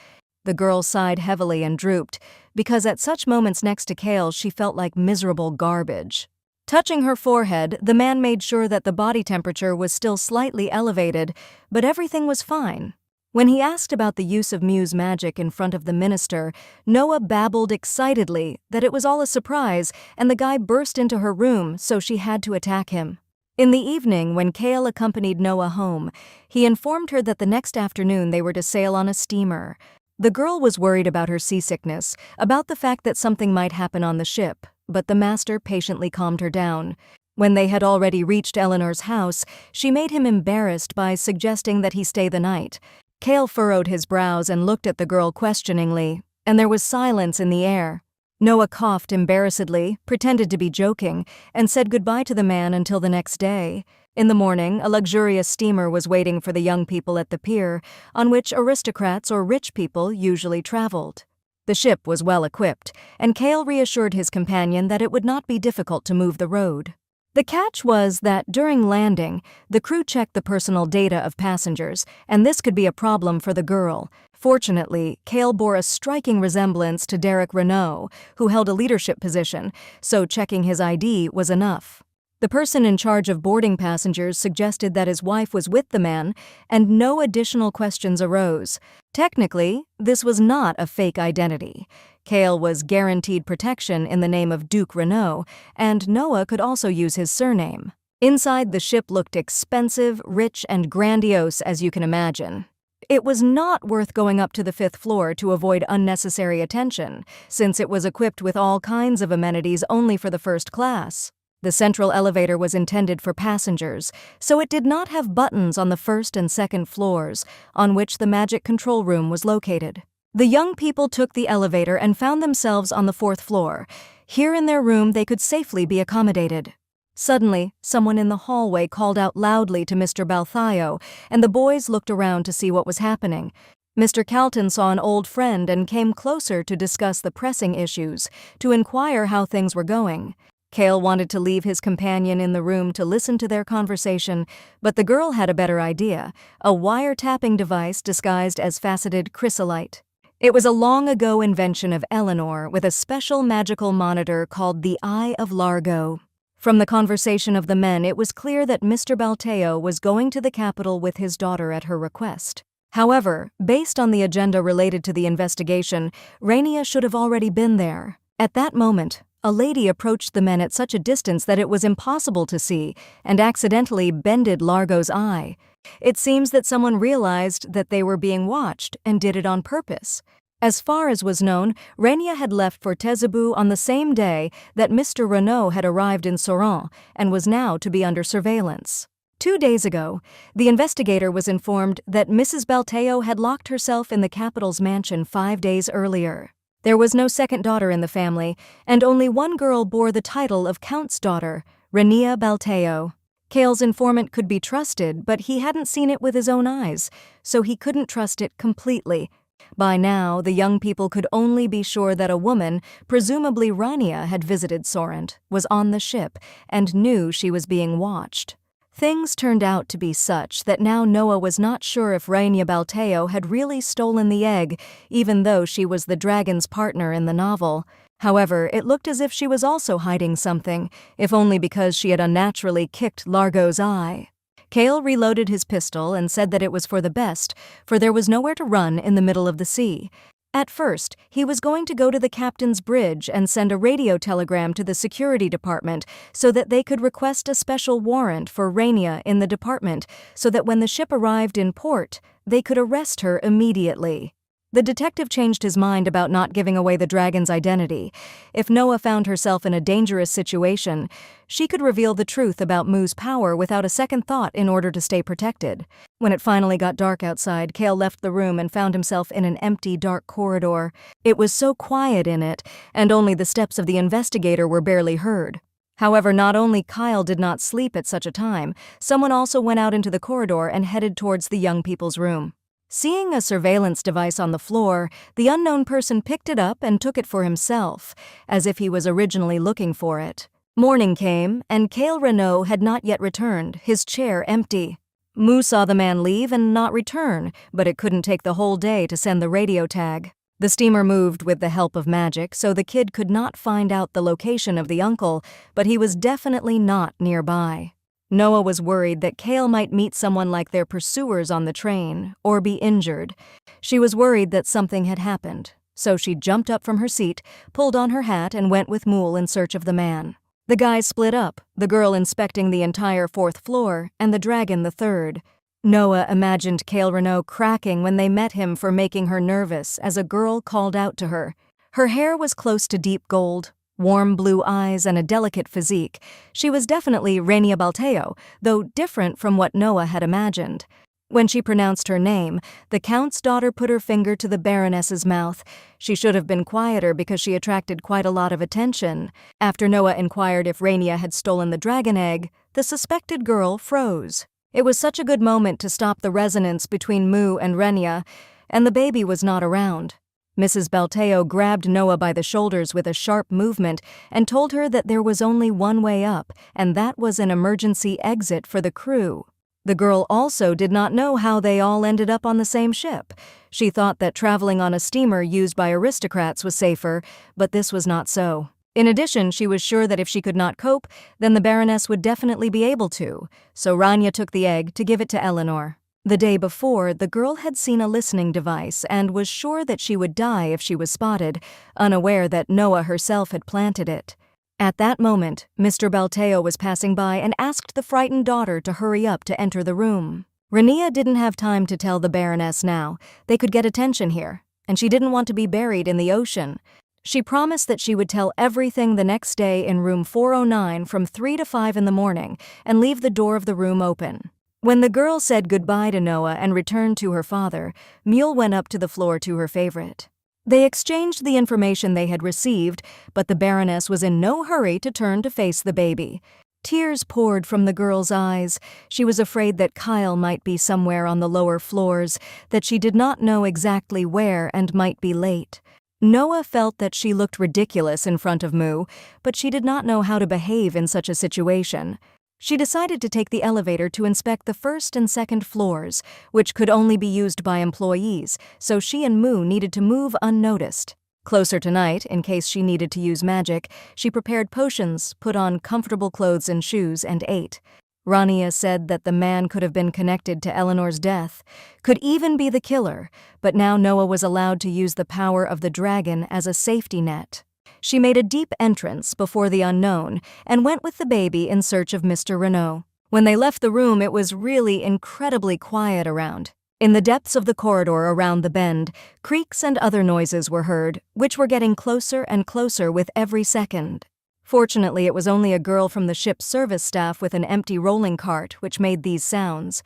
A: The girl sighed heavily and drooped, because at such moments next to Kale she felt like miserable garbage. Touching her forehead, the man made sure that the body temperature was still slightly elevated, but everything was fine. When he asked about the use of Muse magic in front of the minister, Noah babbled excitedly that it was all a surprise and the guy burst into her room, so she had to attack him. In the evening, when Kale accompanied Noah home, he informed her that the next afternoon they were to sail on a steamer. The girl was worried about her seasickness, about the fact that something might happen on the ship, but the master patiently calmed her down. When they had already reached Eleanor's house, she made him embarrassed by suggesting that he stay the night. Kale furrowed his brows and looked at the girl questioningly, and there was silence in the air. Noah coughed embarrassedly, pretended to be joking, and said goodbye to the man until the next day. In the morning, a luxurious steamer was waiting for the young people at the pier, on which aristocrats or rich people usually traveled. The ship was well equipped, and Kale reassured his companion that it would not be difficult to move the road. The catch was that during landing, the crew checked the personal data of passengers, and this could be a problem for the girl. Fortunately, Kale bore a striking resemblance to Derek Renault, who held a leadership position, so checking his ID was enough. The person in charge of boarding passengers suggested that his wife was with the man, and no additional questions arose. Technically, this was not a fake identity. Kale was guaranteed protection in the name of Duke Renault, and Noah could also use his surname. Inside, the ship looked expensive, rich, and grandiose as you can imagine. It was not worth going up to the 5th floor to avoid unnecessary attention, since it was equipped with all kinds of amenities only for the first class. The central elevator was intended for passengers, so it did not have buttons on the 1st and 2nd floors, on which the magic control room was located. The young people took the elevator and found themselves on the 4th floor. Here in their room they could safely be accommodated. Suddenly, someone in the hallway called out loudly to Mr. Balthayo, and the boys looked around to see what was happening. Mr. Calton saw an old friend and came closer to discuss the pressing issues, to inquire how things were going. Kale wanted to leave his companion in the room to listen to their conversation, but the girl had a better idea, a wiretapping device disguised as faceted chrysolite. It was a long-ago invention of Eleanor with a special magical monitor called the Eye of Largo. From the conversation of the men, it was clear that Mr. Balteo was going to the capital with his daughter at her request. However, based on the agenda related to the investigation, Rainia should have already been there. At that moment, a lady approached the men at such a distance that it was impossible to see, and accidentally bended Largo's eye. It seems that someone realized that they were being watched and did it on purpose. As far as was known, Rainia had left for Tezebu on the same day that Mr. Renault had arrived in Soran and was now to be under surveillance. 2 days ago, the investigator was informed that Mrs. Balteo had locked herself in the capital's mansion 5 days earlier. There was no second daughter in the family, and only one girl bore the title of Count's daughter, Rainia Balteo. Kale's informant could be trusted, but he hadn't seen it with his own eyes, so he couldn't trust it completely. By now, the young people could only be sure that a woman, presumably Rainia, had visited Sorrent, was on the ship, and knew she was being watched. Things turned out to be such that now Noah was not sure if Rainia Balteo had really stolen the egg, even though she was the dragon's partner in the novel. However, it looked as if she was also hiding something, if only because she had unnaturally kicked Largo's eye. Kale reloaded his pistol and said that it was for the best, for there was nowhere to run in the middle of the sea. At first, he was going to go to the captain's bridge and send a radio telegram to the security department so that they could request a special warrant for Rainia in the department so that when the ship arrived in port, they could arrest her immediately. The detective changed his mind about not giving away the dragon's identity. If Noah found herself in a dangerous situation, she could reveal the truth about Mu's power without a second thought in order to stay protected. When it finally got dark outside, Kale left the room and found himself in an empty, dark corridor. It was so quiet in it, and only the steps of the investigator were barely heard. However, not only Kyle did not sleep at such a time, someone also went out into the corridor and headed towards the young people's room. Seeing a surveillance device on the floor, the unknown person picked it up and took it for himself, as if he was originally looking for it. Morning came, and Kale Renault had not yet returned, his chair empty. Mu saw the man leave and not return, but it couldn't take the whole day to send the radio tag. The steamer moved with the help of magic, so the kid could not find out the location of the uncle, but he was definitely not nearby. Noah was worried that Kale might meet someone like their pursuers on the train, or be injured. She was worried that something had happened, so she jumped up from her seat, pulled on her hat, and went with Mool in search of the man. The guys split up, the girl inspecting the entire 4th floor, and the dragon the 3rd. Noah imagined Kale Renault cracking when they met him for making her nervous as a girl called out to her. Her hair was close to deep gold, warm blue eyes, and a delicate physique. She was definitely Rania Balteo, though different from what Noah had imagined. When she pronounced her name, the Count's daughter put her finger to the Baroness's mouth. She should have been quieter because she attracted quite a lot of attention. After Noah inquired if Rania had stolen the dragon egg, the suspected girl froze. It was such a good moment to stop the resonance between Mu and Rania, and the baby was not around. Mrs. Balteo grabbed Noah by the shoulders with a sharp movement and told her that there was only one way up, and that was an emergency exit for the crew. The girl also did not know how they all ended up on the same ship. She thought that traveling on a steamer used by aristocrats was safer, but this was not so. In addition, she was sure that if she could not cope, then the Baroness would definitely be able to, so Rania took the egg to give it to Eleanor. The day before, the girl had seen a listening device and was sure that she would die if she was spotted, unaware that Noah herself had planted it. At that moment, Mr. Balteo was passing by and asked the frightened daughter to hurry up to enter the room. Rania didn't have time to tell the Baroness now. They could get attention here, and she didn't want to be buried in the ocean. She promised that she would tell everything the next day in room 409 from 3 to 5 in the morning and leave the door of the room open. When the girl said goodbye to Noah and returned to her father, Mule went up to the floor to her favorite. They exchanged the information they had received, but the Baroness was in no hurry to turn to face the baby. Tears poured from the girl's eyes. She was afraid that Kyle might be somewhere on the lower floors, that she did not know exactly where and might be late. Noah felt that she looked ridiculous in front of Mu, but she did not know how to behave in such a situation. She decided to take the elevator to inspect the 1st and 2nd floors, which could only be used by employees, so she and Mu needed to move unnoticed. Closer to night, in case she needed to use magic, she prepared potions, put on comfortable clothes and shoes, and ate. Rania said that the man could have been connected to Eleanor's death, could even be the killer, but now Noah was allowed to use the power of the dragon as a safety net. She made a deep entrance before the unknown and went with the baby in search of Mr. Renault. When they left the room, it was really incredibly quiet around. In the depths of the corridor around the bend, creaks and other noises were heard, which were getting closer and closer with every second. Fortunately, it was only a girl from the ship's service staff with an empty rolling cart which made these sounds.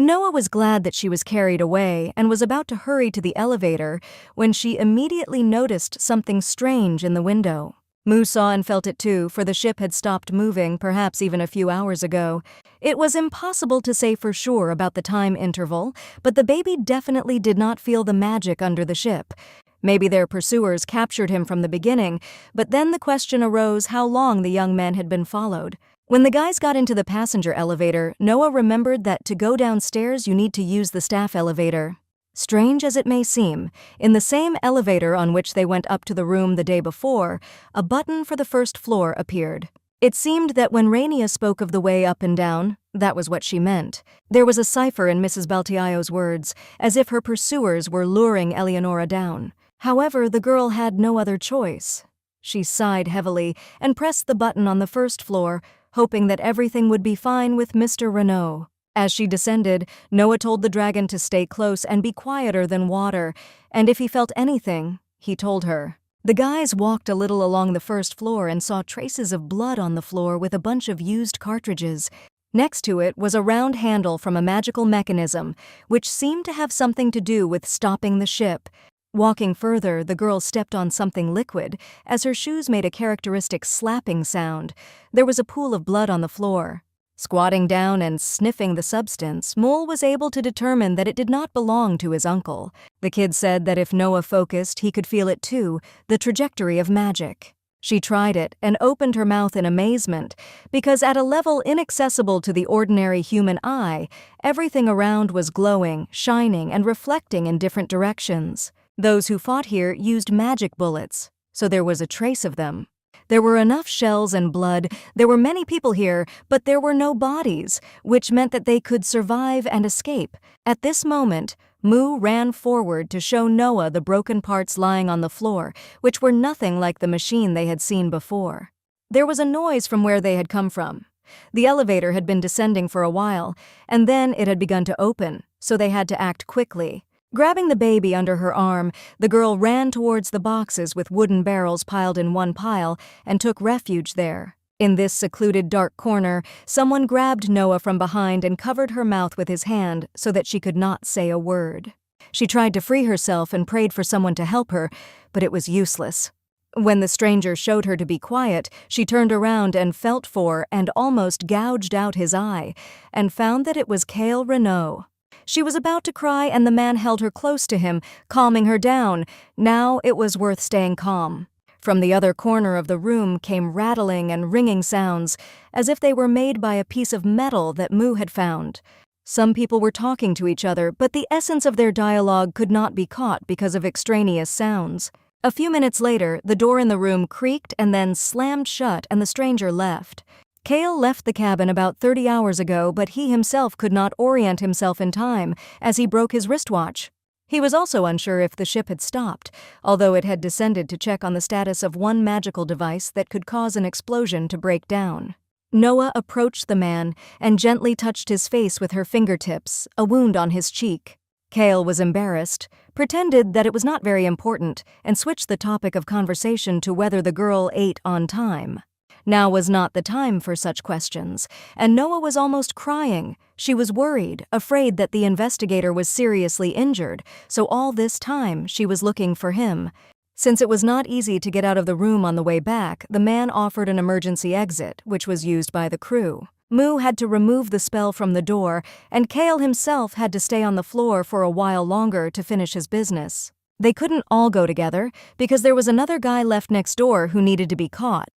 A: Noah was glad that she was carried away and was about to hurry to the elevator when she immediately noticed something strange in the window. Mu saw and felt it too, for the ship had stopped moving, perhaps even a few hours ago. It was impossible to say for sure about the time interval, but the baby definitely did not feel the magic under the ship. Maybe their pursuers captured him from the beginning, but then the question arose how long the young man had been followed. When the guys got into the passenger elevator, Noah remembered that to go downstairs you need to use the staff elevator. Strange as it may seem, in the same elevator on which they went up to the room the day before, a button for the 1st floor appeared. It seemed that when Rania spoke of the way up and down, that was what she meant. There was a cipher in Mrs. Balteaio's words, as if her pursuers were luring Eleonora down. However, the girl had no other choice. She sighed heavily and pressed the button on the 1st floor, hoping that everything would be fine with Mr. Renault. As she descended, Noah told the dragon to stay close and be quieter than water, and if he felt anything, he told her. The guys walked a little along the 1st floor and saw traces of blood on the floor with a bunch of used cartridges. Next to it was a round handle from a magical mechanism, which seemed to have something to do with stopping the ship. Walking further, the girl stepped on something liquid, as her shoes made a characteristic slapping sound. There was a pool of blood on the floor. Squatting down and sniffing the substance, Mole was able to determine that it did not belong to his uncle. The kid said that if Noah focused, he could feel it too, the trajectory of magic. She tried it and opened her mouth in amazement, because at a level inaccessible to the ordinary human eye, everything around was glowing, shining, and reflecting in different directions. Those who fought here used magic bullets, so there was a trace of them. There were enough shells and blood, there were many people here, but there were no bodies, which meant that they could survive and escape. At this moment, Mu ran forward to show Noah the broken parts lying on the floor, which were nothing like the machine they had seen before. There was a noise from where they had come from. The elevator had been descending for a while, and then it had begun to open, so they had to act quickly. Grabbing the baby under her arm, the girl ran towards the boxes with wooden barrels piled in one pile and took refuge there. In this secluded dark corner, someone grabbed Noah from behind and covered her mouth with his hand so that she could not say a word. She tried to free herself and prayed for someone to help her, but it was useless. When the stranger showed her to be quiet, she turned around and felt for and almost gouged out his eye, and found that it was Cale Renault. She was about to cry, and the man held her close to him, calming her down. Now it was worth staying calm. From the other corner of the room came rattling and ringing sounds, as if they were made by a piece of metal that Mu had found. Some people were talking to each other, but the essence of their dialogue could not be caught because of extraneous sounds. A few minutes later, the door in the room creaked and then slammed shut, and the stranger left. Cale left the cabin about 30 hours ago, but he himself could not orient himself in time, as he broke his wristwatch. He was also unsure if the ship had stopped, although it had descended to check on the status of one magical device that could cause an explosion to break down. Noah approached the man and gently touched his face with her fingertips, a wound on his cheek. Cale was embarrassed, pretended that it was not very important, and switched the topic of conversation to whether the girl ate on time. Now was not the time for such questions, and Noah was almost crying. She was worried, afraid that the investigator was seriously injured, so all this time she was looking for him. Since it was not easy to get out of the room on the way back, the man offered an emergency exit, which was used by the crew. Mu had to remove the spell from the door, and Cale himself had to stay on the floor for a while longer to finish his business. They couldn't all go together, because there was another guy left next door who needed to be caught.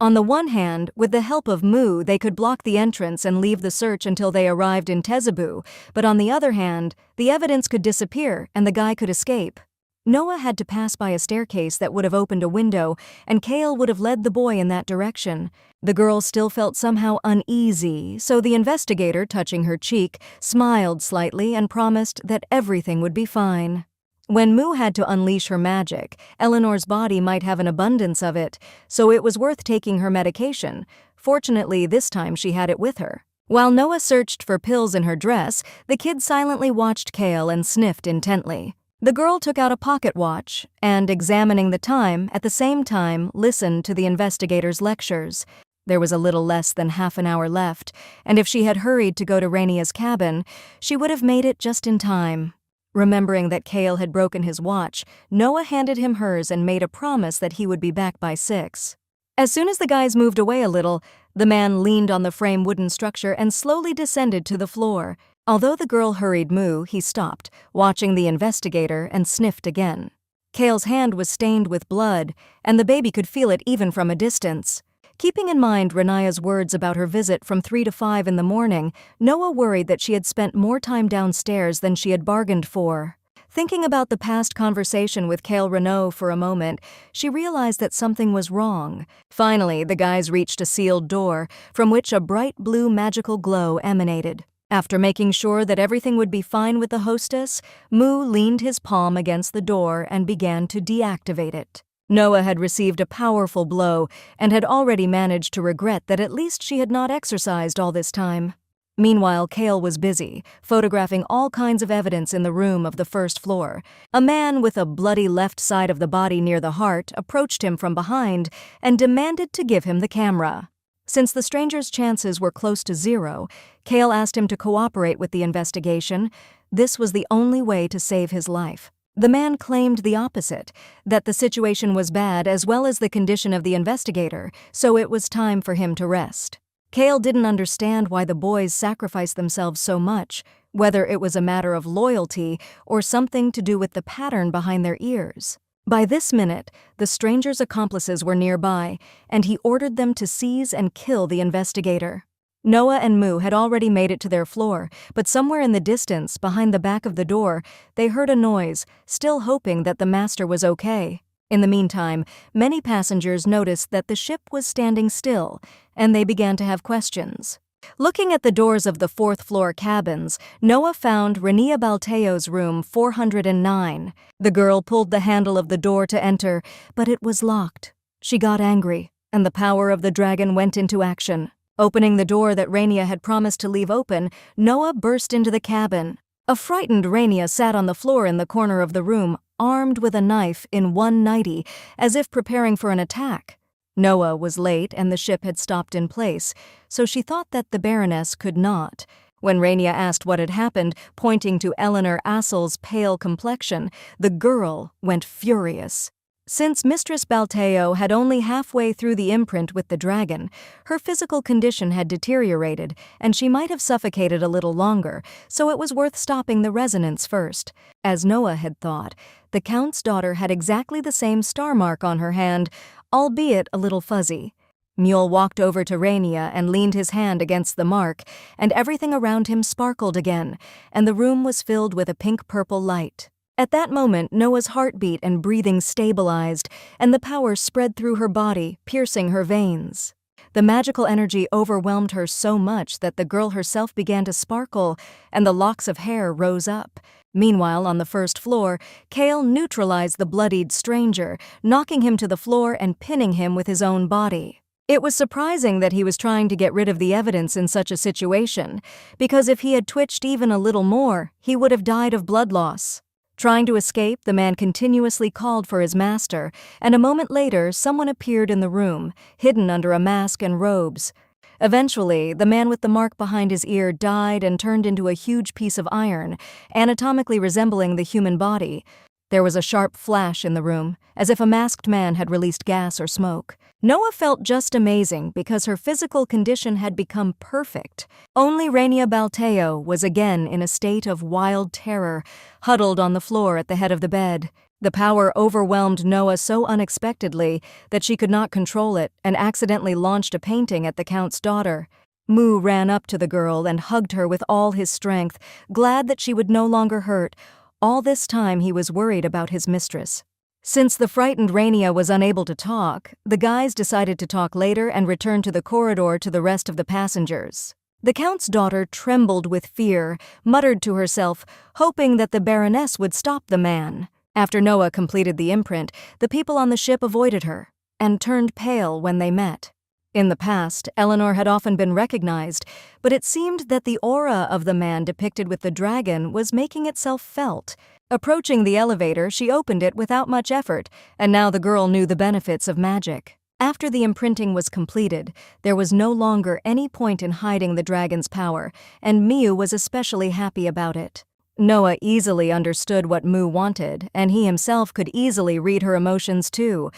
A: On the one hand, with the help of Mu, they could block the entrance and leave the search until they arrived in Tezebu, but on the other hand, the evidence could disappear and the guy could escape. Noah had to pass by a staircase that would have opened a window, and Cale would have led the boy in that direction. The girl still felt somehow uneasy, so the investigator, touching her cheek, smiled slightly and promised that everything would be fine. When Mu had to unleash her magic, Eleanor's body might have an abundance of it, so it was worth taking her medication. Fortunately, this time she had it with her. While Noah searched for pills in her dress, the kid silently watched Cale and sniffed intently. The girl took out a pocket watch and, examining the time, at the same time listened to the investigator's lectures. There was a little less than half an hour left, and if she had hurried to go to Rainia's cabin, she would have made it just in time. Remembering that Cale had broken his watch, Noah handed him hers and made a promise that he would be back by 6. As soon as the guys moved away a little, the man leaned on the frame wooden structure and slowly descended to the floor. Although the girl hurried Mu, he stopped, watching the investigator, and sniffed again. Cale's hand was stained with blood, and the baby could feel it even from a distance. Keeping in mind Rania's words about her visit from 3 to 5 in the morning, Noah worried that she had spent more time downstairs than she had bargained for. Thinking about the past conversation with Cale Renault for a moment, she realized that something was wrong. Finally, the guys reached a sealed door, from which a bright blue magical glow emanated. After making sure that everything would be fine with the hostess, Mu leaned his palm against the door and began to deactivate it. Noah had received a powerful blow and had already managed to regret that at least she had not exercised all this time. Meanwhile, Cale was busy, photographing all kinds of evidence in the room of the first floor. A man with a bloody left side of the body near the heart approached him from behind and demanded to give him the camera. Since the stranger's chances were close to 0, Cale asked him to cooperate with the investigation. This was the only way to save his life. The man claimed the opposite, that the situation was bad as well as the condition of the investigator, so it was time for him to rest. Cale didn't understand why the boys sacrificed themselves so much, whether it was a matter of loyalty or something to do with the pattern behind their ears. By this minute, the stranger's accomplices were nearby, and he ordered them to seize and kill the investigator. Noah and Moo had already made it to their floor, but somewhere in the distance, behind the back of the door, they heard a noise, still hoping that the master was okay. In the meantime, many passengers noticed that the ship was standing still, and they began to have questions. Looking at the doors of the fourth-floor cabins, Noah found Rania Balteo's room 409. The girl pulled the handle of the door to enter, but it was locked. She got angry, and the power of the dragon went into action. Opening the door that Rania had promised to leave open, Noah burst into the cabin. A frightened Rania sat on the floor in the corner of the room, armed with a knife in one nightie, as if preparing for an attack. Noah was late and the ship had stopped in place, so she thought that the Baroness could not. When Rania asked what had happened, pointing to Eleanor Assel's pale complexion, the girl went furious. Since Mistress Balteo had only halfway through the imprint with the dragon, her physical condition had deteriorated, and she might have suffocated a little longer, so it was worth stopping the resonance first. As Noah had thought, the Count's daughter had exactly the same star mark on her hand, albeit a little fuzzy. Mule walked over to Rania and leaned his hand against the mark, and everything around him sparkled again, and the room was filled with a pink-purple light. At that moment, Noah's heartbeat and breathing stabilized, and the power spread through her body, piercing her veins. The magical energy overwhelmed her so much that the girl herself began to sparkle, and the locks of hair rose up. Meanwhile, on the first floor, Kale neutralized the bloodied stranger, knocking him to the floor and pinning him with his own body. It was surprising that he was trying to get rid of the evidence in such a situation, because if he had twitched even a little more, he would have died of blood loss. Trying to escape, the man continuously called for his master, and a moment later someone appeared in the room, hidden under a mask and robes. Eventually, the man with the mark behind his ear died and turned into a huge piece of iron, anatomically resembling the human body. There was a sharp flash in the room, as if a masked man had released gas or smoke. Noah felt just amazing because her physical condition had become perfect. Only Rania Balteo was again in a state of wild terror, huddled on the floor at the head of the bed. The power overwhelmed Noah so unexpectedly that she could not control it and accidentally launched a painting at the Count's daughter. Moo ran up to the girl and hugged her with all his strength, glad that she would no longer hurt. All this time he was worried about his mistress. Since the frightened Rania was unable to talk, the guys decided to talk later and return to the corridor to the rest of the passengers. The Count's daughter trembled with fear, muttered to herself, hoping that the Baroness would stop the man. After Noah completed the imprint, the people on the ship avoided her, and turned pale when they met. In the past, Eleanor had often been recognized, but it seemed that the aura of the man depicted with the dragon was making itself felt. Approaching the elevator, she opened it without much effort, and now the girl knew the benefits of magic. After the imprinting was completed, there was no longer any point in hiding the dragon's power, and Miu was especially happy about it. Noah easily understood what Moo wanted, and he himself could easily read her emotions too.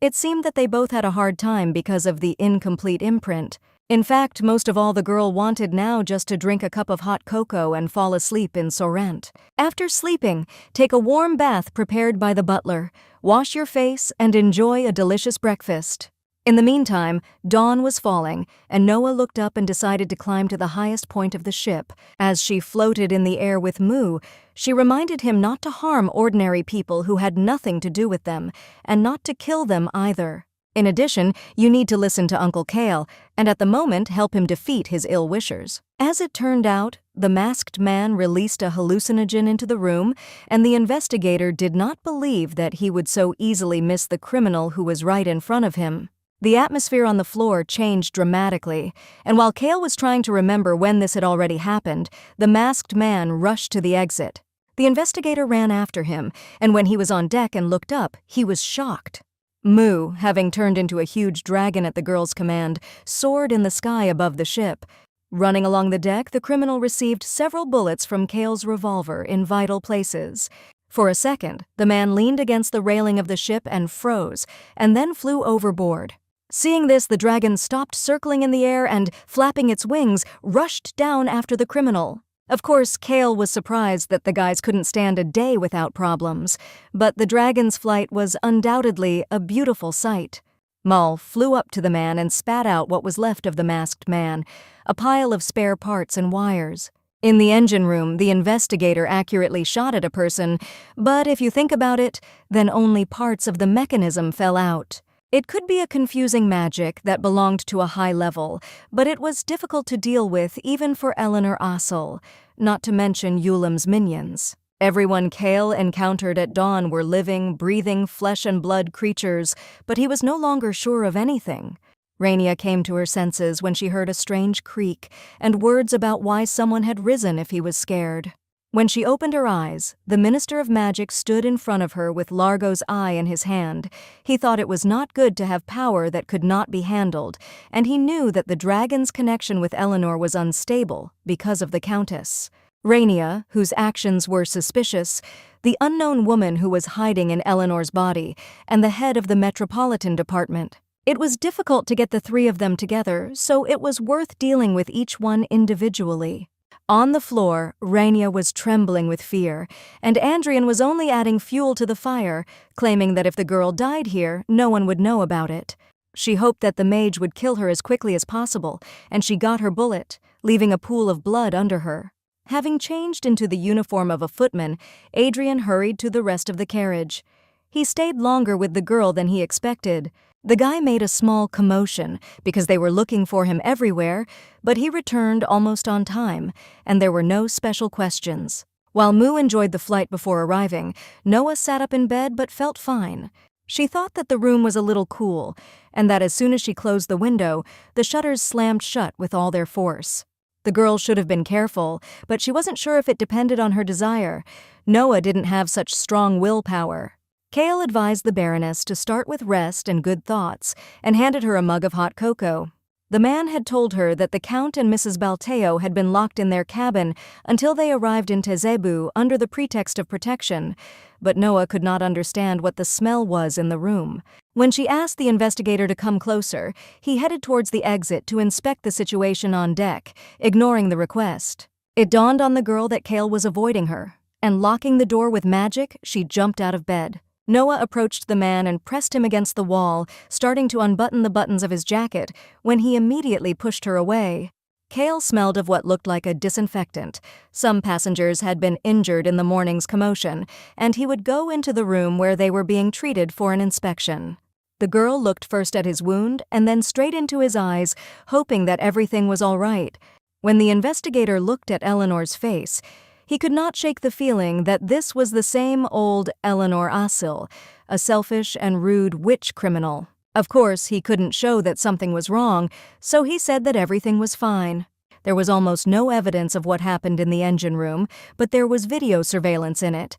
A: It seemed that they both had a hard time because of the incomplete imprint. In fact, most of all the girl wanted now just to drink a cup of hot cocoa and fall asleep in Sorrent. After sleeping, take a warm bath prepared by the butler, wash your face, and enjoy a delicious breakfast. In the meantime, dawn was falling, and Noah looked up and decided to climb to the highest point of the ship. As she floated in the air with Moo, she reminded him not to harm ordinary people who had nothing to do with them, and not to kill them either. In addition, you need to listen to Uncle Kale, and at the moment help him defeat his ill-wishers. As it turned out, the masked man released a hallucinogen into the room, and the investigator did not believe that he would so easily miss the criminal who was right in front of him. The atmosphere on the floor changed dramatically, and while Kale was trying to remember when this had already happened, the masked man rushed to the exit. The investigator ran after him, and when he was on deck and looked up, he was shocked. Moo, having turned into a huge dragon at the girl's command, soared in the sky above the ship. Running along the deck, the criminal received several bullets from Kale's revolver in vital places. For a second, the man leaned against the railing of the ship and froze, and then flew overboard. Seeing this, the dragon stopped circling in the air and, flapping its wings, rushed down after the criminal. Of course, Kale was surprised that the guys couldn't stand a day without problems, but the dragon's flight was undoubtedly a beautiful sight. Mull flew up to the man and spat out what was left of the masked man, a pile of spare parts and wires. In the engine room, the investigator accurately shot at a person, but if you think about it, then only parts of the mechanism fell out. It could be a confusing magic that belonged to a high level, but it was difficult to deal with even for Eleanor Assel, not to mention Ulam's minions. Everyone Kale encountered at dawn were living, breathing, flesh and blood creatures, but he was no longer sure of anything. Rainia came to her senses when she heard a strange creak and words about why someone had risen if he was scared. When she opened her eyes, the Minister of Magic stood in front of her with Largo's eye in his hand. He thought it was not good to have power that could not be handled, and he knew that the dragon's connection with Eleanor was unstable because of the Countess. Rainia, whose actions were suspicious, the unknown woman who was hiding in Eleanor's body, and the head of the Metropolitan Department. It was difficult to get the three of them together, so it was worth dealing with each one individually. On the floor, Rainia was trembling with fear, and Andrian was only adding fuel to the fire, claiming that if the girl died here, no one would know about it. She hoped that the mage would kill her as quickly as possible, and she got her bullet, leaving a pool of blood under her. Having changed into the uniform of a footman, Adrian hurried to the rest of the carriage. He stayed longer with the girl than he expected. The guy made a small commotion because they were looking for him everywhere, but he returned almost on time, and there were no special questions. While Mu enjoyed the flight before arriving, Noah sat up in bed but felt fine. She thought that the room was a little cool, and that as soon as she closed the window, the shutters slammed shut with all their force. The girl should have been careful, but she wasn't sure if it depended on her desire. Noah didn't have such strong willpower. Kale advised the Baroness to start with rest and good thoughts, and handed her a mug of hot cocoa. The man had told her that the Count and Mrs. Balteo had been locked in their cabin until they arrived in Tezebu under the pretext of protection, but Noah could not understand what the smell was in the room. When she asked the investigator to come closer, he headed towards the exit to inspect the situation on deck, ignoring the request. It dawned on the girl that Kale was avoiding her, and locking the door with magic, she jumped out of bed. Noah approached the man and pressed him against the wall, starting to unbutton the buttons of his jacket, when he immediately pushed her away. Kale smelled of what looked like a disinfectant. Some passengers had been injured in the morning's commotion, and he would go into the room where they were being treated for an inspection. The girl looked first at his wound and then straight into his eyes, hoping that everything was all right. When the investigator looked at Eleanor's face, he could not shake the feeling that this was the same old Eleanor Assel, a selfish and rude witch criminal. Of course, he couldn't show that something was wrong, so he said that everything was fine. There was almost no evidence of what happened in the engine room, but there was video surveillance in it.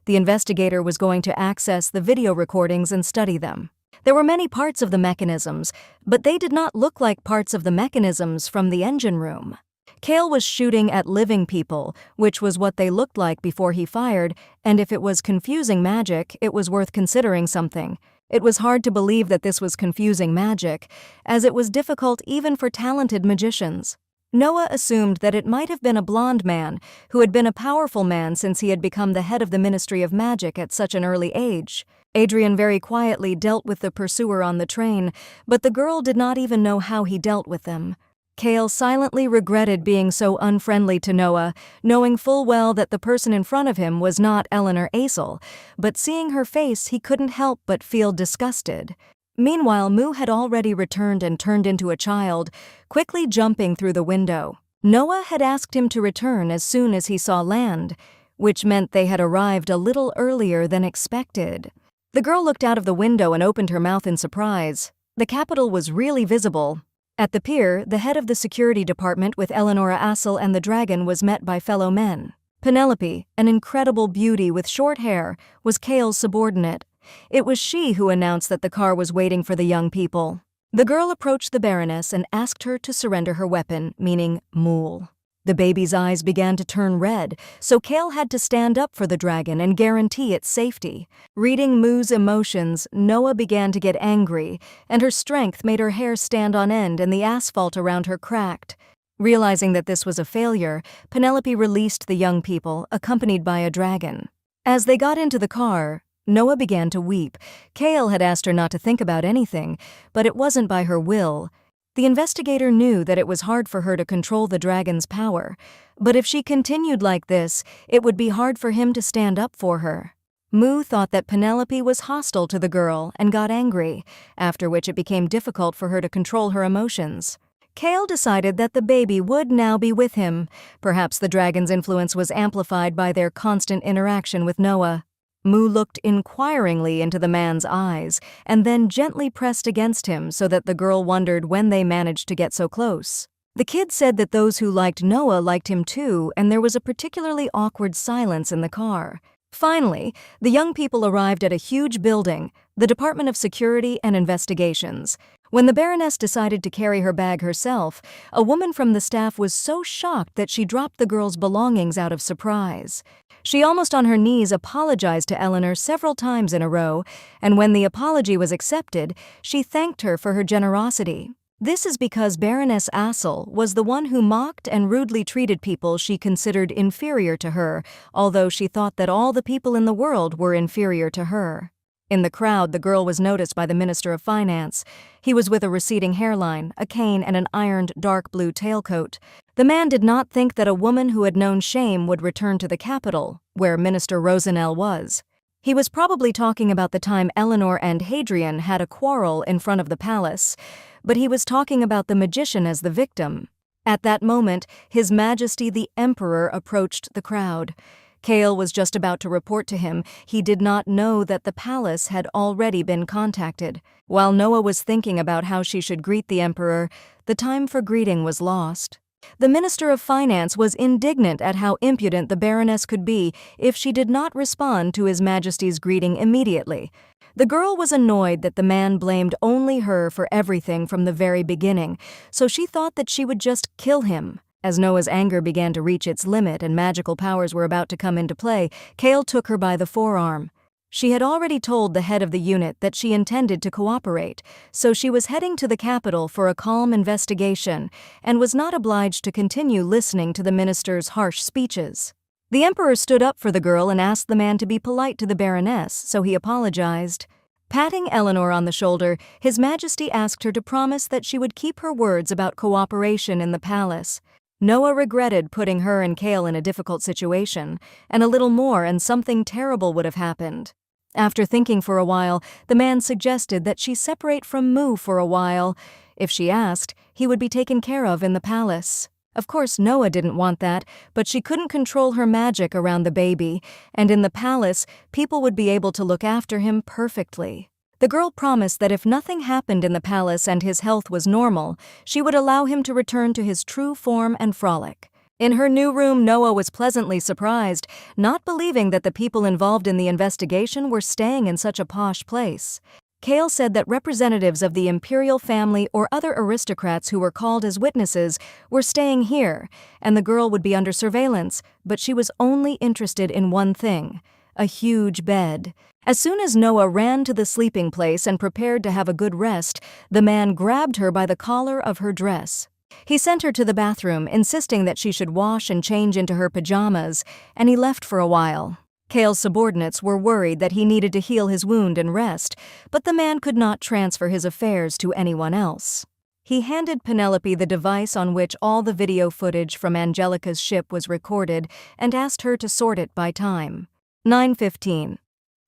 A: The investigator was going to access the video recordings and study them. There were many parts of the mechanisms, but they did not look like parts of the mechanisms from the engine room. Kale was shooting at living people, which was what they looked like before he fired, and if it was confusing magic, it was worth considering something. It was hard to believe that this was confusing magic, as it was difficult even for talented magicians. Noah assumed that it might have been a blonde man, who had been a powerful man since he had become the head of the Ministry of Magic at such an early age. Adrian very quietly dealt with the pursuer on the train, but the girl did not even know how he dealt with them. Kale silently regretted being so unfriendly to Noah, knowing full well that the person in front of him was not Eleanor Assel, but seeing her face he couldn't help but feel disgusted. Meanwhile, Mu had already returned and turned into a child, quickly jumping through the window. Noah had asked him to return as soon as he saw land, which meant they had arrived a little earlier than expected. The girl looked out of the window and opened her mouth in surprise. The capital was really visible. At the pier, the head of the security department with Eleanor Assel and the dragon was met by fellow men. Penelope, an incredible beauty with short hair, was Kale's subordinate. It was she who announced that the car was waiting for the young people. The girl approached the Baroness and asked her to surrender her weapon, meaning Mool. The baby's eyes began to turn red, so Kale had to stand up for the dragon and guarantee its safety. Reading Moo's emotions, Noah began to get angry, and her strength made her hair stand on end and the asphalt around her cracked. Realizing that this was a failure, Penelope released the young people, accompanied by a dragon. As they got into the car, Noah began to weep. Kale had asked her not to think about anything, but it wasn't by her will. The investigator knew that it was hard for her to control the dragon's power, but if she continued like this, it would be hard for him to stand up for her. Moo thought that Penelope was hostile to the girl and got angry, after which it became difficult for her to control her emotions. Kale decided that the baby would now be with him. Perhaps the dragon's influence was amplified by their constant interaction with Noah. Moo looked inquiringly into the man's eyes and then gently pressed against him so that the girl wondered when they managed to get so close. The kid said that those who liked Noah liked him too, and there was a particularly awkward silence in the car. Finally, the young people arrived at a huge building, the Department of Security and Investigations. When the Baroness decided to carry her bag herself, a woman from the staff was so shocked that she dropped the girl's belongings out of surprise. She almost on her knees apologized to Eleanor several times in a row, and when the apology was accepted, she thanked her for her generosity. This is because Baroness Assel was the one who mocked and rudely treated people she considered inferior to her, although she thought that all the people in the world were inferior to her. In the crowd, the girl was noticed by the Minister of Finance. He was with a receding hairline, a cane, and an ironed dark blue tailcoat. The man did not think that a woman who had known shame would return to the capital, where Minister Rosenell was. He was probably talking about the time Eleanor and Hadrian had a quarrel in front of the palace, but he was talking about the magician as the victim. At that moment, His Majesty the Emperor approached the crowd. Kale was just about to report to him. He did not know that the palace had already been contacted. While Noah was thinking about how she should greet the emperor, the time for greeting was lost. The Minister of Finance was indignant at how impudent the Baroness could be if she did not respond to His Majesty's greeting immediately. The girl was annoyed that the man blamed only her for everything from the very beginning, so she thought that she would just kill him. As Noah's anger began to reach its limit and magical powers were about to come into play, Kale took her by the forearm. She had already told the head of the unit that she intended to cooperate, so she was heading to the capital for a calm investigation and was not obliged to continue listening to the minister's harsh speeches. The emperor stood up for the girl and asked the man to be polite to the Baroness, so he apologized. Patting Eleanor on the shoulder, His Majesty asked her to promise that she would keep her words about cooperation in the palace. Noah regretted putting her and Kale in a difficult situation, and a little more and something terrible would have happened. After thinking for a while, the man suggested that she separate from Moo for a while. If she asked, he would be taken care of in the palace. Of course, Noah didn't want that, but she couldn't control her magic around the baby, and in the palace, people would be able to look after him perfectly. The girl promised that if nothing happened in the palace and his health was normal, she would allow him to return to his true form and frolic. In her new room, Noah was pleasantly surprised, not believing that the people involved in the investigation were staying in such a posh place. Kale said that representatives of the imperial family or other aristocrats who were called as witnesses were staying here, and the girl would be under surveillance, but she was only interested in one thing: a huge bed. As soon as Noah ran to the sleeping place and prepared to have a good rest, the man grabbed her by the collar of her dress. He sent her to the bathroom, insisting that she should wash and change into her pajamas, and he left for a while. Kale's subordinates were worried that he needed to heal his wound and rest, but the man could not transfer his affairs to anyone else. He handed Penelope the device on which all the video footage from Angelica's ship was recorded and asked her to sort it by time. 9:15.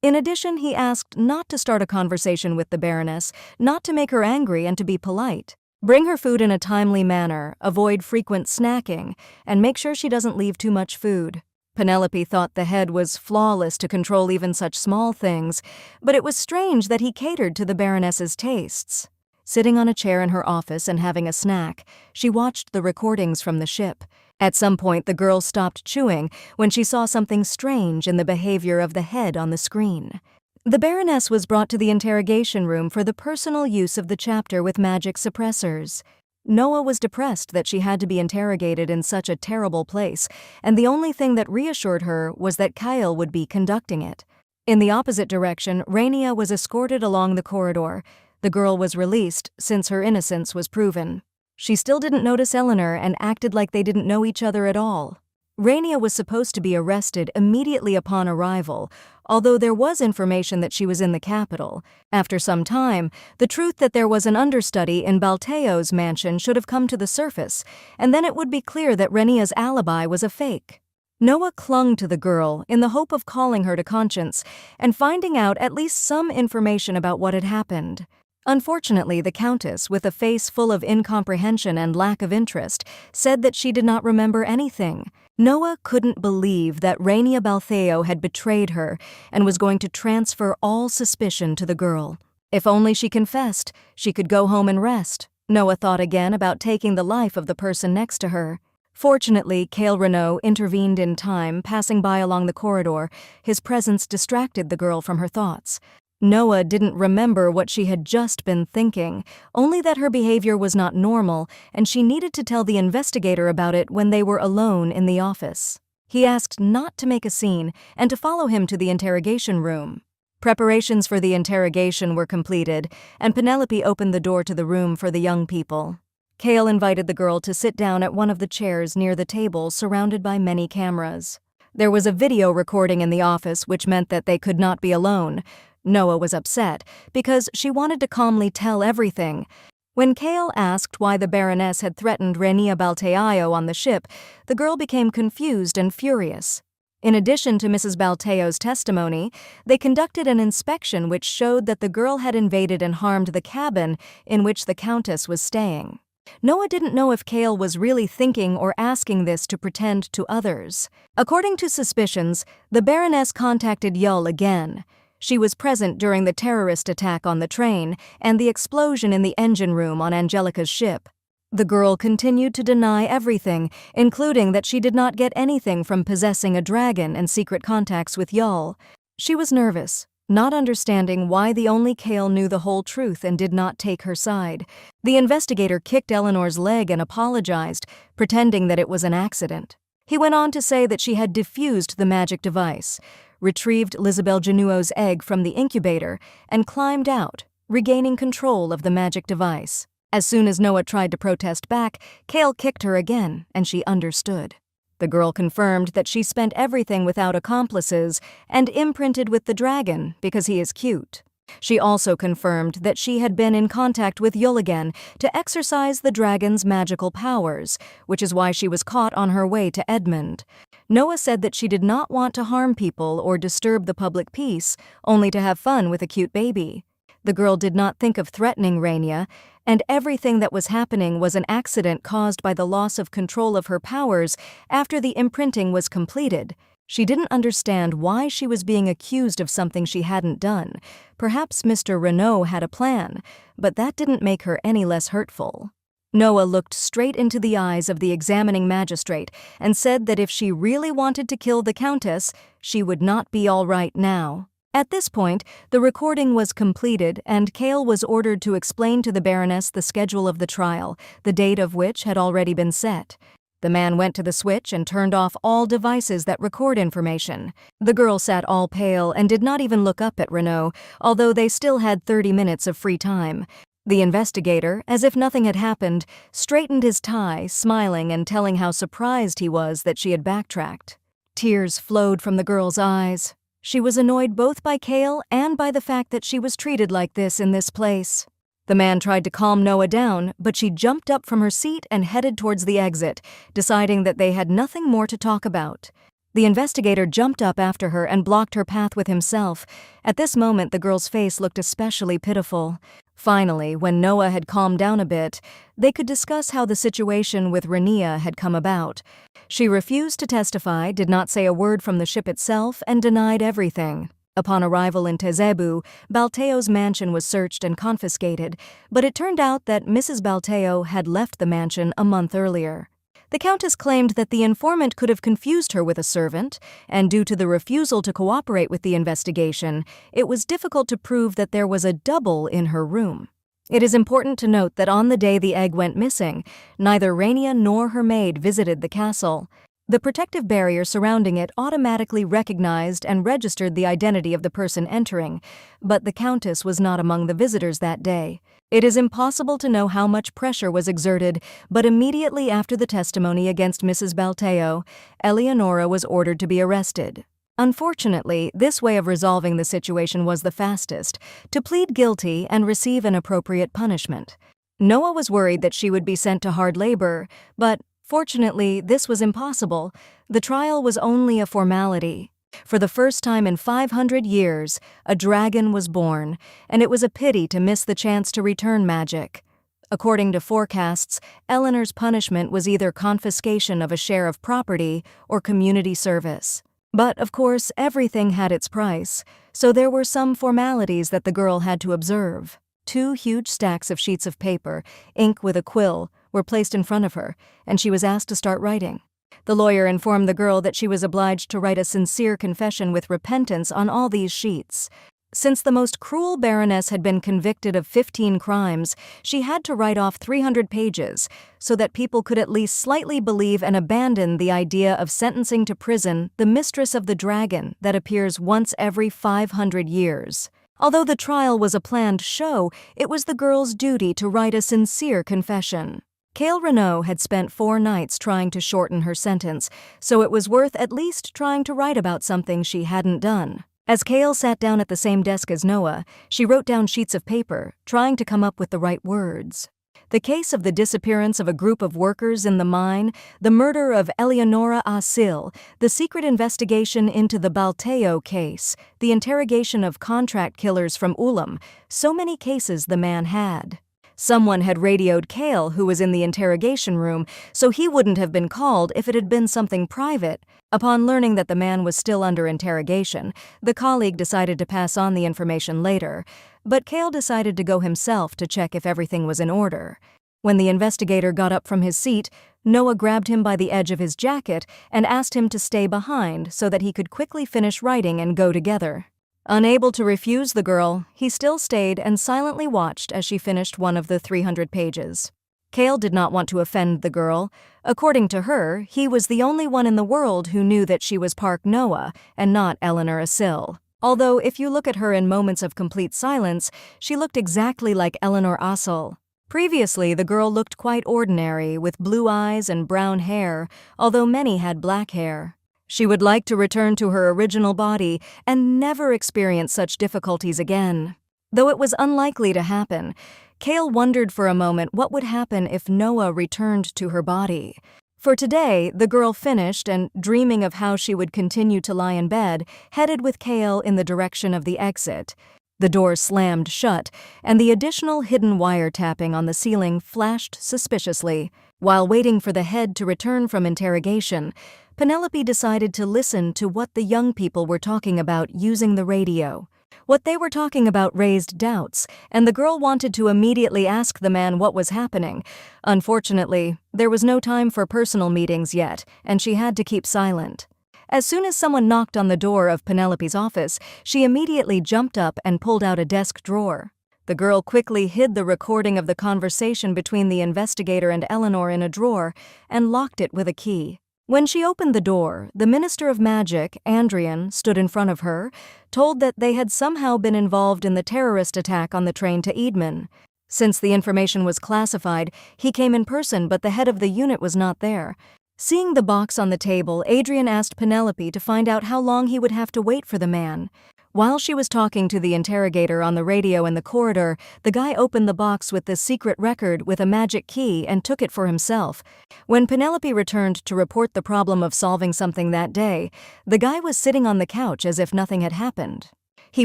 A: In addition, he asked not to start a conversation with the Baroness, not to make her angry, and to be polite. Bring her food in a timely manner, avoid frequent snacking, and make sure she doesn't leave too much food. Penelope thought the head was flawless to control even such small things, but it was strange that he catered to the Baroness's tastes. Sitting on a chair in her office and having a snack, she watched the recordings from the ship. At some point, the girl stopped chewing when she saw something strange in the behavior of the head on the screen. The Baroness was brought to the interrogation room for the personal use of the chapter with magic suppressors. Noah was depressed that she had to be interrogated in such a terrible place, and the only thing that reassured her was that Kyle would be conducting it. In the opposite direction, Rainia was escorted along the corridor. The girl was released since her innocence was proven. She still didn't notice Eleanor and acted like they didn't know each other at all. Rania was supposed to be arrested immediately upon arrival, although there was information that she was in the capital. After some time, the truth that there was an understudy in Balteo's mansion should have come to the surface, and then it would be clear that Rania's alibi was a fake. Noah clung to the girl in the hope of calling her to conscience and finding out at least some information about what had happened. Unfortunately, the Countess, with a face full of incomprehension and lack of interest, said that she did not remember anything. Noah couldn't believe that Rania Baltheo had betrayed her and was going to transfer all suspicion to the girl. If only she confessed, she could go home and rest. Noah thought again about taking the life of the person next to her. Fortunately, Cale Renault intervened in time, passing by along the corridor. His presence distracted the girl from her thoughts. Noah didn't remember what she had just been thinking, only that her behavior was not normal and she needed to tell the investigator about it when they were alone in the office. He asked not to make a scene and to follow him to the interrogation room. Preparations for the interrogation were completed, and Penelope opened the door to the room for the young people. Cale invited the girl to sit down at one of the chairs near the table, surrounded by many cameras. There was a video recording in the office, which meant that they could not be alone. Noah was upset because she wanted to calmly tell everything. When Cale asked why the Baroness had threatened Rania Balteao on the ship, the girl became confused and furious. In addition to Mrs. Balteo's testimony, they conducted an inspection which showed that the girl had invaded and harmed the cabin in which the Countess was staying. Noah didn't know if Cale was really thinking or asking this to pretend to others. According to suspicions, the Baroness contacted Yull again. She was present during the terrorist attack on the train and the explosion in the engine room on Angelica's ship. The girl continued to deny everything, including that she did not get anything from possessing a dragon and secret contacts with Yull. She was nervous, not understanding why the only Cale knew the whole truth and did not take her side. The investigator kicked Eleanor's leg and apologized, pretending that it was an accident. He went on to say that she had defused the magic device, retrieved Lisabel Genuo's egg from the incubator, and climbed out, regaining control of the magic device. As soon as Noah tried to protest back, Cale kicked her again, and she understood. The girl confirmed that she spent everything without accomplices and imprinted with the dragon because he is cute. She also confirmed that she had been in contact with Yull again to exercise the dragon's magical powers, which is why she was caught on her way to Edmund. Noah said that she did not want to harm people or disturb the public peace, only to have fun with a cute baby. The girl did not think of threatening Rania, and everything that was happening was an accident caused by the loss of control of her powers after the imprinting was completed. She didn't understand why she was being accused of something she hadn't done. Perhaps Mr. Renault had a plan, but that didn't make her any less hurtful. Noah looked straight into the eyes of the examining magistrate and said that if she really wanted to kill the Countess, she would not be all right now. At this point, the recording was completed and Cale was ordered to explain to the Baroness the schedule of the trial, the date of which had already been set. The man went to the switch and turned off all devices that record information. The girl sat all pale and did not even look up at Renault, although they still had 30 minutes of free time. The investigator, as if nothing had happened, straightened his tie, smiling and telling how surprised he was that she had backtracked. Tears flowed from the girl's eyes. She was annoyed both by Cale and by the fact that she was treated like this in this place. The man tried to calm Noah down, but she jumped up from her seat and headed towards the exit, deciding that they had nothing more to talk about. The investigator jumped up after her and blocked her path with himself. At this moment, the girl's face looked especially pitiful. Finally, when Noah had calmed down a bit, they could discuss how the situation with Rania had come about. She refused to testify, did not say a word from the ship itself, and denied everything. Upon arrival in Tezebu, Balteo's mansion was searched and confiscated, but it turned out that Mrs. Balteo had left the mansion a month earlier. The Countess claimed that the informant could have confused her with a servant, and due to the refusal to cooperate with the investigation, it was difficult to prove that there was a double in her room. It is important to note that on the day the egg went missing, neither Rania nor her maid visited the castle. The protective barrier surrounding it automatically recognized and registered the identity of the person entering, but the Countess was not among the visitors that day. It is impossible to know how much pressure was exerted, but immediately after the testimony against Mrs. Balteo, Eleonora was ordered to be arrested. Unfortunately, this way of resolving the situation was the fastest, to plead guilty and receive an appropriate punishment. Noah was worried that she would be sent to hard labor, but fortunately, this was impossible. The trial was only a formality. For the first time in 500 years, a dragon was born, and it was a pity to miss the chance to return magic. According to forecasts, Eleanor's punishment was either confiscation of a share of property or community service. But, of course, everything had its price, so there were some formalities that the girl had to observe. 2 huge stacks of sheets of paper, ink with a quill, were placed in front of her, and she was asked to start writing. The lawyer informed the girl that she was obliged to write a sincere confession with repentance on all these sheets. Since the most cruel baroness had been convicted of 15 crimes, she had to write off 300 pages, so that people could at least slightly believe and abandon the idea of sentencing to prison the mistress of the dragon that appears once every 500 years. Although the trial was a planned show, it was the girl's duty to write a sincere confession. Cale Renaud had spent 4 nights trying to shorten her sentence, so it was worth at least trying to write about something she hadn't done. As Cale sat down at the same desk as Noah, she wrote down sheets of paper, trying to come up with the right words. The case of the disappearance of a group of workers in the mine, the murder of Eleonora Asil, the secret investigation into the Balteo case, the interrogation of contract killers from Ulam, so many cases the man had. Someone had radioed Cale, who was in the interrogation room, so he wouldn't have been called if it had been something private. Upon learning that the man was still under interrogation, the colleague decided to pass on the information later, but Cale decided to go himself to check if everything was in order. When the investigator got up from his seat, Noah grabbed him by the edge of his jacket and asked him to stay behind so that he could quickly finish writing and go together. Unable to refuse the girl, he still stayed and silently watched as she finished one of the 300 pages. Cale did not want to offend the girl. According to her, he was the only one in the world who knew that she was Park Noah and not Eleanor Asil. Although, if you look at her in moments of complete silence, she looked exactly like Eleanor Asil. Previously, the girl looked quite ordinary, with blue eyes and brown hair, although many had black hair. She would like to return to her original body and never experience such difficulties again. Though it was unlikely to happen, Cale wondered for a moment what would happen if Noah returned to her body. For today, the girl finished and, dreaming of how she would continue to lie in bed, headed with Cale in the direction of the exit. The door slammed shut, and the additional hidden wiretapping on the ceiling flashed suspiciously. While waiting for the head to return from interrogation, Penelope decided to listen to what the young people were talking about using the radio. What they were talking about raised doubts, and the girl wanted to immediately ask the man what was happening. Unfortunately, there was no time for personal meetings yet, and she had to keep silent. As soon as someone knocked on the door of Penelope's office, she immediately jumped up and pulled out a desk drawer. The girl quickly hid the recording of the conversation between the investigator and Eleanor in a drawer and locked it with a key. When she opened the door, the Minister of Magic, Andrian, stood in front of her, told that they had somehow been involved in the terrorist attack on the train to Eadman. Since the information was classified, he came in person, but the head of the unit was not there. Seeing the box on the table, Adrian asked Penelope to find out how long he would have to wait for the man. While she was talking to the interrogator on the radio in the corridor, the guy opened the box with the secret record with a magic key and took it for himself. When Penelope returned to report the problem of solving something that day, the guy was sitting on the couch as if nothing had happened. He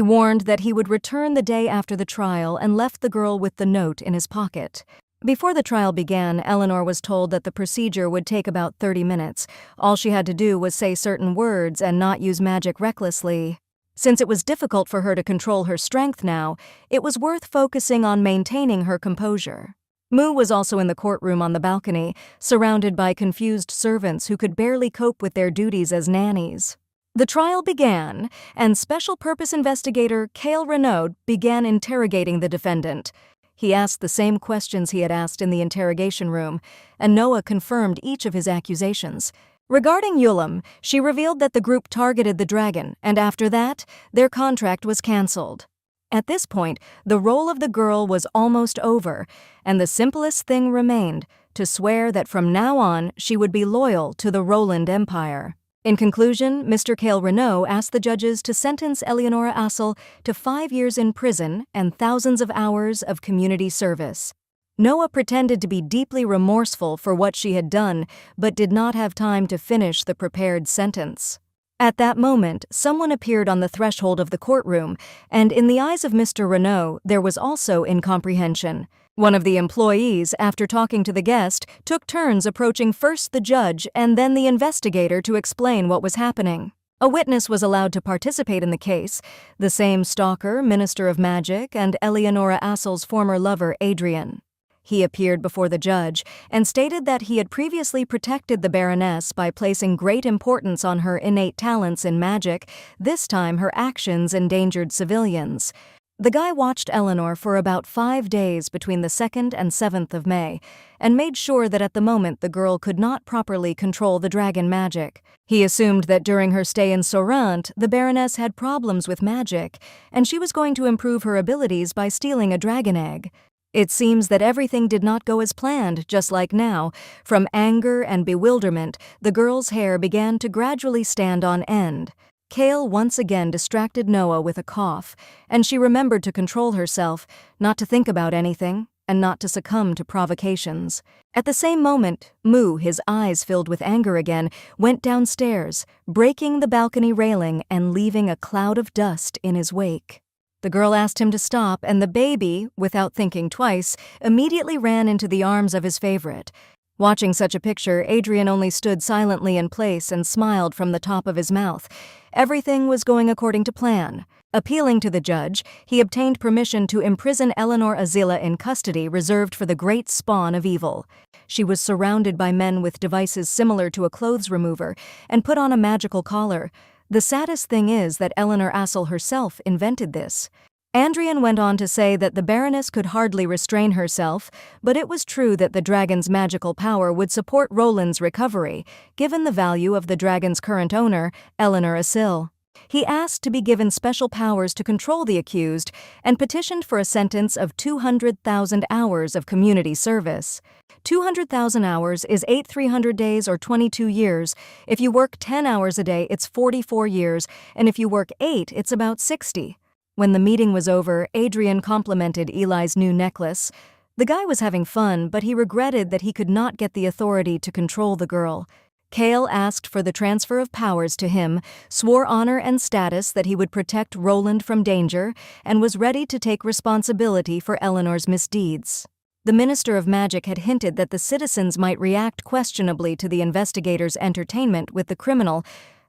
A: warned that he would return the day after the trial and left the girl with the note in his pocket. Before the trial began, Eleanor was told that the procedure would take about 30 minutes. All she had to do was say certain words and not use magic recklessly. Since it was difficult for her to control her strength now, it was worth focusing on maintaining her composure. Moo was also in the courtroom on the balcony, surrounded by confused servants who could barely cope with their duties as nannies. The trial began, and Special Purpose Investigator Cale Renaud began interrogating the defendant. He asked the same questions he had asked in the interrogation room, and Noah confirmed each of his accusations. Regarding Yulam, she revealed that the group targeted the dragon, and after that, their contract was cancelled. At this point, the role of the girl was almost over, and the simplest thing remained, to swear that from now on she would be loyal to the Roland Empire. In conclusion, Mr. Cale Renault asked the judges to sentence Eleonora Assel to 5 years in prison and thousands of hours of community service. Noah pretended to be deeply remorseful for what she had done, but did not have time to finish the prepared sentence. At that moment, someone appeared on the threshold of the courtroom, and in the eyes of Mr. Renault, there was also incomprehension. One of the employees, after talking to the guest, took turns approaching first the judge and then the investigator to explain what was happening. A witness was allowed to participate in the case, the same stalker, Minister of Magic, and Eleonora Assel's former lover, Adrian. He appeared before the judge and stated that he had previously protected the Baroness by placing great importance on her innate talents in magic. This time her actions endangered civilians. The guy watched Eleanor for about 5 days between the 2nd and 7th of May, and made sure that at the moment the girl could not properly control the dragon magic. He assumed that during her stay in Sorrent, the Baroness had problems with magic, and she was going to improve her abilities by stealing a dragon egg. It seems that everything did not go as planned, just like now. From anger and bewilderment, the girl's hair began to gradually stand on end. Cale once again distracted Noah with a cough, and she remembered to control herself, not to think about anything, and not to succumb to provocations. At the same moment, Moo, his eyes filled with anger again, went downstairs, breaking the balcony railing and leaving a cloud of dust in his wake. The girl asked him to stop, and the baby, without thinking twice, immediately ran into the arms of his favorite. Watching such a picture, Adrian only stood silently in place and smiled from the top of his mouth. Everything was going according to plan. Appealing to the judge, he obtained permission to imprison Eleanor Azila in custody reserved for the great spawn of evil. She was surrounded by men with devices similar to a clothes remover and put on a magical collar. The saddest thing is that Eleanor Assel herself invented this. Adrian went on to say that the Baroness could hardly restrain herself, but it was true that the dragon's magical power would support Roland's recovery, given the value of the dragon's current owner, Eleanor Assel. He asked to be given special powers to control the accused and petitioned for a sentence of 200,000 hours of community service. 200,000 hours is 300 days or 22 years. If you work 10 hours a day, it's 44 years, and if you work 8, it's about 60. When the meeting was over, Adrian complimented Eli's new necklace. The guy was having fun, but he regretted that he could not get the authority to control the girl. Cale asked for the transfer of powers to him, swore honor and status that he would protect Roland from danger, and was ready to take responsibility for Eleanor's misdeeds. The Minister of Magic had hinted that the citizens might react questionably to the investigators' entertainment with the criminal,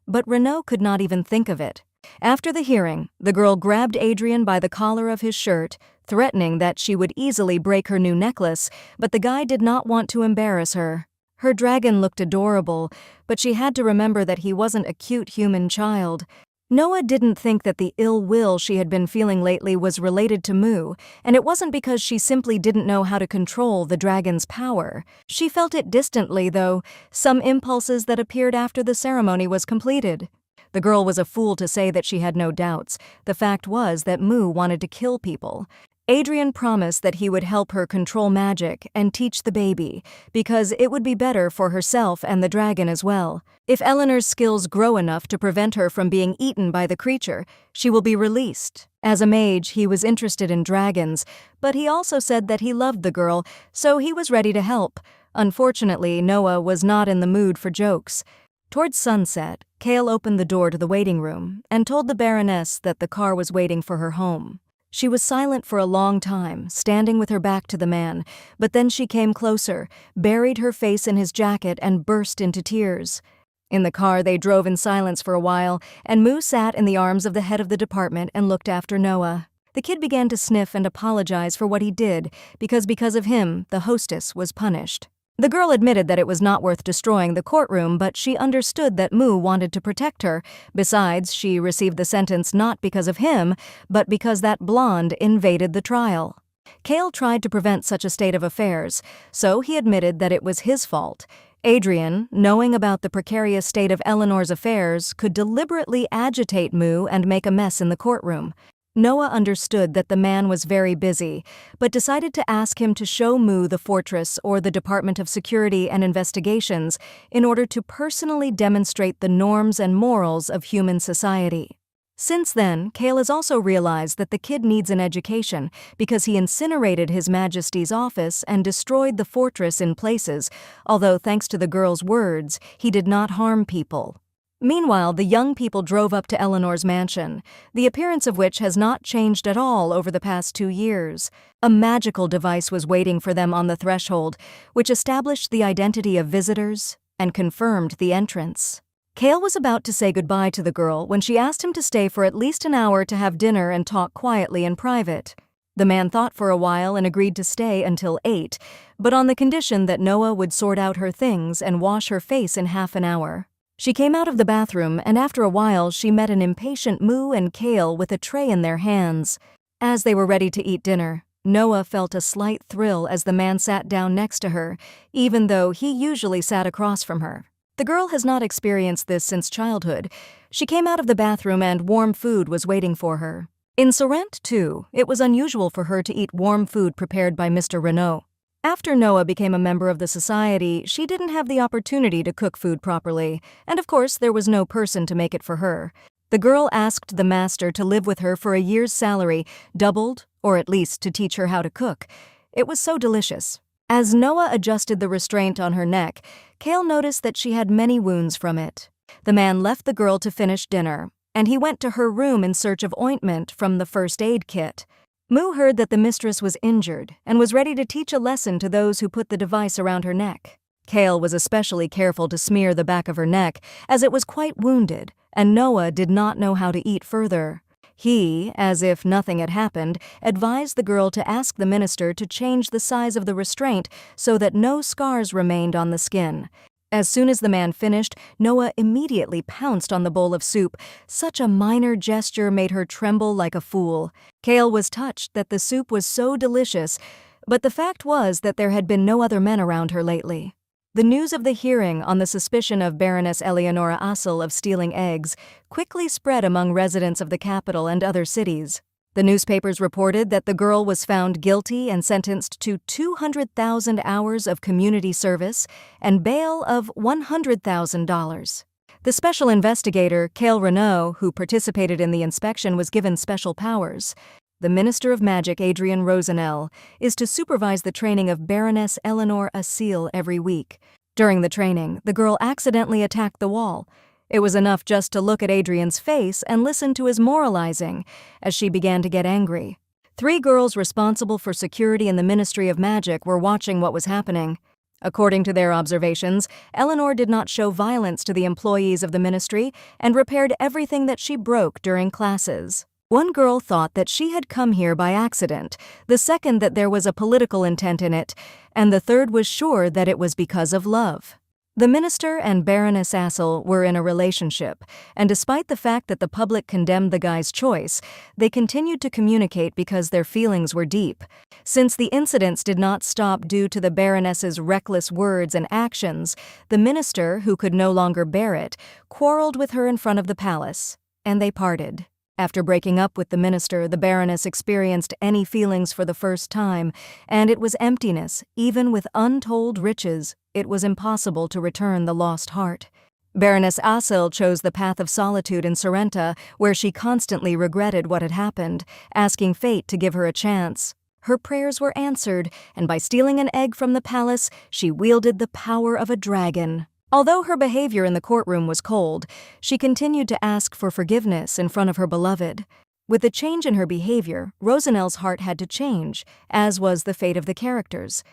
A: but Renault could not even think of it. After the hearing, the girl grabbed Adrian by the collar of his shirt, threatening that she would easily break her new necklace, but the guy did not want to embarrass her. Her dragon looked adorable, but she had to remember that he wasn't a cute human child. Noah didn't think that the ill will she had been feeling lately was related to Moo, and it wasn't because she simply didn't know how to control the dragon's power. She felt it distantly, though, some impulses that appeared after the ceremony was completed. The girl was a fool to say that she had no doubts. The fact was that Moo wanted to kill people. Adrian promised that he would help her control magic and teach the baby, because it would be better for herself and the dragon as well. If Eleanor's skills grow enough to prevent her from being eaten by the creature, she will be released. As a mage, he was interested in dragons, but he also said that he loved the girl, so he was ready to help. Unfortunately, Noah was not in the mood for jokes. Towards sunset, Cale opened the door to the waiting room and told the Baroness that the car was waiting for her home. She was silent for a long time, standing with her back to the man, but then she came closer, buried her face in his jacket, and burst into tears. In the car, they drove in silence for a while, and Moo sat in the arms of the head of the department and looked after Noah. The kid began to sniff and apologize for what he did, because of him, the hostess was punished. The girl admitted that it was not worth destroying the courtroom, but she understood that Moo wanted to protect her. Besides, she received the sentence not because of him, but because that blonde invaded the trial. Cale tried to prevent such a state of affairs, so he admitted that it was his fault. Adrian, knowing about the precarious state of Eleanor's affairs, could deliberately agitate Moo and make a mess in the courtroom. Noah understood that the man was very busy, but decided to ask him to show Moo the fortress or the Department of Security and Investigations in order to personally demonstrate the norms and morals of human society. Since then, Kale has also realized that the kid needs an education because he incinerated His Majesty's office and destroyed the fortress in places, although thanks to the girl's words, he did not harm people. Meanwhile, the young people drove up to Eleanor's mansion, the appearance of which has not changed at all over the past 2 years. A magical device was waiting for them on the threshold, which established the identity of visitors and confirmed the entrance. Kale was about to say goodbye to the girl when she asked him to stay for at least an hour to have dinner and talk quietly in private. The man thought for a while and agreed to stay until 8, but on the condition that Noah would sort out her things and wash her face in half an hour. She came out of the bathroom, and after a while she met an impatient Moo and Kale with a tray in their hands. As they were ready to eat dinner, Noah felt a slight thrill as the man sat down next to her, even though he usually sat across from her. The girl has not experienced this since childhood. She came out of the bathroom and warm food was waiting for her. In Sorrent, too, it was unusual for her to eat warm food prepared by Mr. Renault. After Noah became a member of the society, she didn't have the opportunity to cook food properly, and of course there was no person to make it for her. The girl asked the master to live with her for a year's salary, doubled, or at least to teach her how to cook. It was so delicious. As Noah adjusted the restraint on her neck, Kale noticed that she had many wounds from it. The man left the girl to finish dinner, and he went to her room in search of ointment from the first aid kit. Moo heard that the mistress was injured and was ready to teach a lesson to those who put the device around her neck. Kale was especially careful to smear the back of her neck, as it was quite wounded, and Noah did not know how to eat further. He, as if nothing had happened, advised the girl to ask the minister to change the size of the restraint so that no scars remained on the skin. As soon as the man finished, Noah immediately pounced on the bowl of soup. Such a minor gesture made her tremble like a fool. Kale was touched that the soup was so delicious, but the fact was that there had been no other men around her lately. The news of the hearing on the suspicion of Baroness Eleonora Assel of stealing eggs quickly spread among residents of the capital and other cities. The newspapers reported that the girl was found guilty and sentenced to 200,000 hours of community service and bail of $100,000. The special investigator, Kale Renault, who participated in the inspection, was given special powers. The Minister of Magic, Adrian Rosenell, is to supervise the training of Baroness Eleanor Assel every week. During the training, the girl accidentally attacked the wall. It was enough just to look at Adrian's face and listen to his moralizing as she began to get angry. 3 girls responsible for security in the Ministry of Magic were watching what was happening. According to their observations, Eleanor did not show violence to the employees of the ministry and repaired everything that she broke during classes. One girl thought that she had come here by accident, the second that there was a political intent in it, and the third was sure that it was because of love. The minister and Baroness Assel were in a relationship, and despite the fact that the public condemned the guy's choice, they continued to communicate because their feelings were deep. Since the incidents did not stop due to the Baroness's reckless words and actions, the minister, who could no longer bear it, quarreled with her in front of the palace, and they parted. After breaking up with the minister, the Baroness experienced any feelings for the first time, and it was emptiness. Even with untold riches, it was impossible to return the lost heart. Baroness Assel chose the path of solitude in Sorrenta, where she constantly regretted what had happened, asking fate to give her a chance. Her prayers were answered, and by stealing an egg from the palace, she wielded the power of a dragon. Although her behavior in the courtroom was cold, she continued to ask for forgiveness in front of her beloved. With the change in her behavior, Rosenell's heart had to change, as was the fate of the characters.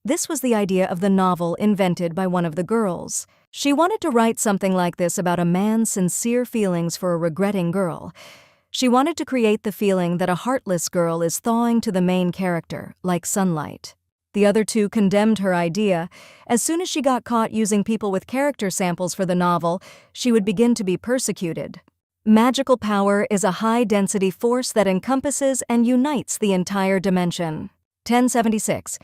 A: This was the idea of the novel invented by one of the girls. She wanted to write something like this about a man's sincere feelings for a regretting girl. She wanted to create the feeling that a heartless girl is thawing to the main character, like sunlight. The other 2 condemned her idea. As soon as she got caught using people with character samples for the novel, she would begin to be persecuted. Magical power is a high-density force that encompasses and unites the entire dimension. 1076.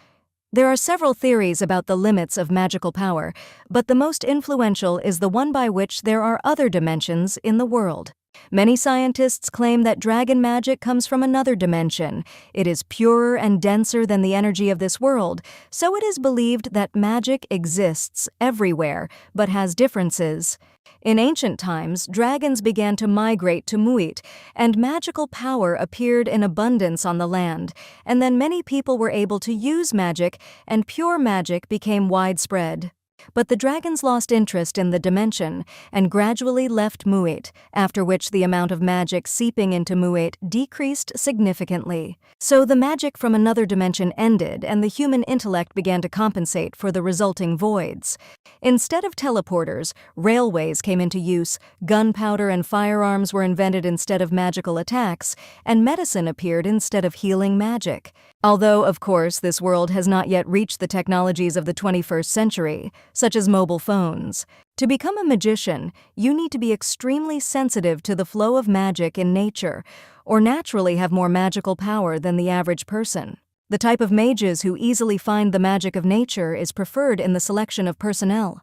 A: There are several theories about the limits of magical power, but the most influential is the one by which there are other dimensions in the world. Many scientists claim that dragon magic comes from another dimension. It is purer and denser than the energy of this world, so it is believed that magic exists everywhere, but has differences. In ancient times, dragons began to migrate to Muit, and magical power appeared in abundance on the land, and then many people were able to use magic, and pure magic became widespread. But the dragons lost interest in the dimension and gradually left Muit, after which the amount of magic seeping into Muit decreased significantly. So the magic from another dimension ended and the human intellect began to compensate for the resulting voids. Instead of teleporters, railways came into use, gunpowder and firearms were invented instead of magical attacks, and medicine appeared instead of healing magic. Although, of course, this world has not yet reached the technologies of the 21st century, such as mobile phones. To become a magician, you need to be extremely sensitive to the flow of magic in nature, or naturally have more magical power than the average person. The type of mages who easily find the magic of nature is preferred in the selection of personnel.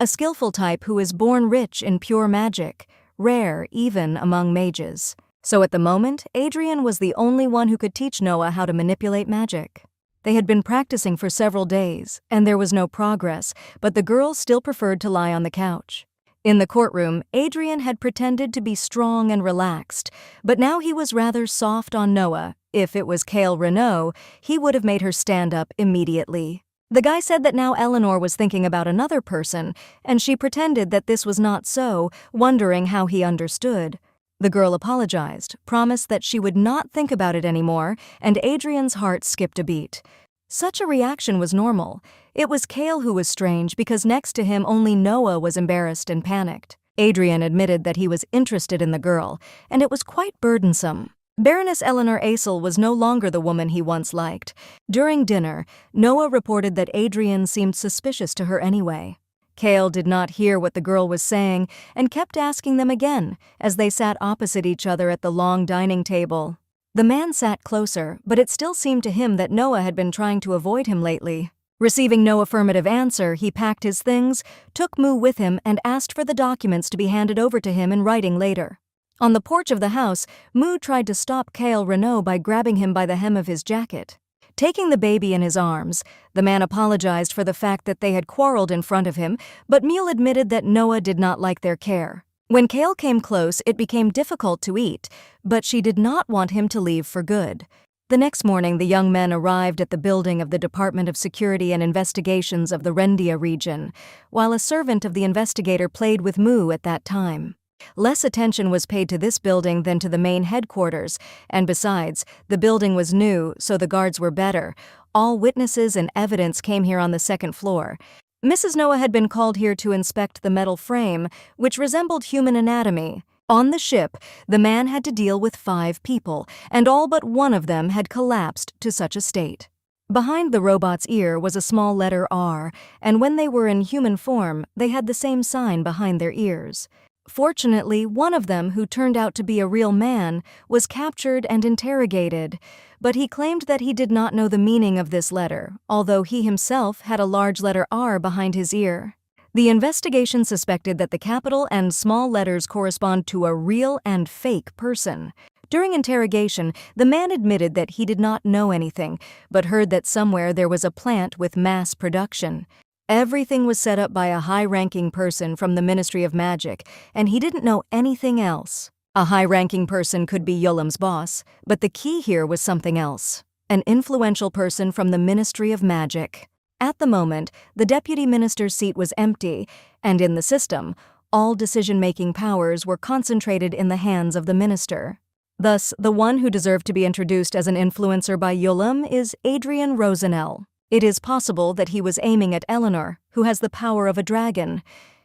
A: A skillful type who is born rich in pure magic, rare even among mages. So at the moment, Adrian was the only one who could teach Noah how to manipulate magic. They had been practicing for several days, and there was no progress, but the girl still preferred to lie on the couch. In the courtroom, Adrian had pretended to be strong and relaxed, but now he was rather soft on Noah. If it was Cale Renault, he would have made her stand up immediately. The guy said that now Eleanor was thinking about another person, and she pretended that this was not so, wondering how he understood. The girl apologized, promised that she would not think about it anymore, and Adrian's heart skipped a beat. Such a reaction was normal. It was Cale who was strange because next to him only Noah was embarrassed and panicked. Adrian admitted that he was interested in the girl, and it was quite burdensome. Baroness Eleanor Asel was no longer the woman he once liked. During dinner, Noah reported that Adrian seemed suspicious to her anyway. Cale did not hear what the girl was saying and kept asking them again as they sat opposite each other at the long dining table. The man sat closer, but it still seemed to him that Noah had been trying to avoid him lately. Receiving no affirmative answer, he packed his things, took Mu with him, and asked for the documents to be handed over to him in writing later. On the porch of the house, Mu tried to stop Cale Renault by grabbing him by the hem of his jacket. Taking the baby in his arms, the man apologized for the fact that they had quarreled in front of him, but Mule admitted that Noah did not like their care. When Cale came close, it became difficult to eat, but she did not want him to leave for good. The next morning, the young men arrived at the building of the Department of Security and Investigations of the Rendia region, while a servant of the investigator played with Mu at that time. Less attention was paid to this building than to the main headquarters, and besides, the building was new, so the guards were better. All witnesses and evidence came here on the second floor. Mrs. Noah had been called here to inspect the metal frame, which resembled human anatomy. On the ship, the man had to deal with 5 people, and all but one of them had collapsed to such a state. Behind the robot's ear was a small letter R, and when they were in human form, they had the same sign behind their ears. Fortunately, one of them, who turned out to be a real man, was captured and interrogated, but he claimed that he did not know the meaning of this letter, although he himself had a large letter R behind his ear. The investigation suspected that the capital and small letters correspond to a real and fake person. During interrogation, the man admitted that he did not know anything, but heard that somewhere there was a plant with mass production. Everything was set up by a high-ranking person from the Ministry of Magic, and he didn't know anything else. A high-ranking person could be Yolam's boss, but the key here was something else. An influential person from the Ministry of Magic. At the moment, the deputy minister's seat was empty, and in the system, all decision-making powers were concentrated in the hands of the minister. Thus, the one who deserved to be introduced as an influencer by Yolam is Adrian Rosenell. It is possible that he was aiming at Eleanor, who has the power of a dragon.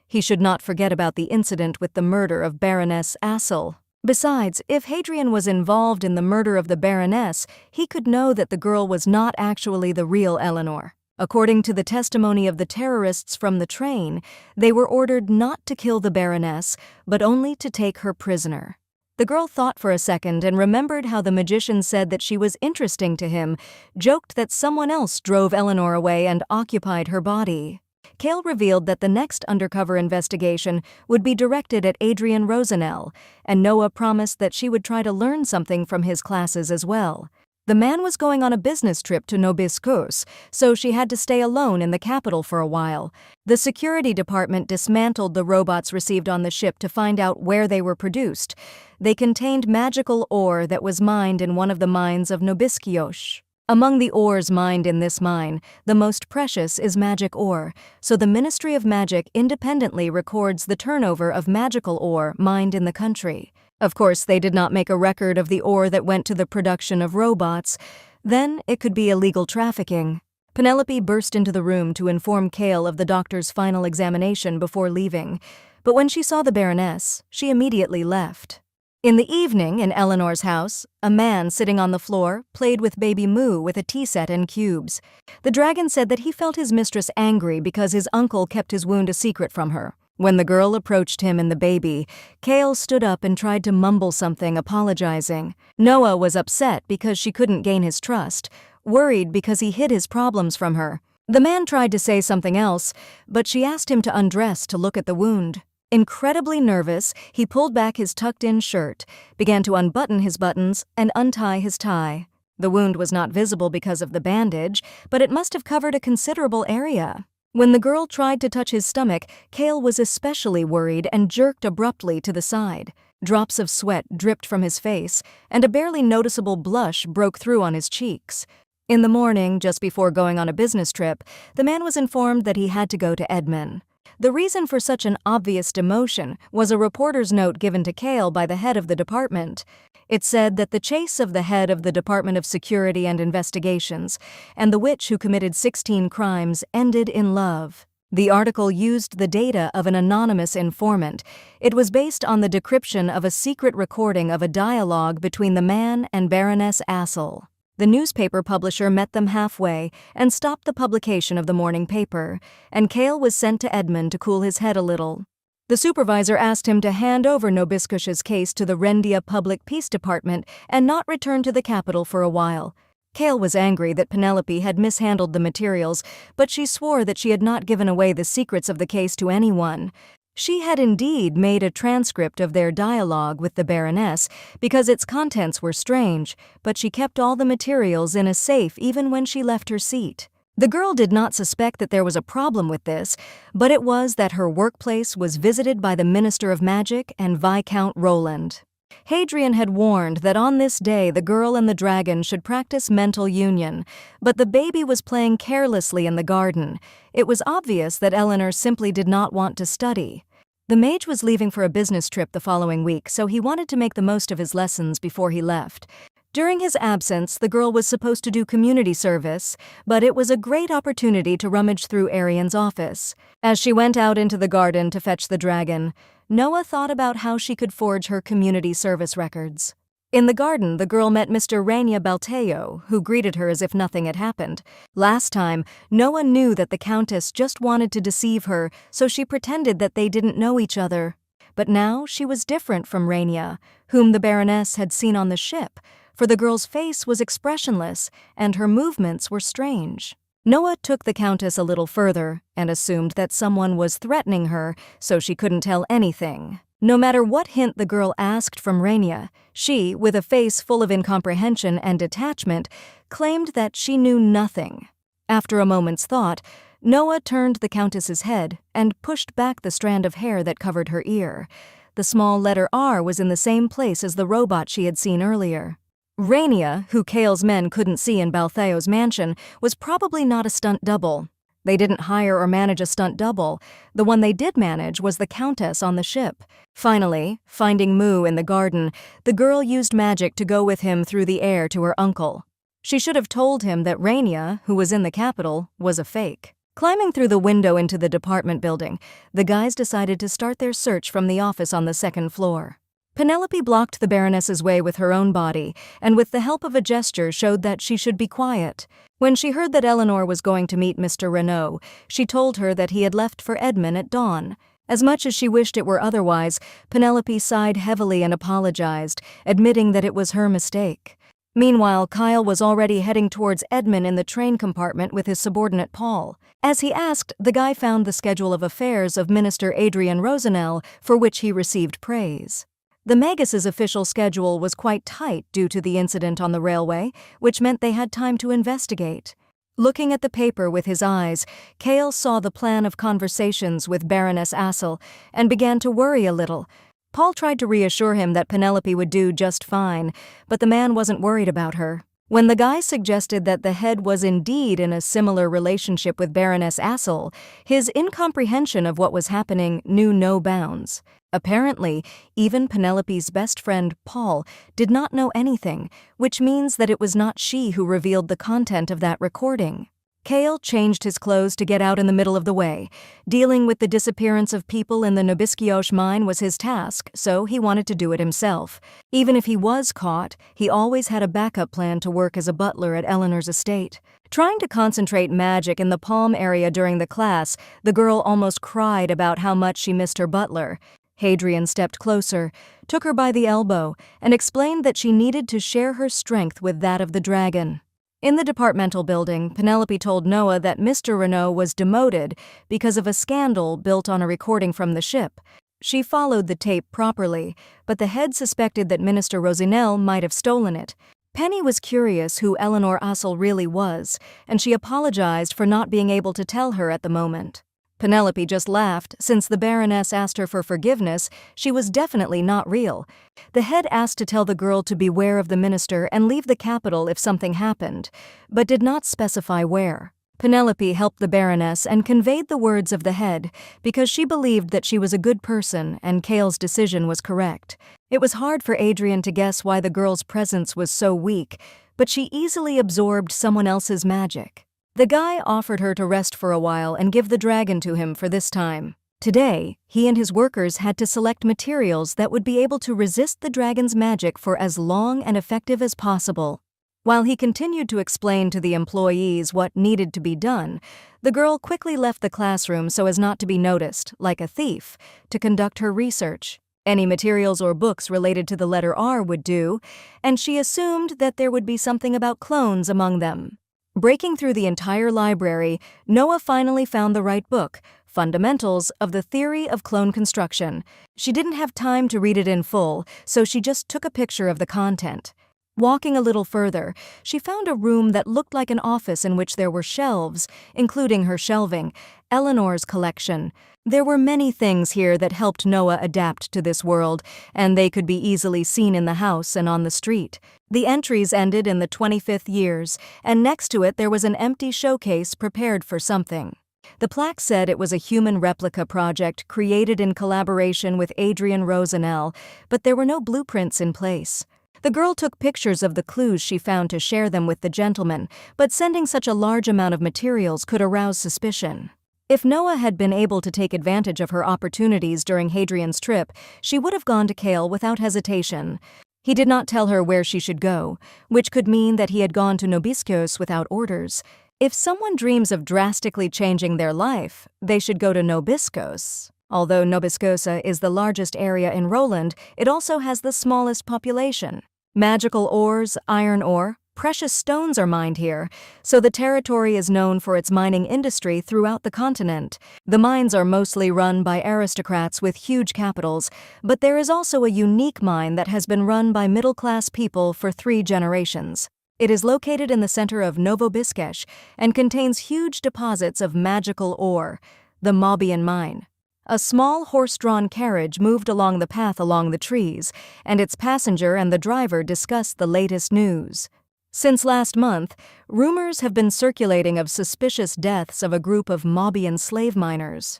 A: He should not forget about the incident with the murder of Baroness Assel. Besides, if Hadrian was involved in the murder of the Baroness, he could know that the girl was not actually the real Eleanor. According to the testimony of the terrorists from the train, they were ordered not to kill the Baroness, but only to take her prisoner. The girl thought for a second and remembered how the magician said that she was interesting to him, joked that someone else drove Eleanor away and occupied her body. Cale revealed that the next undercover investigation would be directed at Adrian Rosenell, and Noah promised that she would try to learn something from his classes as well. The man was going on a business trip to Nobiscos, so she had to stay alone in the capital for a while. The security department dismantled the robots received on the ship to find out where they were produced. They contained magical ore that was mined in one of the mines of Nobiscos. Among the ores mined in this mine, the most precious is magic ore, so the Ministry of Magic independently records the turnover of magical ore mined in the country. Of course, they did not make a record of the ore that went to the production of robots. Then it could be illegal trafficking. Penelope burst into the room to inform Cale of the doctor's final examination before leaving, but when she saw the Baroness, she immediately left. In the evening, in Eleanor's house, a man sitting on the floor played with baby Moo with a tea set and cubes. The dragon said that he felt his mistress angry because his uncle kept his wound a secret from her. When the girl approached him and the baby, Cale stood up and tried to mumble something, apologizing. Noah was upset because she couldn't gain his trust, worried because he hid his problems from her. The man tried to say something else, but she asked him to undress to look at the wound. Incredibly nervous, he pulled back his tucked-in shirt, began to unbutton his buttons and untie his tie. The wound was not visible because of the bandage, but it must have covered a considerable area. When the girl tried to touch his stomach, Cale was especially worried and jerked abruptly to the side. Drops of sweat dripped from his face, and a barely noticeable blush broke through on his cheeks. In the morning, just before going on a business trip, the man was informed that he had to go to Edmund. The reason for such an obvious demotion was a reporter's note given to Cale by the head of the department. It said that the chase of the head of the Department of Security and Investigations and the witch who committed 16 crimes ended in love. The article used the data of an anonymous informant. It was based on the decryption of a secret recording of a dialogue between the man and Baroness Assel. The newspaper publisher met them halfway and stopped the publication of the morning paper, and Cale was sent to Edmund to cool his head a little. The supervisor asked him to hand over Nobiscos's case to the Rendia Public Peace Department and not return to the capital for a while. Cale was angry that Penelope had mishandled the materials, but she swore that she had not given away the secrets of the case to anyone. She had indeed made a transcript of their dialogue with the Baroness because its contents were strange, but she kept all the materials in a safe even when she left her seat. The girl did not suspect that there was a problem with this, but it was that her workplace was visited by the Minister of Magic and Viscount Roland. Hadrian had warned that on this day the girl and the dragon should practice mental union, but the baby was playing carelessly in the garden. It was obvious that Eleanor simply did not want to study. The mage was leaving for a business trip the following week, so he wanted to make the most of his lessons before he left. During his absence, the girl was supposed to do community service, but it was a great opportunity to rummage through Arian's office. As she went out into the garden to fetch the dragon, Noah thought about how she could forge her community service records. In the garden, the girl met Mr. Rania Balteo, who greeted her as if nothing had happened. Last time, Noah knew that the Countess just wanted to deceive her, so she pretended that they didn't know each other. But now she was different from Rania, whom the Baroness had seen on the ship, for the girl's face was expressionless and her movements were strange. Noah took the Countess a little further and assumed that someone was threatening her, so she couldn't tell anything. No matter what hint the girl asked from Rania, she, with a face full of incomprehension and detachment, claimed that she knew nothing. After a moment's thought, Noah turned the Countess's head and pushed back the strand of hair that covered her ear. The small letter R was in the same place as the robot she had seen earlier. Rania, who Cale's men couldn't see in Baltheo's mansion, was probably not a stunt double. They didn't hire or manage a stunt double. The one they did manage was the Countess on the ship. Finally, finding Moo in the garden, the girl used magic to go with him through the air to her uncle. She should have told him that Rania, who was in the capital, was a fake. Climbing through the window into the department building, the guys decided to start their search from the office on the second floor. Penelope blocked the Baroness's way with her own body, and with the help of a gesture showed that she should be quiet. When she heard that Eleanor was going to meet Mr. Renault, she told her that he had left for Edmund at dawn. As much as she wished it were otherwise, Penelope sighed heavily and apologized, admitting that it was her mistake. Meanwhile, Kyle was already heading towards Edmund in the train compartment with his subordinate Paul. As he asked, the guy found the schedule of affairs of Minister Adrian Rosenell, for which he received praise. The Magus's official schedule was quite tight due to the incident on the railway, which meant they had time to investigate. Looking at the paper with his eyes, Kale saw the plan of conversations with Baroness Assel and began to worry a little. Paul tried to reassure him that Penelope would do just fine, but the man wasn't worried about her. When the guy suggested that the head was indeed in a similar relationship with Baroness Assel, his incomprehension of what was happening knew no bounds. Apparently, even Penelope's best friend, Paul, did not know anything, which means that it was not she who revealed the content of that recording. Kale changed his clothes to get out in the middle of the way. Dealing with the disappearance of people in the Nobiskiosh mine was his task, so he wanted to do it himself. Even if he was caught, he always had a backup plan to work as a butler at Eleanor's estate. Trying to concentrate magic in the palm area during the class, the girl almost cried about how much she missed her butler. Hadrian stepped closer, took her by the elbow, and explained that she needed to share her strength with that of the dragon. In the departmental building, Penelope told Noah that Mr. Renault was demoted because of a scandal built on a recording from the ship. She followed the tape properly, but the head suspected that Minister Rosinel might have stolen it. Penny was curious who Eleanor Assel really was, and she apologized for not being able to tell her at the moment. Penelope just laughed. Since the Baroness asked her for forgiveness, she was definitely not real. The head asked to tell the girl to beware of the minister and leave the capital if something happened, but did not specify where. Penelope helped the Baroness and conveyed the words of the head because she believed that she was a good person and Kale's decision was correct. It was hard for Adrian to guess why the girl's presence was so weak, but she easily absorbed someone else's magic. The guy offered her to rest for a while and give the dragon to him for this time. Today, he and his workers had to select materials that would be able to resist the dragon's magic for as long and effective as possible. While he continued to explain to the employees what needed to be done, the girl quickly left the classroom so as not to be noticed, like a thief, to conduct her research. Any materials or books related to the letter R would do, and she assumed that there would be something about clones among them. Breaking through the entire library, Noah finally found the right book, Fundamentals of the Theory of Clone Construction. She didn't have time to read it in full, so she just took a picture of the content. Walking a little further, she found a room that looked like an office in which there were shelves, including her shelving, Eleanor's collection. There were many things here that helped Noah adapt to this world, and they could be easily seen in the house and on the street. The entries ended in the 25th years, and next to it there was an empty showcase prepared for something. The plaque said it was a human replica project created in collaboration with Adrian Rosenell, but there were no blueprints in place. The girl took pictures of the clues she found to share them with the gentleman, but sending such a large amount of materials could arouse suspicion. If Noah had been able to take advantage of her opportunities during Hadrian's trip, she would have gone to Kale without hesitation. He did not tell her where she should go, which could mean that he had gone to Nobiskos without orders. If someone dreams of drastically changing their life, they should go to Nobiskos. Although Nobiskosa is the largest area in Roland, it also has the smallest population. Magical ores, iron ore, precious stones are mined here, so the territory is known for its mining industry throughout the continent. The mines are mostly run by aristocrats with huge capitals, but there is also a unique mine that has been run by middle-class people for 3 generations. It is located in the center of Novobiskej and contains huge deposits of magical ore, the Maubian mine. A small horse-drawn carriage moved along the path along the trees, and its passenger and the driver discussed the latest news. Since last month, rumors have been circulating of suspicious deaths of a group of Maubian slave miners.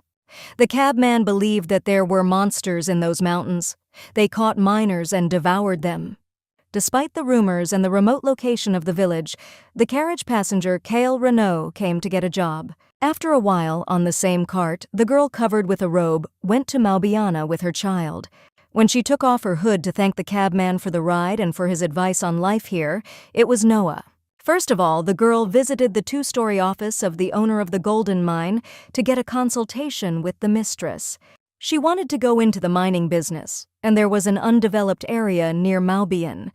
A: The cabman believed that there were monsters in those mountains. They caught miners and devoured them. Despite the rumors and the remote location of the village, the carriage passenger Kale Renault came to get a job. After a while, on the same cart, the girl covered with a robe went to Maubiana with her child. When she took off her hood to thank the cabman for the ride and for his advice on life here, it was Noah. First of all, the girl visited the 2-story office of the owner of the golden mine to get a consultation with the mistress. She wanted to go into the mining business, and there was an undeveloped area near Maubian.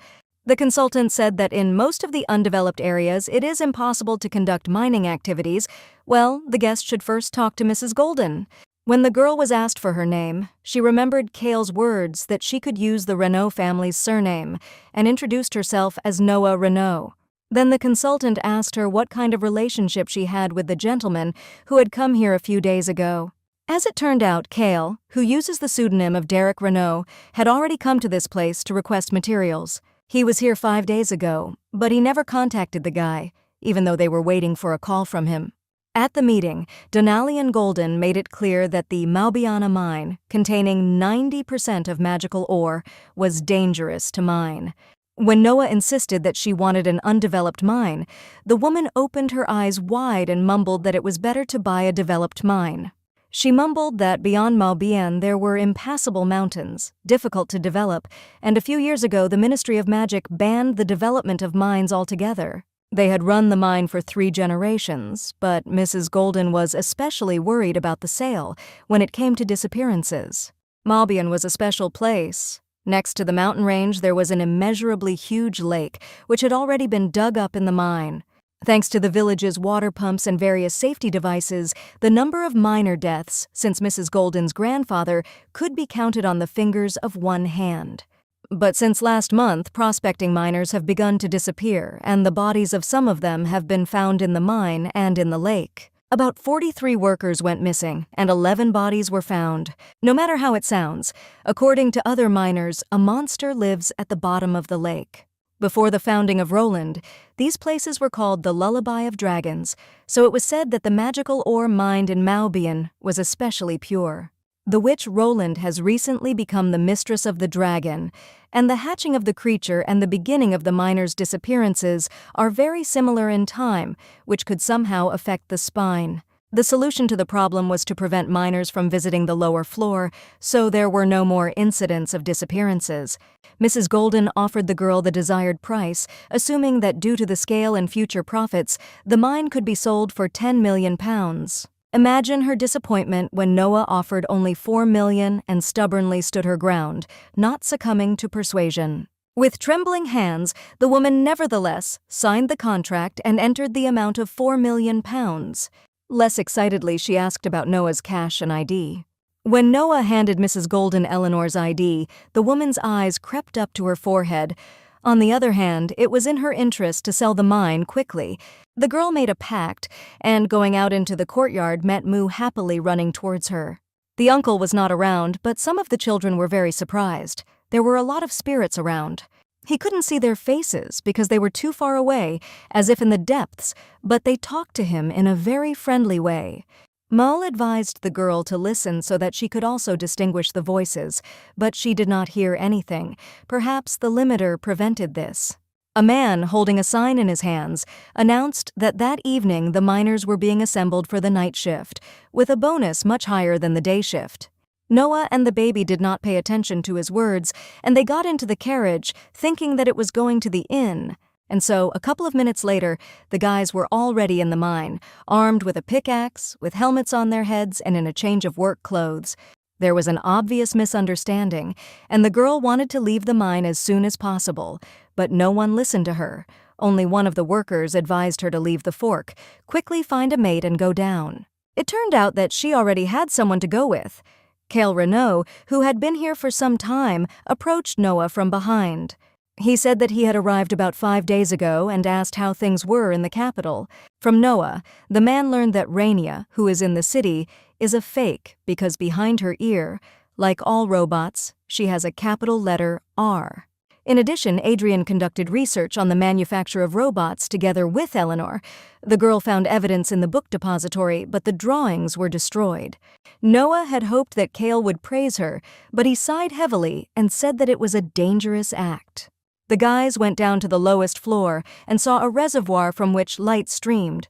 A: The consultant said that in most of the undeveloped areas it is impossible to conduct mining activities. Well, the guest should first talk to Mrs. Golden. When the girl was asked for her name, she remembered Cale's words that she could use the Renault family's surname and introduced herself as Noah Renault. Then the consultant asked her what kind of relationship she had with the gentleman who had come here a few days ago. As it turned out, Cale, who uses the pseudonym of Derek Renault, had already come to this place to request materials. He was here 5 days ago, but he never contacted the guy, even though they were waiting for a call from him. At the meeting, Denali and Golden made it clear that the Maubiana mine, containing 90% of magical ore, was dangerous to mine. When Noah insisted that she wanted an undeveloped mine, the woman opened her eyes wide and mumbled that it was better to buy a developed mine. She mumbled that beyond Maubian there were impassable mountains, difficult to develop, and a few years ago the Ministry of Magic banned the development of mines altogether. They had run the mine for 3 generations, but Mrs. Golden was especially worried about the sale when it came to disappearances. Maubian was a special place. Next to the mountain range there was an immeasurably huge lake, which had already been dug up in the mine. Thanks to the village's water pumps and various safety devices, the number of miner deaths since Mrs. Golden's grandfather could be counted on the fingers of one hand. But since last month, prospecting miners have begun to disappear, and the bodies of some of them have been found in the mine and in the lake. About 43 workers went missing, and 11 bodies were found. No matter how it sounds, according to other miners, a monster lives at the bottom of the lake. Before the founding of Roland, these places were called the Lullaby of Dragons, so it was said that the magical ore mined in Maubian was especially pure. The witch Roland has recently become the mistress of the dragon, and the hatching of the creature and the beginning of the miners' disappearances are very similar in time, which could somehow affect the spine. The solution to the problem was to prevent miners from visiting the lower floor, so there were no more incidents of disappearances. Mrs. Golden offered the girl the desired price, assuming that due to the scale and future profits, the mine could be sold for £10 million. Imagine her disappointment when Noah offered only $4 million and stubbornly stood her ground, not succumbing to persuasion. With trembling hands, the woman nevertheless signed the contract and entered the amount of £4 million. Less excitedly, she asked about Noah's cash and ID. When Noah handed Mrs. Golden Eleanor's ID, the woman's eyes crept up to her forehead. On the other hand, it was in her interest to sell the mine quickly. The girl made a pact, and going out into the courtyard met Moo happily running towards her. The uncle was not around, but some of the children were very surprised. There were a lot of spirits around. He couldn't see their faces because they were too far away, as if in the depths, but they talked to him in a very friendly way. Mull advised the girl to listen so that she could also distinguish the voices, but she did not hear anything. Perhaps the limiter prevented this. A man, holding a sign in his hands, announced that that evening the miners were being assembled for the night shift, with a bonus much higher than the day shift. Noah and the baby did not pay attention to his words, and they got into the carriage, thinking that it was going to the inn. And so, a couple of minutes later, the guys were already in the mine, armed with a pickaxe, with helmets on their heads, and in a change of work clothes. There was an obvious misunderstanding, and the girl wanted to leave the mine as soon as possible, but no one listened to her. Only one of the workers advised her to leave the fork, quickly find a mate and go down. It turned out that she already had someone to go with. Cale Renault, who had been here for some time, approached Noah from behind. He said that he had arrived about 5 days ago and asked how things were in the capital. From Noah, the man learned that Rainia, who is in the city, is a fake because behind her ear, like all robots, she has a capital letter R. In addition, Adrian conducted research on the manufacture of robots together with Eleanor. The girl found evidence in the book depository, but the drawings were destroyed. Noah had hoped that Cale would praise her, but he sighed heavily and said that it was a dangerous act. The guys went down to the lowest floor and saw a reservoir from which light streamed.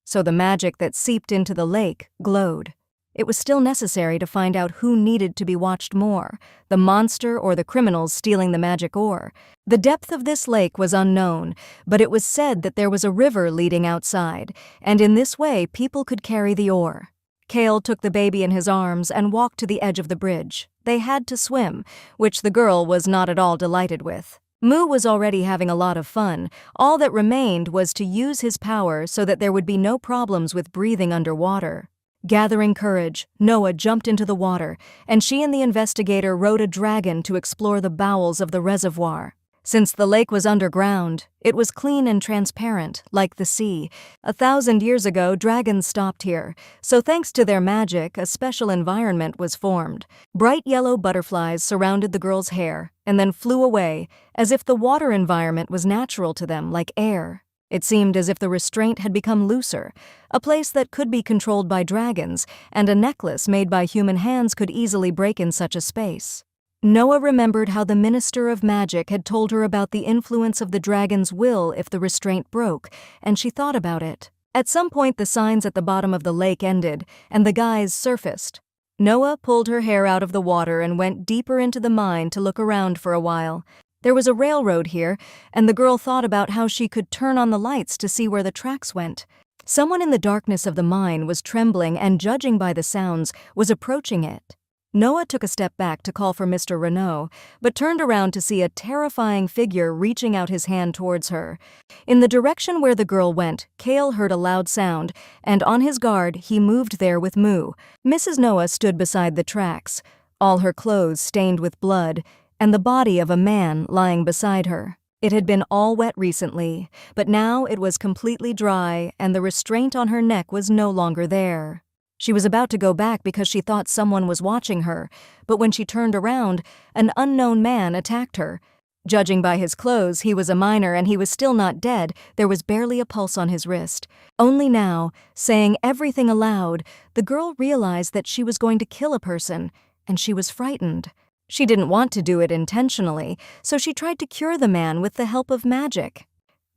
A: So the magic that seeped into the lake glowed. It was still necessary to find out who needed to be watched more, the monster or the criminals stealing the magic ore. The depth of this lake was unknown, but it was said that there was a river leading outside, and in this way people could carry the ore. Kale took the baby in his arms and walked to the edge of the bridge. They had to swim, which the girl was not at all delighted with. Moo was already having a lot of fun. All that remained was to use his power so that there would be no problems with breathing underwater. Gathering courage, Noah jumped into the water, and she and the investigator rode a dragon to explore the bowels of the reservoir. Since the lake was underground, it was clean and transparent, like the sea. 1,000 years ago, dragons stopped here, so thanks to their magic, a special environment was formed. Bright yellow butterflies surrounded the girl's hair, and then flew away, as if the water environment was natural to them, like air. It seemed as if the restraint had become looser, a place that could be controlled by dragons, and a necklace made by human hands could easily break in such a space. Noah remembered how the Minister of Magic had told her about the influence of the dragon's will if the restraint broke, and she thought about it. At some point the signs at the bottom of the lake ended, and the guys surfaced. Noah pulled her hair out of the water and went deeper into the mine to look around for a while. There was a railroad here, and the girl thought about how she could turn on the lights to see where the tracks went. Someone in the darkness of the mine was trembling and, judging by the sounds, was approaching it. Noah took a step back to call for Mr. Renault, but turned around to see a terrifying figure reaching out his hand towards her. In the direction where the girl went, Kale heard a loud sound, and on his guard, he moved there with Moo. Mrs. Noah stood beside the tracks, all her clothes stained with blood, and the body of a man lying beside her. It had been all wet recently, but now it was completely dry, and the restraint on her neck was no longer there. She was about to go back because she thought someone was watching her, but when she turned around, an unknown man attacked her. Judging by his clothes, he was a miner and he was still not dead. There was barely a pulse on his wrist. Only now, saying everything aloud, the girl realized that she was going to kill a person, and she was frightened. She didn't want to do it intentionally, so she tried to cure the man with the help of magic.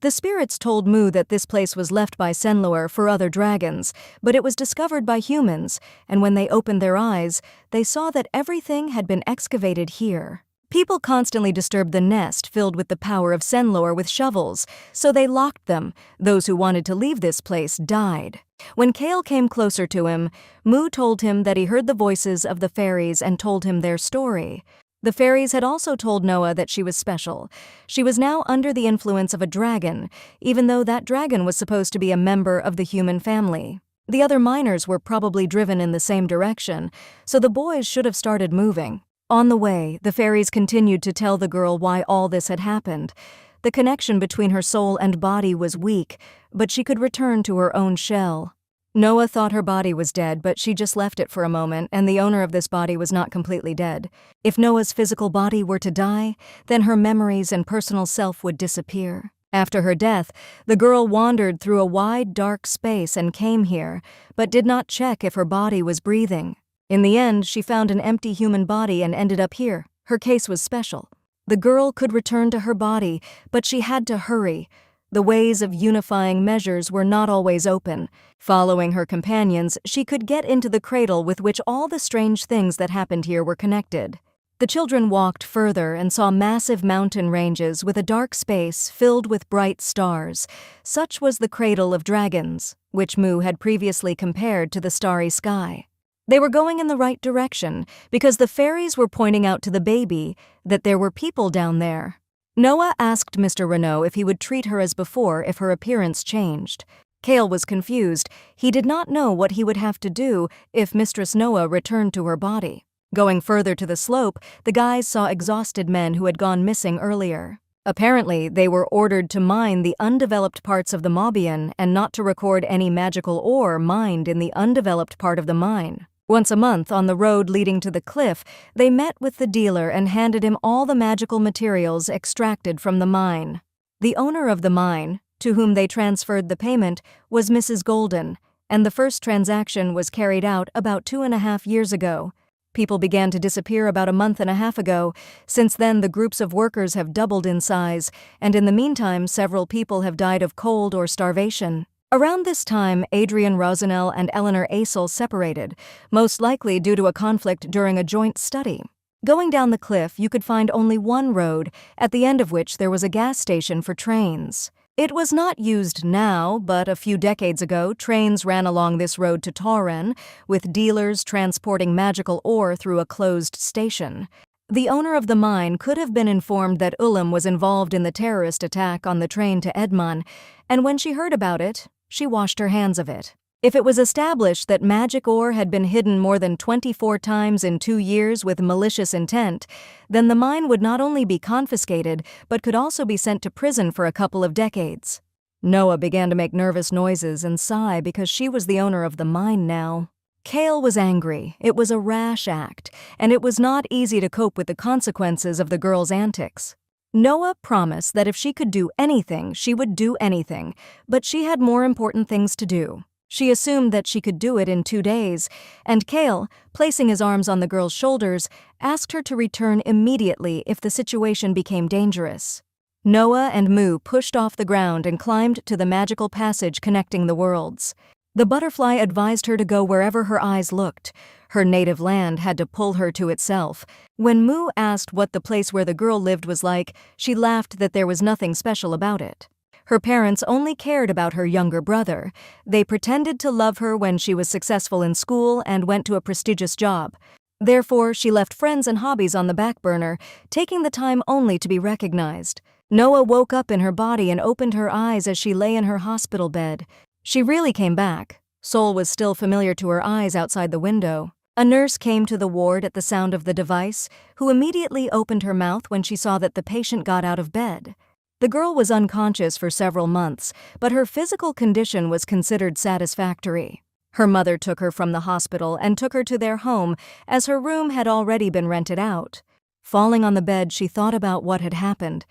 A: The spirits told Moo that this place was left by Senloer for other dragons, but it was discovered by humans, and when they opened their eyes, they saw that everything had been excavated here. People constantly disturbed the nest filled with the power of Senloer with shovels, so they locked them. Those who wanted to leave this place died. When Kale came closer to him, Moo told him that he heard the voices of the fairies and told him their story. The fairies had also told Noah that she was special. She was now under the influence of a dragon, even though that dragon was supposed to be a member of the human family. The other miners were probably driven in the same direction, so the boys should have started moving. On the way, the fairies continued to tell the girl why all this had happened. The connection between her soul and body was weak, but she could return to her own shell. Noah thought her body was dead, but she just left it for a moment, and the owner of this body was not completely dead. If Noah's physical body were to die, then her memories and personal self would disappear. After her death, the girl wandered through a wide, dark space and came here, but did not check if her body was breathing. In the end, she found an empty human body and ended up here. Her case was special. The girl could return to her body, but she had to hurry. The ways of unifying measures were not always open. Following her companions, she could get into the cradle with which all the strange things that happened here were connected. The children walked further and saw massive mountain ranges with a dark space filled with bright stars. Such was the cradle of dragons, which Moo had previously compared to the starry sky. They were going in the right direction because the fairies were pointing out to the baby that there were people down there. Noah asked Mr. Renault if he would treat her as before if her appearance changed. Kale was confused. He did not know what he would have to do if Mistress Noah returned to her body. Going further to the slope, the guys saw exhausted men who had gone missing earlier. Apparently, they were ordered to mine the undeveloped parts of the Mobian and not to record any magical ore mined in the undeveloped part of the mine. Once a month, on the road leading to the cliff, they met with the dealer and handed him all the magical materials extracted from the mine. The owner of the mine, to whom they transferred the payment, was Mrs. Golden, and the first transaction was carried out about 2.5 years ago. People began to disappear about a month and a half ago. Since then, the groups of workers have doubled in size, and in the meantime, several people have died of cold or starvation. Around this time, Adrian Rosenell and Eleanor Asel separated, most likely due to a conflict during a joint study. Going down the cliff, you could find only one road, at the end of which there was a gas station for trains. It was not used now, but a few decades ago, trains ran along this road to Tauren, with dealers transporting magical ore through a closed station. The owner of the mine could have been informed that Ullum was involved in the terrorist attack on the train to Edman, and when she heard about it, she washed her hands of it. If it was established that magic ore had been hidden more than 24 times in 2 years with malicious intent, then the mine would not only be confiscated, but could also be sent to prison for a couple of decades. Noah began to make nervous noises and sigh because she was the owner of the mine now. Kale was angry. It was a rash act, and it was not easy to cope with the consequences of the girl's antics. Noah promised that if she could do anything, she would do anything, but she had more important things to do. She assumed that she could do it in 2 days, and Kale, placing his arms on the girl's shoulders, asked her to return immediately if the situation became dangerous. Noah and Mu pushed off the ground and climbed to the magical passage connecting the worlds. The butterfly advised her to go wherever her eyes looked. Her native land had to pull her to itself. When Mu asked what the place where the girl lived was like, she laughed that there was nothing special about it. Her parents only cared about her younger brother. They pretended to love her when she was successful in school and went to a prestigious job. Therefore, she left friends and hobbies on the back burner, taking the time only to be recognized. Noah woke up in her body and opened her eyes as she lay in her hospital bed. She really came back. Sol was still familiar to her eyes outside the window. A nurse came to the ward at the sound of the device, who immediately opened her mouth when she saw that the patient got out of bed. The girl was unconscious for several months, but her physical condition was considered satisfactory. Her mother took her from the hospital and took her to their home, as her room had already been rented out. Falling on the bed, she thought about what had happened.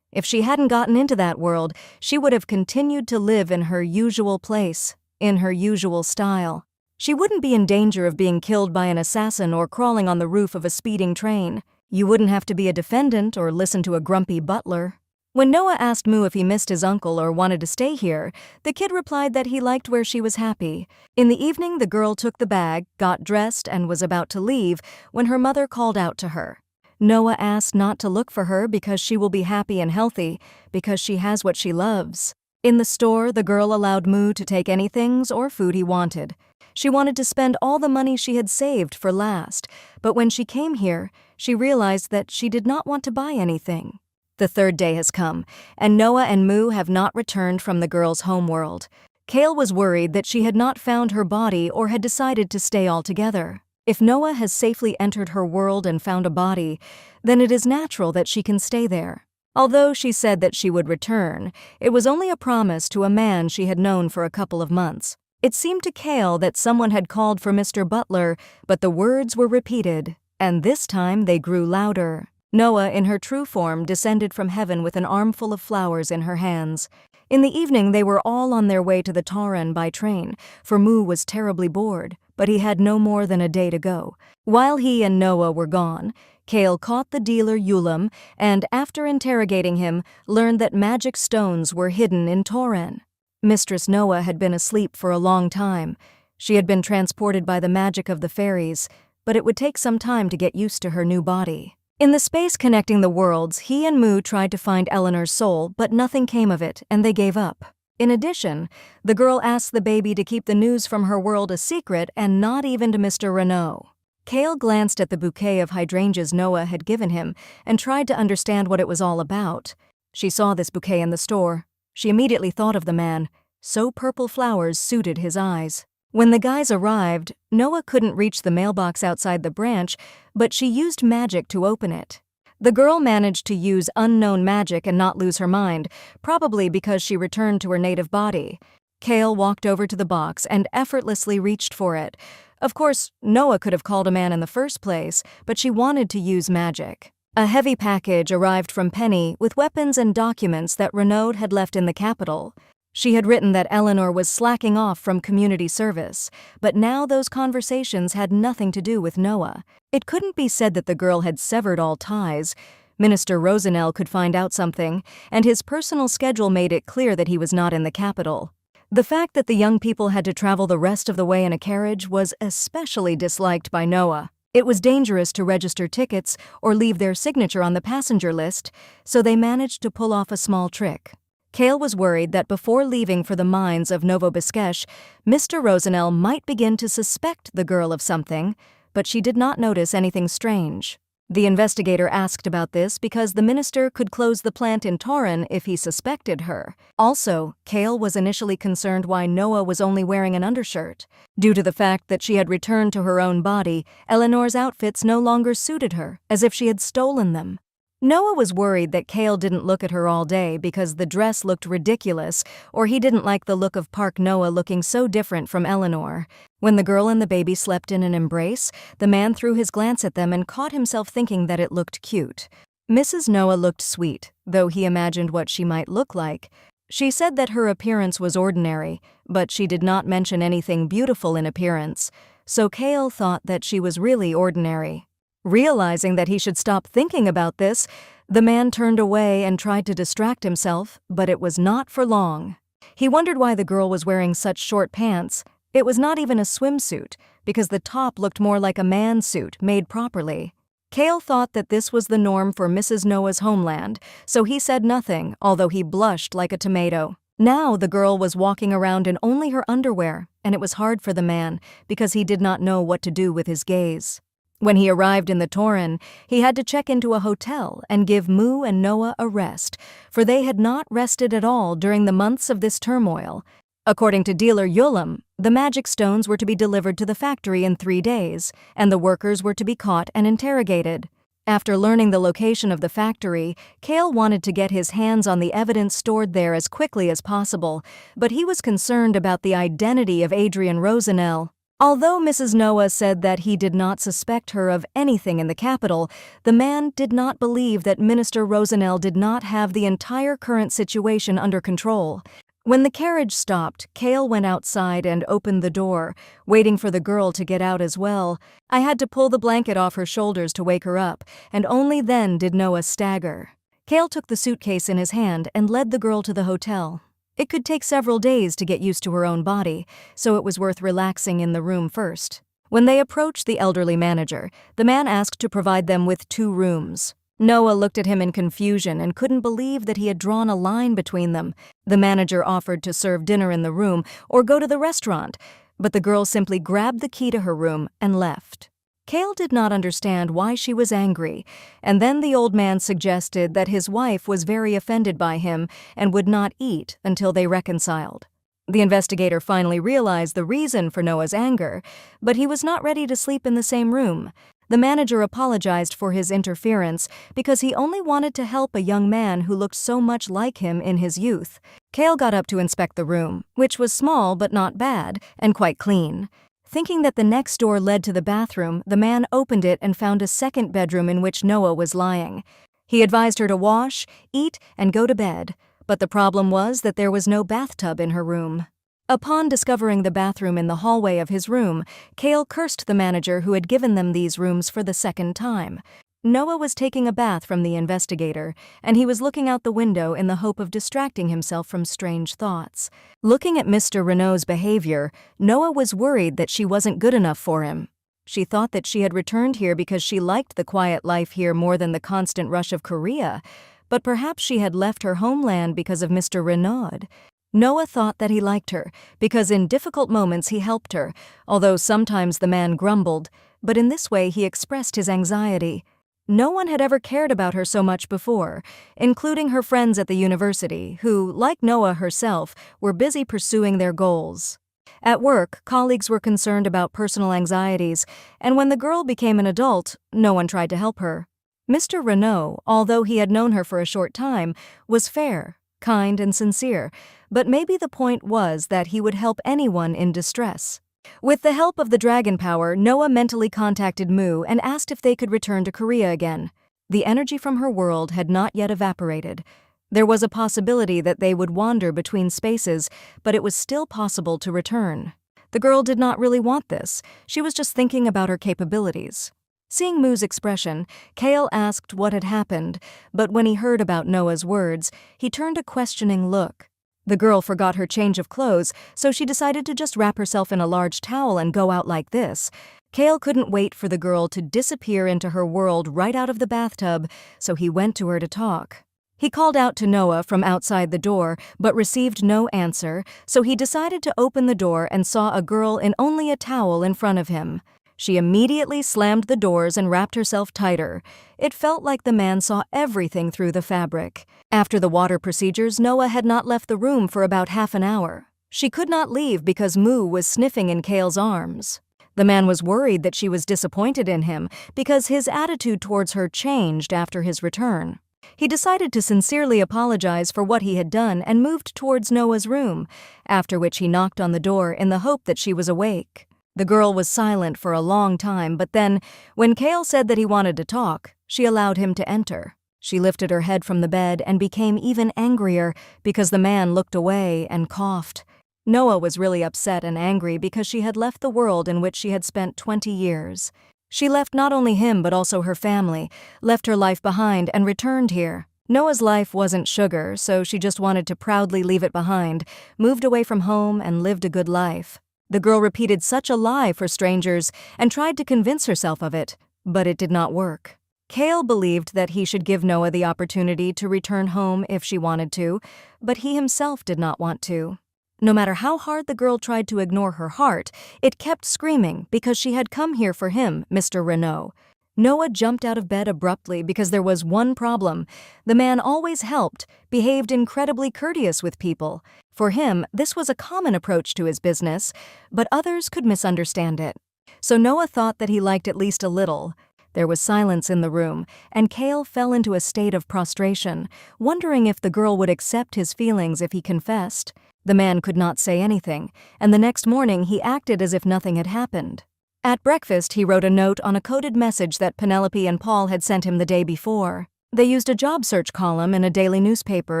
A: If she hadn't gotten into that world, she would have continued to live in her usual place, in her usual style. She wouldn't be in danger of being killed by an assassin or crawling on the roof of a speeding train. You wouldn't have to be a defendant or listen to a grumpy butler. When Noah asked Mu if he missed his uncle or wanted to stay here, the kid replied that he liked where she was happy. In the evening, the girl took the bag, got dressed, and was about to leave when her mother called out to her. Noah asked not to look for her because she will be happy and healthy, because she has what she loves. In the store, the girl allowed Mu to take any things or food he wanted. She wanted to spend all the money she had saved for last, but when she came here, she realized that she did not want to buy anything. The 3rd day has come, and Noah and Mu have not returned from the girl's homeworld. Kale was worried that she had not found her body or had decided to stay altogether. If Noah has safely entered her world and found a body, then it is natural that she can stay there. Although she said that she would return, it was only a promise to a man she had known for a couple of months. It seemed to Kale that someone had called for Mr. Butler, but the words were repeated, and this time they grew louder. Noah, in her true form, descended from heaven with an armful of flowers in her hands. In the evening, they were all on their way to the Tauren by train, for Mu was terribly bored, but he had no more than a day to go. While he and Noah were gone, Kale caught the dealer Ullum and, after interrogating him, learned that magic stones were hidden in Tauren. Mistress Noah had been asleep for a long time. She had been transported by the magic of the fairies, but it would take some time to get used to her new body. In the space connecting the worlds, he and Mu tried to find Eleanor's soul, but nothing came of it, and they gave up. In addition, the girl asked the baby to keep the news from her world a secret and not even to Mr. Renault. Kale glanced at the bouquet of hydrangeas Noah had given him and tried to understand what it was all about. She saw this bouquet in the store. She immediately thought of the man. So purple flowers suited his eyes. When the guys arrived, Noah couldn't reach the mailbox outside the branch, but she used magic to open it. The girl managed to use unknown magic and not lose her mind, probably because she returned to her native body. Kale walked over to the box and effortlessly reached for it. Of course, Noah could have called a man in the first place, but she wanted to use magic. A heavy package arrived from Penny with weapons and documents that Renaud had left in the capital. She had written that Eleanor was slacking off from community service, but now those conversations had nothing to do with Noah. It couldn't be said that the girl had severed all ties. Minister Rosenell could find out something, and his personal schedule made it clear that he was not in the capital. The fact that the young people had to travel the rest of the way in a carriage was especially disliked by Noah. It was dangerous to register tickets or leave their signature on the passenger list, so they managed to pull off a small trick. Kale was worried that before leaving for the mines of Novobiskesh, Mr. Rosenell might begin to suspect the girl of something, but she did not notice anything strange. The investigator asked about this because the minister could close the plant in Torin if he suspected her. Also, Kale was initially concerned why Noah was only wearing an undershirt. Due to the fact that she had returned to her own body, Eleanor's outfits no longer suited her, as if she had stolen them. Noah was worried that Kale didn't look at her all day because the dress looked ridiculous, or he didn't like the look of Park Noah looking so different from Eleanor. When the girl and the baby slept in an embrace, the man threw his glance at them and caught himself thinking that it looked cute. Mrs. Noah looked sweet, though he imagined what she might look like. She said that her appearance was ordinary, but she did not mention anything beautiful in appearance, so Kale thought that she was really ordinary. Realizing that he should stop thinking about this, the man turned away and tried to distract himself, but it was not for long. He wondered why the girl was wearing such short pants. It was not even a swimsuit, because the top looked more like a man's suit made properly. Kale thought that this was the norm for Mrs. Noah's homeland, so he said nothing, although he blushed like a tomato. Now the girl was walking around in only her underwear, and it was hard for the man, because he did not know what to do with his gaze. When he arrived in the Torin, he had to check into a hotel and give Moo and Noah a rest, for they had not rested at all during the months of this turmoil. According to dealer Yulam, the magic stones were to be delivered to the factory in 3 days, and the workers were to be caught and interrogated. After learning the location of the factory, Kale wanted to get his hands on the evidence stored there as quickly as possible, but he was concerned about the identity of Adrian Rosenell. Although Mrs. Noah said that he did not suspect her of anything in the capital, the man did not believe that Minister Rosenell did not have the entire current situation under control. When the carriage stopped, Kale went outside and opened the door, waiting for the girl to get out as well. I had to pull the blanket off her shoulders to wake her up, and only then did Noah stagger. Kale took the suitcase in his hand and led the girl to the hotel. It could take several days to get used to her own body, so it was worth relaxing in the room first. When they approached the elderly manager, the man asked to provide them with 2 rooms. Noah looked at him in confusion and couldn't believe that he had drawn a line between them. The manager offered to serve dinner in the room or go to the restaurant, but the girl simply grabbed the key to her room and left. Kale did not understand why she was angry, and then the old man suggested that his wife was very offended by him and would not eat until they reconciled. The investigator finally realized the reason for Noah's anger, but he was not ready to sleep in the same room. The manager apologized for his interference because he only wanted to help a young man who looked so much like him in his youth. Kale got up to inspect the room, which was small but not bad, and quite clean. Thinking that the next door led to the bathroom, the man opened it and found a second bedroom in which Noah was lying. He advised her to wash, eat, and go to bed, but the problem was that there was no bathtub in her room. Upon discovering the bathroom in the hallway of his room, Kale cursed the manager who had given them these rooms for the second time. Noah was taking a bath from the investigator, and he was looking out the window in the hope of distracting himself from strange thoughts. Looking at Mr. Renault's behavior, Noah was worried that she wasn't good enough for him. She thought that she had returned here because she liked the quiet life here more than the constant rush of Korea, but perhaps she had left her homeland because of Mr. Renault. Noah thought that he liked her, because in difficult moments he helped her, although sometimes the man grumbled, but in this way he expressed his anxiety. No one had ever cared about her so much before, including her friends at the university, who, like Noah herself, were busy pursuing their goals. At work, colleagues were concerned about personal anxieties, and when the girl became an adult, no one tried to help her. Mr. Renault, although he had known her for a short time, was fair, kind, and sincere, but maybe the point was that he would help anyone in distress. With the help of the dragon power, Noah mentally contacted Moo and asked if they could return to Korea again. The energy from her world had not yet evaporated. There was a possibility that they would wander between spaces, but it was still possible to return. The girl did not really want this. She was just thinking about her capabilities. Seeing Moo's expression, Kale asked what had happened, but when he heard about Noah's words, he turned a questioning look. The girl forgot her change of clothes, so she decided to just wrap herself in a large towel and go out like this. Kale couldn't wait for the girl to disappear into her world right out of the bathtub, so he went to her to talk. He called out to Noah from outside the door, but received no answer, so he decided to open the door and saw a girl in only a towel in front of him. She immediately slammed the doors and wrapped herself tighter. It felt like the man saw everything through the fabric. After the water procedures, Noah had not left the room for about half an hour. She could not leave because Moo was sniffing in Kale's arms. The man was worried that she was disappointed in him because his attitude towards her changed after his return. He decided to sincerely apologize for what he had done and moved towards Noah's room, after which he knocked on the door in the hope that she was awake. The girl was silent for a long time, but then, when Kale said that he wanted to talk, she allowed him to enter. She lifted her head from the bed and became even angrier because the man looked away and coughed. Noah was really upset and angry because she had left the world in which she had spent 20 years. She left not only him but also her family, left her life behind and returned here. Noah's life wasn't sugar, so she just wanted to proudly leave it behind, moved away from home and lived a good life. The girl repeated such a lie for strangers and tried to convince herself of it, but it did not work. Kale believed that he should give Noah the opportunity to return home if she wanted to, but he himself did not want to. No matter how hard the girl tried to ignore her heart, it kept screaming because she had come here for him, Mr. Renault. Noah jumped out of bed abruptly because there was one problem. The man always helped, behaved incredibly courteous with people. For him, this was a common approach to his business, but others could misunderstand it. So Noah thought that he liked at least a little. There was silence in the room, and Kale fell into a state of prostration, wondering if the girl would accept his feelings if he confessed. The man could not say anything, and the next morning he acted as if nothing had happened. At breakfast, he wrote a note on a coded message that Penelope and Paul had sent him the day before. They used a job search column in a daily newspaper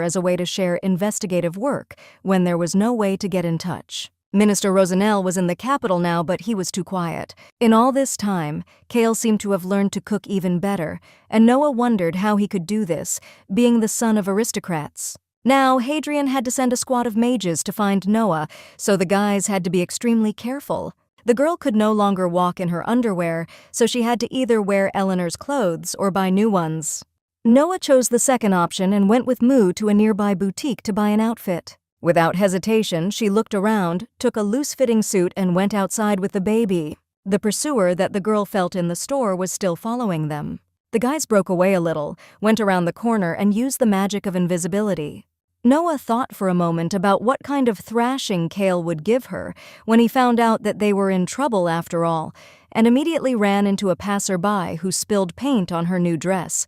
A: as a way to share investigative work when there was no way to get in touch. Minister Rosanel was in the capital now, but he was too quiet. In all this time, Kale seemed to have learned to cook even better, and Noah wondered how he could do this, being the son of aristocrats. Now, Hadrian had to send a squad of mages to find Noah, so the guys had to be extremely careful. The girl could no longer walk in her underwear, so she had to either wear Eleanor's clothes or buy new ones. Noah chose the second option and went with Moo to a nearby boutique to buy an outfit. Without hesitation, she looked around, took a loose-fitting suit and went outside with the baby. The pursuer that the girl felt in the store was still following them. The guys broke away a little, went around the corner and used the magic of invisibility. Noah thought for a moment about what kind of thrashing Kale would give her when he found out that they were in trouble after all, and immediately ran into a passerby who spilled paint on her new dress.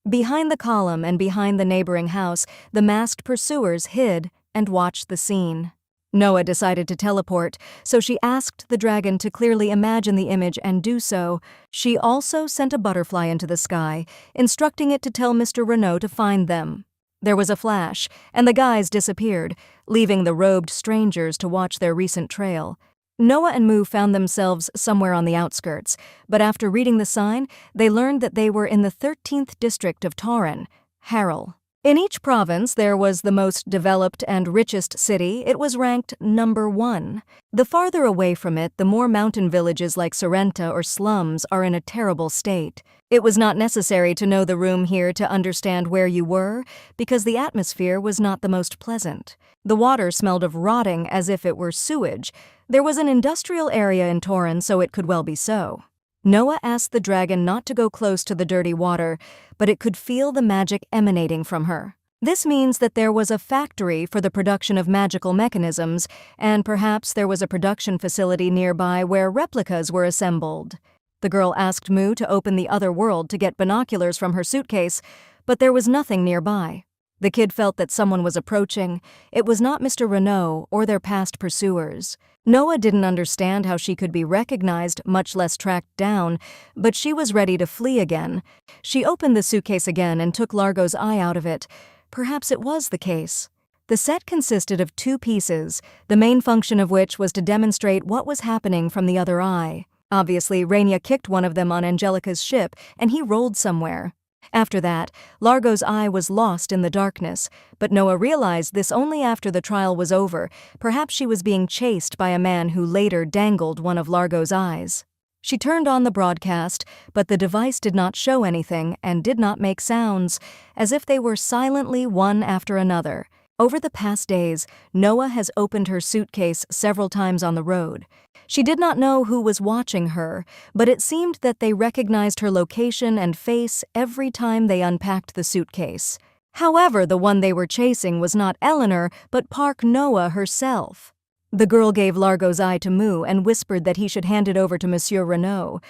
A: Behind the column and behind the neighboring house, the masked pursuers hid and watched the scene. Noah decided to teleport, so she asked the dragon to clearly imagine the image and do so. She also sent a butterfly into the sky, instructing it to tell Mr. Renault to find them. There was a flash, and the guys disappeared, leaving the robed strangers to watch their recent trail. Noah and Moo found themselves somewhere on the outskirts, but after reading the sign, they learned that they were in the 13th district of Tauren, Harel. In each province, there was the most developed and richest city. It was ranked number 1. The farther away from it, the more mountain villages like Sorrenta or slums are in a terrible state. It was not necessary to know the room here to understand where you were, because the atmosphere was not the most pleasant. The water smelled of rotting as if it were sewage. There was an industrial area in Tauren, so it could well be so. Noah asked the dragon not to go close to the dirty water, but it could feel the magic emanating from her. This means that there was a factory for the production of magical mechanisms, and perhaps there was a production facility nearby where replicas were assembled. The girl asked Moo to open the other world to get binoculars from her suitcase, but there was nothing nearby. The kid felt that someone was approaching. It was not Mr. Renault or their past pursuers. Noah didn't understand how she could be recognized, much less tracked down, but she was ready to flee again. She opened the suitcase again and took Largo's eye out of it. Perhaps it was the case. The set consisted of 2 pieces, the main function of which was to demonstrate what was happening from the other eye. Obviously, Rainia kicked one of them on Angelica's ship, and he rolled somewhere. After that, Largo's eye was lost in the darkness, but Noah realized this only after the trial was over. Perhaps she was being chased by a man who later dangled one of Largo's eyes. She turned on the broadcast, but the device did not show anything and did not make sounds, as if they were silently one after another. Over the past days, Noah has opened her suitcase several times on the road. She did not know who was watching her, but it seemed that they recognized her location and face every time they unpacked the suitcase. However, the one they were chasing was not Eleanor, but Park Noah herself. The girl gave Largo's eye to Moo and whispered that he should hand it over to Monsieur Renaud.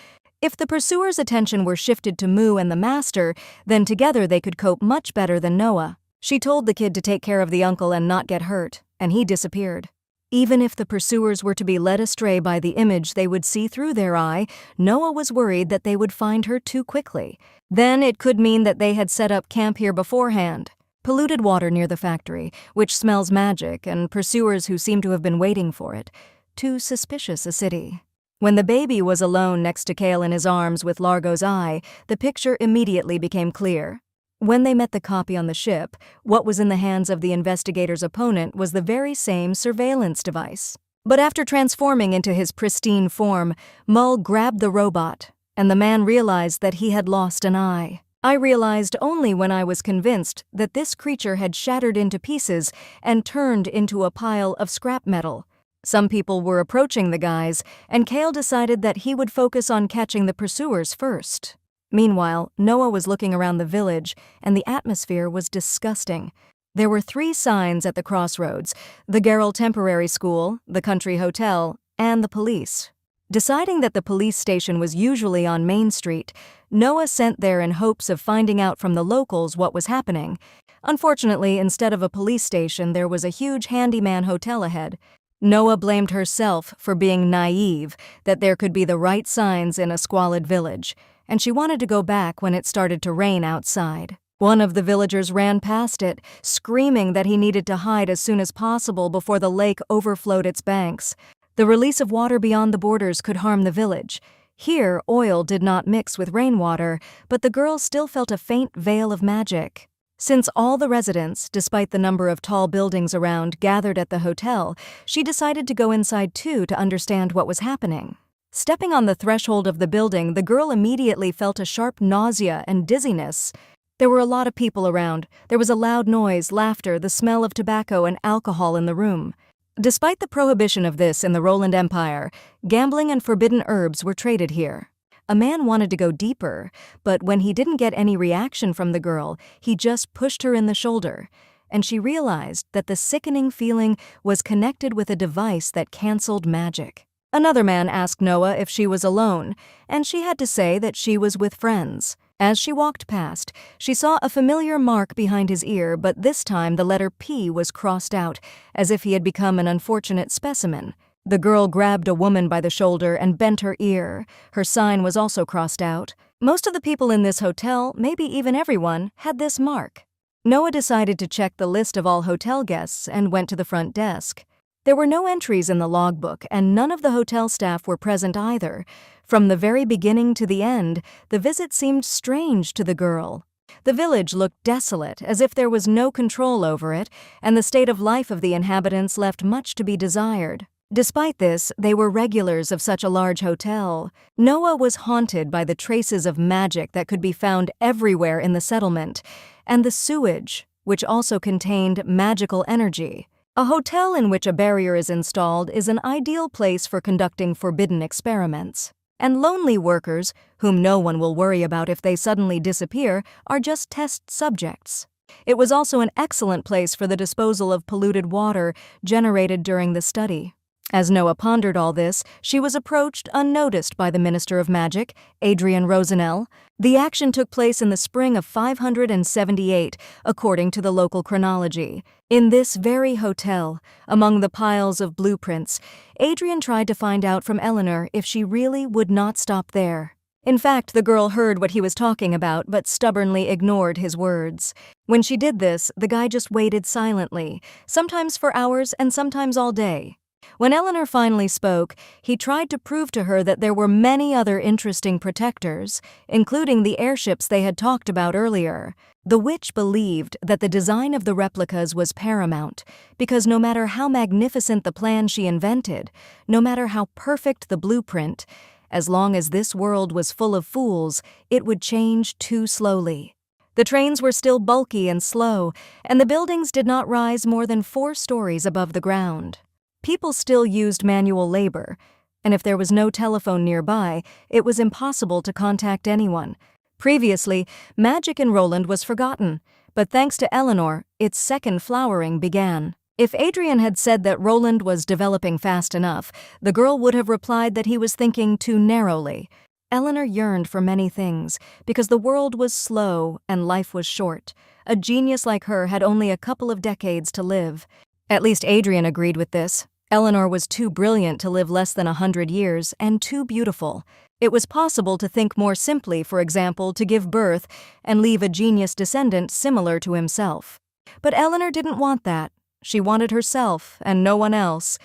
A: If the pursuer's attention were shifted to Moo and the master, then together they could cope much better than Noah. She told the kid to take care of the uncle and not get hurt, and he disappeared. Even if the pursuers were to be led astray by the image they would see through their eye, Noah was worried that they would find her too quickly. Then it could mean that they had set up camp here beforehand. Polluted water near the factory, which smells magic, and pursuers who seem to have been waiting for it. Too suspicious a city. When the baby was alone next to Cale in his arms with Largo's eye, the picture immediately became clear. When they met the copy on the ship, what was in the hands of the investigator's opponent was the very same surveillance device. But after transforming into his pristine form, Mull grabbed the robot, and the man realized that he had lost an eye. I realized only when I was convinced that this creature had shattered into pieces and turned into a pile of scrap metal. Some people were approaching the guys, and Cale decided that he would focus on catching the pursuers first. Meanwhile, Noah was looking around the village, and the atmosphere was disgusting. There were 3 signs at the crossroads: the Garrel Temporary School, the Country Hotel, and the police. Deciding that the police station was usually on Main Street, Noah sent there in hopes of finding out from the locals what was happening. Unfortunately, instead of a police station, there was a huge handyman hotel ahead. Noah blamed herself for being naive that there could be the right signs in a squalid village, and she wanted to go back when it started to rain outside. One of the villagers ran past it, screaming that he needed to hide as soon as possible before the lake overflowed its banks. The release of water beyond the borders could harm the village. Here, oil did not mix with rainwater, but the girl still felt a faint veil of magic. Since all the residents, despite the number of tall buildings around, gathered at the hotel, she decided to go inside too to understand what was happening. Stepping on the threshold of the building, the girl immediately felt a sharp nausea and dizziness. There were a lot of people around. There was a loud noise, laughter, the smell of tobacco and alcohol in the room. Despite the prohibition of this in the Roland Empire, gambling and forbidden herbs were traded here. A man wanted to go deeper, but when he didn't get any reaction from the girl, he just pushed her in the shoulder, and she realized that the sickening feeling was connected with a device that canceled magic. Another man asked Noah if she was alone, and she had to say that she was with friends. As she walked past, she saw a familiar mark behind his ear, but this time the letter P was crossed out, as if he had become an unfortunate specimen. The girl grabbed a woman by the shoulder and bent her ear. Her sign was also crossed out. Most of the people in this hotel, maybe even everyone, had this mark. Noah decided to check the list of all hotel guests and went to the front desk. There were no entries in the logbook, and none of the hotel staff were present either. From the very beginning to the end, the visit seemed strange to the girl. The village looked desolate, as if there was no control over it, and the state of life of the inhabitants left much to be desired. Despite this, they were regulars of such a large hotel. Noah was haunted by the traces of magic that could be found everywhere in the settlement, and the sewage, which also contained magical energy. A hotel in which a barrier is installed is an ideal place for conducting forbidden experiments. And lonely workers, whom no one will worry about if they suddenly disappear, are just test subjects. It was also an excellent place for the disposal of polluted water generated during the study. As Noah pondered all this, she was approached unnoticed by the Minister of Magic, Adrian Rosenel. The action took place in the spring of 578, according to the local chronology. In this very hotel, among the piles of blueprints, Adrian tried to find out from Eleanor if she really would not stop there. In fact, the girl heard what he was talking about but stubbornly ignored his words. When she did this, the guy just waited silently, sometimes for hours and sometimes all day. When Eleanor finally spoke, he tried to prove to her that there were many other interesting protectors, including the airships they had talked about earlier. The witch believed that the design of the replicas was paramount, because no matter how magnificent the plan she invented, no matter how perfect the blueprint, As long as this world was full of fools, it would change too slowly. The trains were still bulky and slow, and the buildings did not rise more than 4 stories above the ground. People still used manual labor, and if there was no telephone nearby, it was impossible to contact anyone. Previously, magic in Roland was forgotten, but thanks to Eleanor, its second flowering began. If Adrian had said that Roland was developing fast enough, the girl would have replied that he was thinking too narrowly. Eleanor yearned for many things, because the world was slow and life was short. A genius like her had only a couple of decades to live. At least Adrian agreed with this. Eleanor was too brilliant to live less than 100 years, and too beautiful. It was possible to think more simply, for example, to give birth and leave a genius descendant similar to himself. But Eleanor didn't want that. She wanted herself and no one else.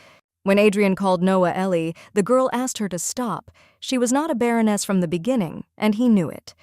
A: When Adrian called Noah Ellie, the girl asked her to stop. She was not a baroness from the beginning, and he knew it.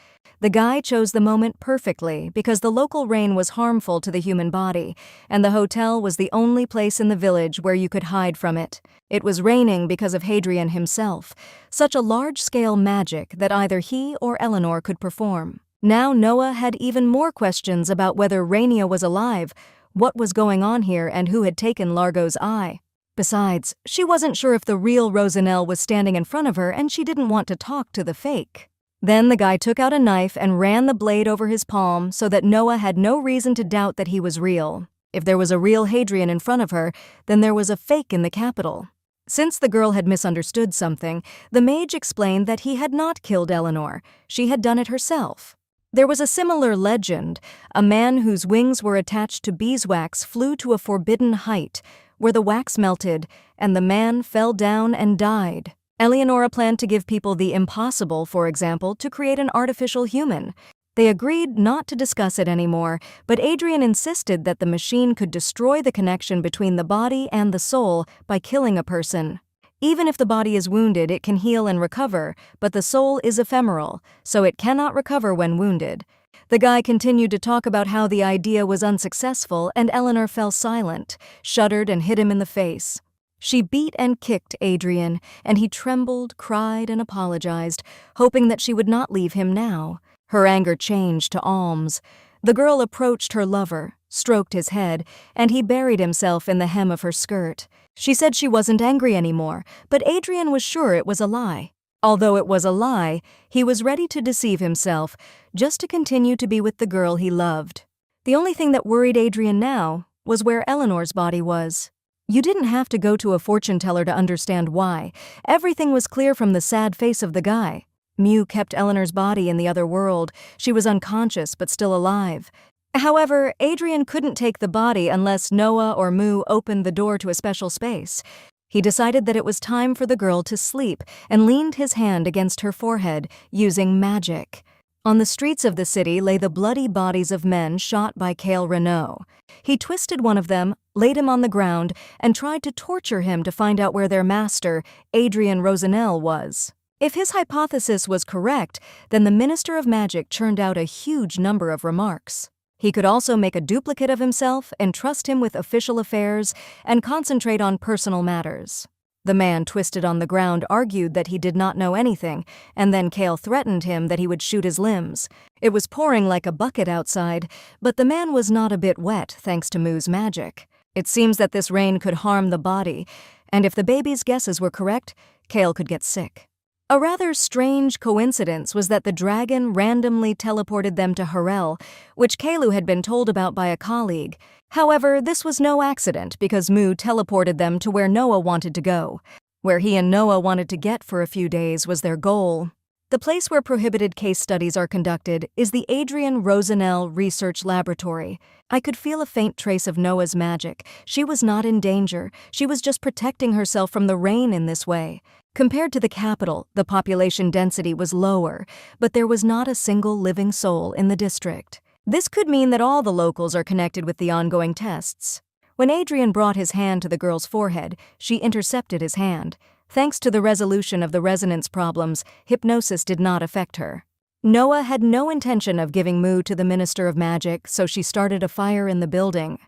A: The guy chose the moment perfectly because the local rain was harmful to the human body, and the hotel was the only place in the village where you could hide from it. It was raining because of Hadrian himself, such a large-scale magic that either he or Eleanor could perform. Now Noah had even more questions about whether Rainia was alive, what was going on here, and who had taken Largo's eye. Besides, she wasn't sure if the real Rosanelle was standing in front of her, and she didn't want to talk to the fake. Then the guy took out a knife and ran the blade over his palm so that Noah had no reason to doubt that he was real. If there was a real Hadrian in front of her, then there was a fake in the capital. Since the girl had misunderstood something, the mage explained that he had not killed Eleanor. She had done it herself. There was a similar legend. A man whose wings were attached to beeswax flew to a forbidden height, where the wax melted, and the man fell down and died. Eleonora planned to give people the impossible, for example, to create an artificial human. They agreed not to discuss it anymore, but Adrian insisted that the machine could destroy the connection between the body and the soul by killing a person. Even if the body is wounded, it can heal and recover, but the soul is ephemeral, so it cannot recover when wounded. The guy continued to talk about how the idea was unsuccessful, and Eleanor fell silent, shuddered, and hit him in the face. She beat and kicked Adrian, and he trembled, cried, and apologized, hoping that she would not leave him now. Her anger changed to alms. The girl approached her lover, stroked his head, and he buried himself in the hem of her skirt. She said she wasn't angry anymore, but Adrian was sure it was a lie. Although it was a lie, he was ready to deceive himself, just to continue to be with the girl he loved. The only thing that worried Adrian now was where Eleanor's body was. You didn't have to go to a fortune teller to understand why. Everything was clear from the sad face of the guy. Mew kept Eleanor's body in the other world. She was unconscious but still alive. However, Adrian couldn't take the body unless Noah or Moo opened the door to a special space. He decided that it was time for the girl to sleep and leaned his hand against her forehead, using magic. On the streets of the city lay the bloody bodies of men shot by Cale Renault. He twisted one of them, laid him on the ground, and tried to torture him to find out where their master, Adrian Rosanelle, was. If his hypothesis was correct, then the Minister of Magic churned out a huge number of remarks. He could also make a duplicate of himself, entrust him with official affairs, and concentrate on personal matters. The man twisted on the ground argued that he did not know anything, and then Cale threatened him that he would shoot his limbs. It was pouring like a bucket outside, but the man was not a bit wet thanks to Moo's magic. It seems that this rain could harm the body, and if the baby's guesses were correct, Cale could get sick. A rather strange coincidence was that the dragon randomly teleported them to Harel, which Caillou had been told about by a colleague. However, this was no accident because Moo teleported them to where Noah wanted to go. Where he and Noah wanted to get for a few days was their goal. The place where prohibited case studies are conducted is the Adrian Rosanelle Research Laboratory. I could feel a faint trace of Noah's magic. She was not in danger. She was just protecting herself from the rain in this way. Compared to the capital, the population density was lower, but there was not a single living soul in the district. This could mean that all the locals are connected with the ongoing tests. When Adrian brought his hand to the girl's forehead, she intercepted his hand. Thanks to the resolution of the resonance problems, hypnosis did not affect her. Noah had no intention of giving Moo to the Minister of Magic, so she started a fire in the building.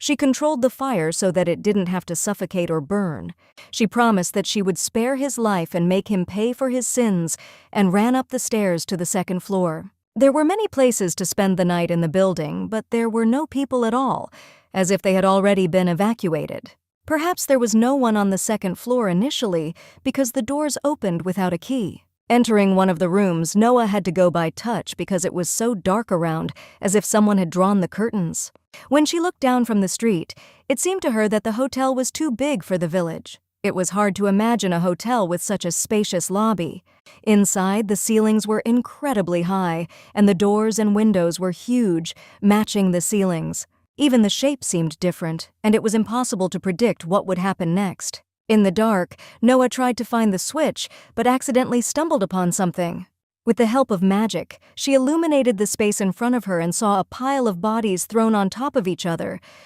A: She controlled the fire so that it didn't have to suffocate or burn. She promised that she would spare his life and make him pay for his sins, and ran up the stairs to the second floor. There were many places to spend the night in the building, but there were no people at all, as if they had already been evacuated. Perhaps there was no one on the second floor initially because the doors opened without a key. Entering one of the rooms, Noah had to go by touch because it was so dark around, as if someone had drawn the curtains. When she looked down from the street, it seemed to her that the hotel was too big for the village. It was hard to imagine a hotel with such a spacious lobby. Inside, the ceilings were incredibly high, and the doors and windows were huge, matching the ceilings. Even the shape seemed different, and it was impossible to predict what would happen next. In the dark, Noah tried to find the switch, but accidentally stumbled upon something. With the help of magic, she illuminated the space in front of her and saw a pile of bodies thrown on top of each other.